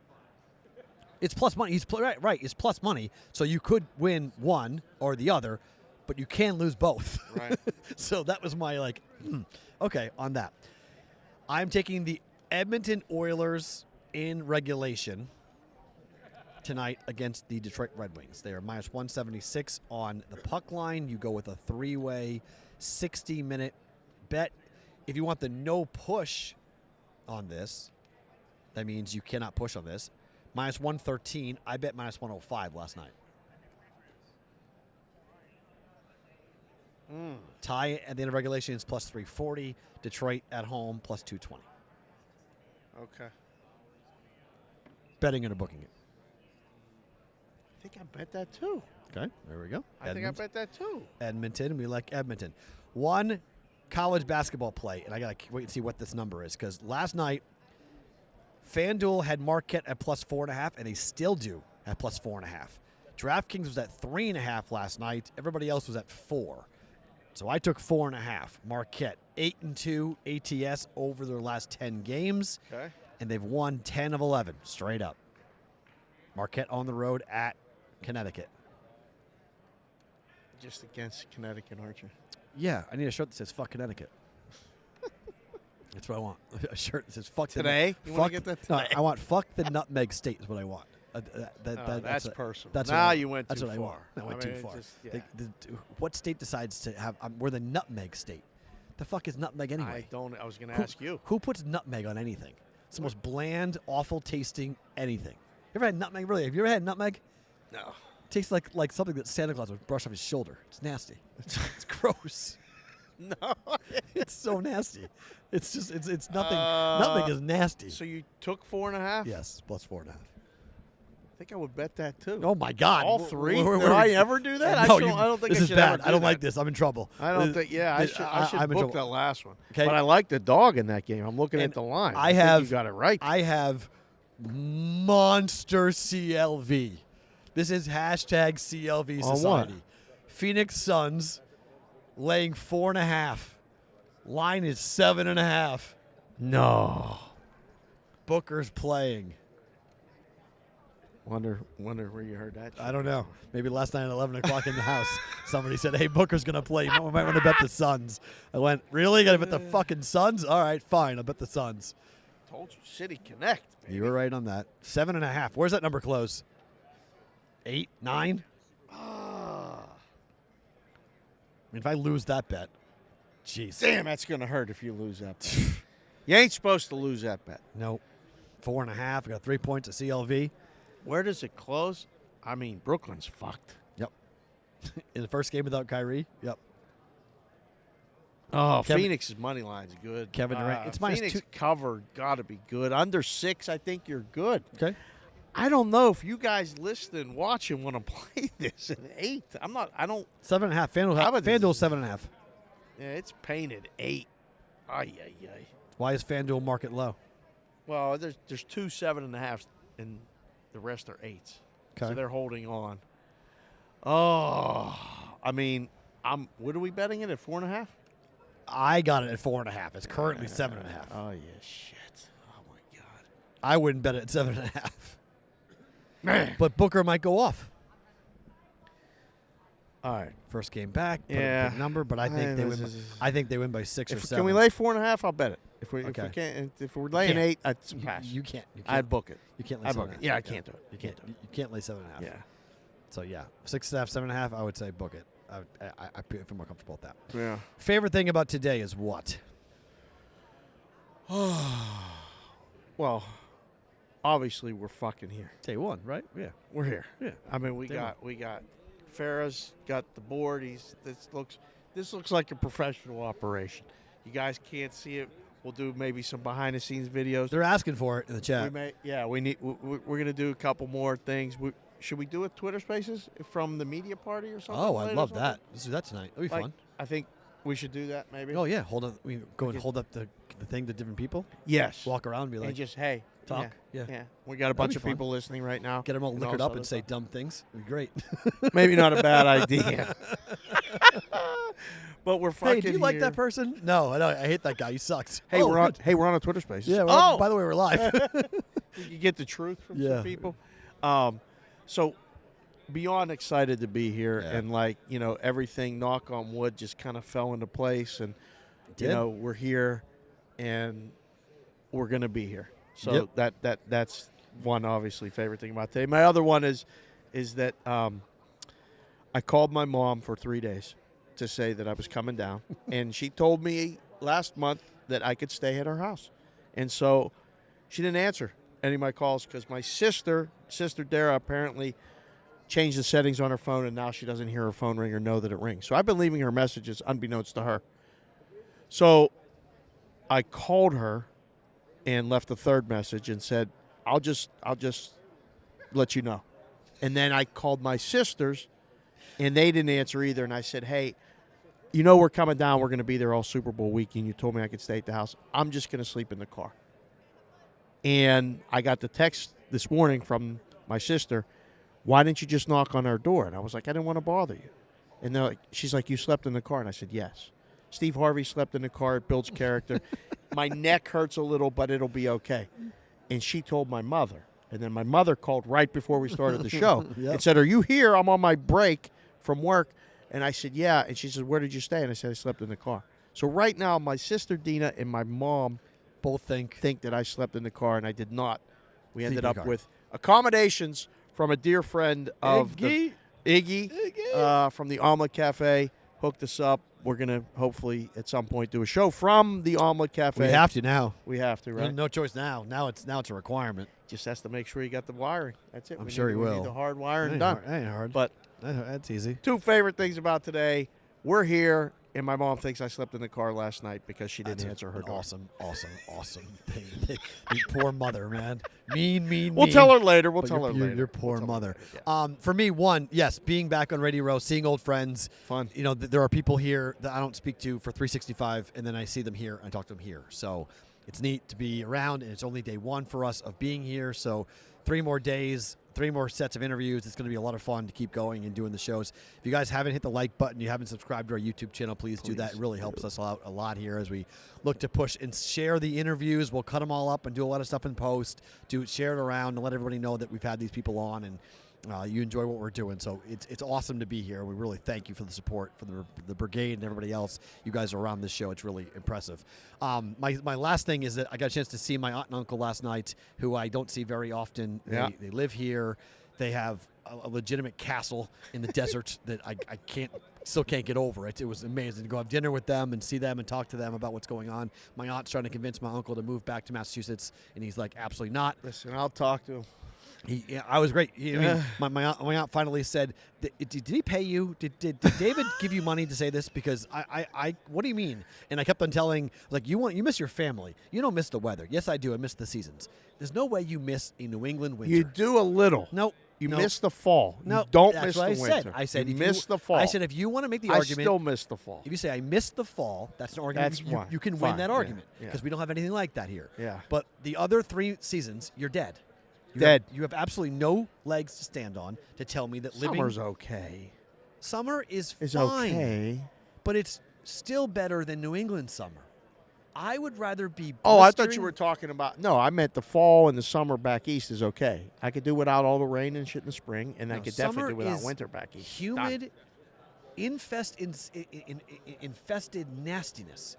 It's plus money. Right. It's plus money. So you could win one or the other, but you can lose both. Right. So that was my okay, on that. I'm taking the Edmonton Oilers in regulation tonight against the Detroit Red Wings. They are minus 176 on the puck line. You go with a 3-way 60-minute bet. If you want the no push on this, that means you cannot push on this. Minus 113. I bet minus 105 last night. Tie at the end of regulation is plus 340. Detroit at home plus 220. Okay. Betting it or booking it. I think I bet that too. Okay, there we go. I think I bet that too. Edmonton. We like Edmonton. One college basketball play, and I got to wait and see what this number is, because last night, FanDuel had Marquette at plus 4.5, and they still do at plus 4.5. DraftKings was at 3.5 last night. Everybody else was at 4. So I took 4.5. Marquette 8-2 ATS over their last 10 games, Okay. and they've won 10 of 11 straight up. Marquette on the road at Connecticut. Just against Connecticut, aren't you? Yeah, I need a shirt that says "fuck Connecticut." That's what I want. A shirt that says "fuck Today? The, You wanna fuck, get that no, today? I want "fuck the Nutmeg State" is what I want. That's personal. That's now what I, you went that's too what far. I want. I went too far. just- yeah. What state decides to have? We're the Nutmeg State. The fuck is nutmeg anyway? I was going to ask you. Who puts nutmeg on anything? It's the most bland, awful tasting anything. You ever had nutmeg? Really? Have you ever had nutmeg? No. Tastes like something that Santa Claus would brush off his shoulder. It's nasty. It's gross. No. It's so nasty. It's just it's nothing. Nutmeg is nasty. So you took 4.5? Yes, plus 4.5. I think I would bet that too. Oh my God! All three? Where- Did where- I ever do that? No, I don't think this I is should bad. ever I don't do like that. this. I'm in trouble. I don't think. Yeah, I should I'm in book trouble. that last one. Okay. But I like the dog in that game. I'm looking And at the line. I think have- you got it right. I have monster CLV. This is hashtag CLV On Society. what? Phoenix Suns laying 4.5. Line is 7.5. No. Booker's playing. Wonder where you heard that. I don't know. Maybe last night at 11 o'clock in the house, somebody said, "Hey, Booker's going to play. You might want to bet the Suns." I went, "Really? Got to bet the fucking Suns? All right, fine. I'll bet the Suns." Told you, City Connect. Baby. You were right on that. 7.5. Where's that number close? 8, 9? Ah. I mean, if I lose that bet, jeez. Damn, that's gonna hurt if you lose that bet. You ain't supposed to lose that bet. Nope. 4.5. I got 3 points at CLV. Where does it close? I mean, Brooklyn's fucked. Yep. In the first game without Kyrie. Yep. Oh, Kevin- Phoenix's money line's good. Kevin Durant. It's minus Phoenix 2. cover got to be good. Under 6, I think you're good. Okay. I don't know if you guys listening, watching, want to play this at 8. I'm not. I don't. 7.5. FanDuel 7.5. Yeah, it's painted 8. Ay ay ay. Why is FanDuel market low? Well, there's 2 7.5s and the rest are 8s. So Okay. they're holding on. Oh, I mean, what are we betting it at 4.5? I got it at 4.5. It's currently 7.5. Oh yeah, shit. Oh my god. I wouldn't bet it at 7.5. Man. But Booker might go off. All right. First game back. Put Yeah. a big number, but I think they win. I think they win by 6 or 7. Can we lay 4.5? I'll bet it. If we Okay. can't, if we're laying can't. 8, I'd pass. You can't. You can't. I'd book it. You can't lay I'd book 7.5. it. Yeah, I can't do it. You can't. You can't lay 7.5. Yeah. So yeah, 6.5, 7.5. I would say book it. I feel more comfortable with that. Yeah. Favorite thing about today is what? Well, obviously we're fucking here. Day one, right? Yeah. We're here. Yeah. I mean, we Day got Farrah's got the board. This looks like a professional operation. You guys can't see it. We'll do maybe some behind the scenes videos. They're asking for it in the chat. We're gonna do a couple more things. Should we do a Twitter Spaces from the media party or something? Oh, later I'd or love something? that. Let's do that tonight. That'd be Like, fun. I think we should do that maybe. Oh yeah, hold up. We go and hold up the thing to different people. Yes. Walk around and be and like, just hey, talk. Yeah. Yeah. We got a bunch be of fun. people listening right now. get them all and liquored all up this and say other dumb things. It'd be great. stuff. Maybe not a bad idea. But we're fucking Hey, do you like here. that person? No, I hate that guy. He sucks. Hey, Oh, we're on. good. Hey, we're on a Twitter Spaces. Yeah. Oh, By the way, we're live. you get the truth from Yeah. some people. So beyond excited to be here, Yeah. and like everything, knock on wood, just kind of fell into place, and did. we're here, and we're gonna be here. So Yep. that's one obviously favorite thing about today. My other one is that I called my mom for 3 days to say that I was coming down, and she told me last month that I could stay at her house, and so she didn't answer any of my calls because my sister Dara, apparently changed the settings on her phone, and now she doesn't hear her phone ring or know that it rings. So I've been leaving her messages unbeknownst to her. So I called her and left a third message and said, I'll just let you know. And then I called my sisters, and they didn't answer either. And I said, hey, we're coming down. We're going to be there all Super Bowl weekend. You told me I could stay at the house. I'm just going to sleep in the car. And I got the text this morning from my sister, why didn't you just knock on our door? And I was like, I didn't want to bother you. And she's like, you slept in the car? And I said, yes. Steve Harvey slept in the car. It builds character. My neck hurts a little, but it'll be okay. And she told my mother. And then my mother called right before we started the show Yep. and said, are you here? I'm on my break from work. And I said, yeah. And she said, where did you stay? And I said, I slept in the car. So right now, my sister Dina and my mom Both think. that I slept in the car, and I did not. We ended Sleep in up the car. with accommodations from a dear friend of Iggy from the Omelet Cafe. Hooked us up. We're going to hopefully at some point do a show from the Omelet Cafe. We have to now. We have to, right? No choice now. Now it's a requirement. Just has to make sure you got the wiring. That's it. I'm We sure need, he we will. need the hard wiring Ain't done. hard. Ain't hard. But That's easy. two favorite things about today. We're here, and my mom thinks I slept in the car last night because she didn't answer her door. Awesome thing. Your poor mother, man. Mean. We'll tell her later. We'll But tell her later. Your poor We'll tell her mother. later. For me, one, yes, being back on Radio Row, seeing old friends. Fun. There are people here that I don't speak to for 365, and then I see them here and I talk to them here. So it's neat to be around, and it's only day one for us of being here. So 3 more days, 3 more sets of interviews. It's going to be a lot of fun to keep going and doing the shows. If you guys haven't hit the like button, you haven't subscribed to our YouTube channel, please do that. It really helps us out a lot here as we look to push and share the interviews. We'll cut them all up and do a lot of stuff in post, share it around and let everybody know that we've had these people on and you enjoy what we're doing. So it's awesome to be here. We really thank you for the support for the brigade and everybody else. You guys are around this show. It's really impressive. My last thing is that I got a chance to see my aunt and uncle last night, who I don't see very often. Yeah. They live here. They have a legitimate castle in the desert that I still can't get over. It was amazing to go have dinner with them and see them and talk to them about what's going on. My aunt's trying to convince my uncle to move back to Massachusetts, and he's like, absolutely not. Listen, I'll talk to him. I was great. My aunt finally said, "Did he pay you? Did David give you money to say this? Because I what do you mean?" And I kept on telling, like, you miss your family. You don't miss the weather. Yes, I do. I miss the seasons. There's no way you miss a New England winter. You do a little. No. You miss the fall. No, you don't that's miss what the I winter. said. I said you if miss the fall. I said if you want to make the I argument, still miss the fall. if you say I miss the fall, that's an argument. That's you, fine. you can Fine. win that Yeah. argument Yeah. because we don't have anything like that here. Yeah. But the other 3 seasons, you're dead. Dead. You have absolutely no legs to stand on to tell me that living Summer's okay. summer is It's fine, okay. but it's still better than New England summer. I would rather be. Oh, I thought you blistering- were talking about. No, I meant the fall and the summer back east is okay. I could do without all the rain and shit in the spring, and I No, could definitely summer do without is winter back east. humid, infested nastiness.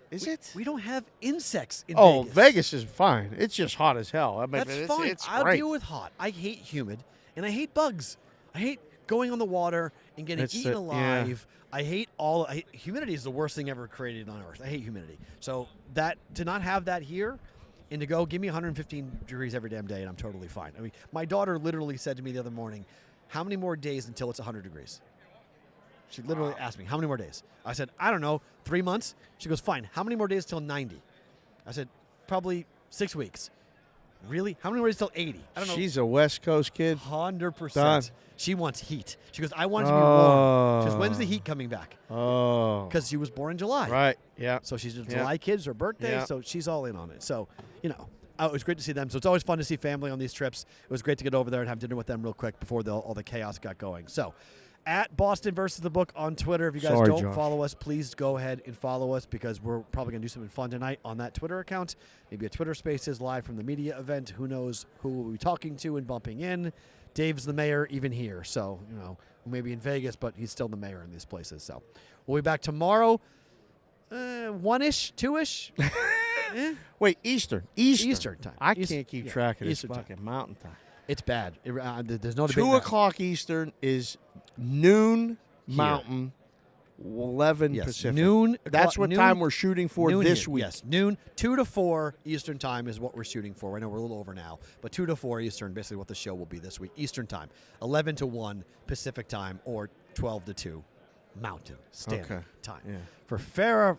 Is it? We don't have insects in Vegas. Vegas. Vegas is fine. It's just hot as hell. I mean, That's it's, fine. It's I'll great. deal with hot. I hate humid, and I hate bugs. I hate going on the water and getting It's eaten the- yeah. alive. Humidity is the worst thing ever created on Earth. I hate humidity. So to not have that here, and to go give me 115 degrees every damn day, and I'm totally fine. I mean, my daughter literally said to me the other morning, "How many more days until it's 100 degrees?" She literally asked me, "How many more days?" I said, "I don't know, 3 months." She goes, "Fine. How many more days till 90?" I said, "Probably 6 weeks." Really? How many more days till 80? I don't know. She's a West Coast kid. 100%. Done. She wants heat. She goes, "I want it to be warm." She goes, "When's the heat coming back?" Oh. Because she was born in July. Right. Yeah. So she's a Yeah. July kid, it's her birthday, Yeah. so she's all in on it. So, it was great to see them. So it's always fun to see family on these trips. It was great to get over there and have dinner with them real quick before all the chaos got going. So at Boston versus the Book on Twitter. If you guys Sorry, don't Josh. follow us, please go ahead and follow us because we're probably going to do something fun tonight on that Twitter account. Maybe a Twitter Spaces live from the media event. Who knows who we'll be talking to and bumping in. Dave's the mayor even here. So, maybe in Vegas, but he's still the mayor in these places. So we'll be back tomorrow, 1-ish, 2-ish. Wait, Eastern time. I East- can't keep yeah, track of this Eastern time. fucking mountain time. It's bad. There's no debate. 2 about it. o'clock Eastern is noon Mountain, 11 Yes, Pacific. noon. That's what noon- time we're shooting for noon this here. week. Yes, noon, 2 to 4 Eastern time is what we're shooting for. I know we're a little over now, but 2 to 4 Eastern, basically what the show will be this week. Eastern time, 11 to 1 Pacific time, or 12 to 2 Mountain Standard Okay. Time. Yeah. For Farrah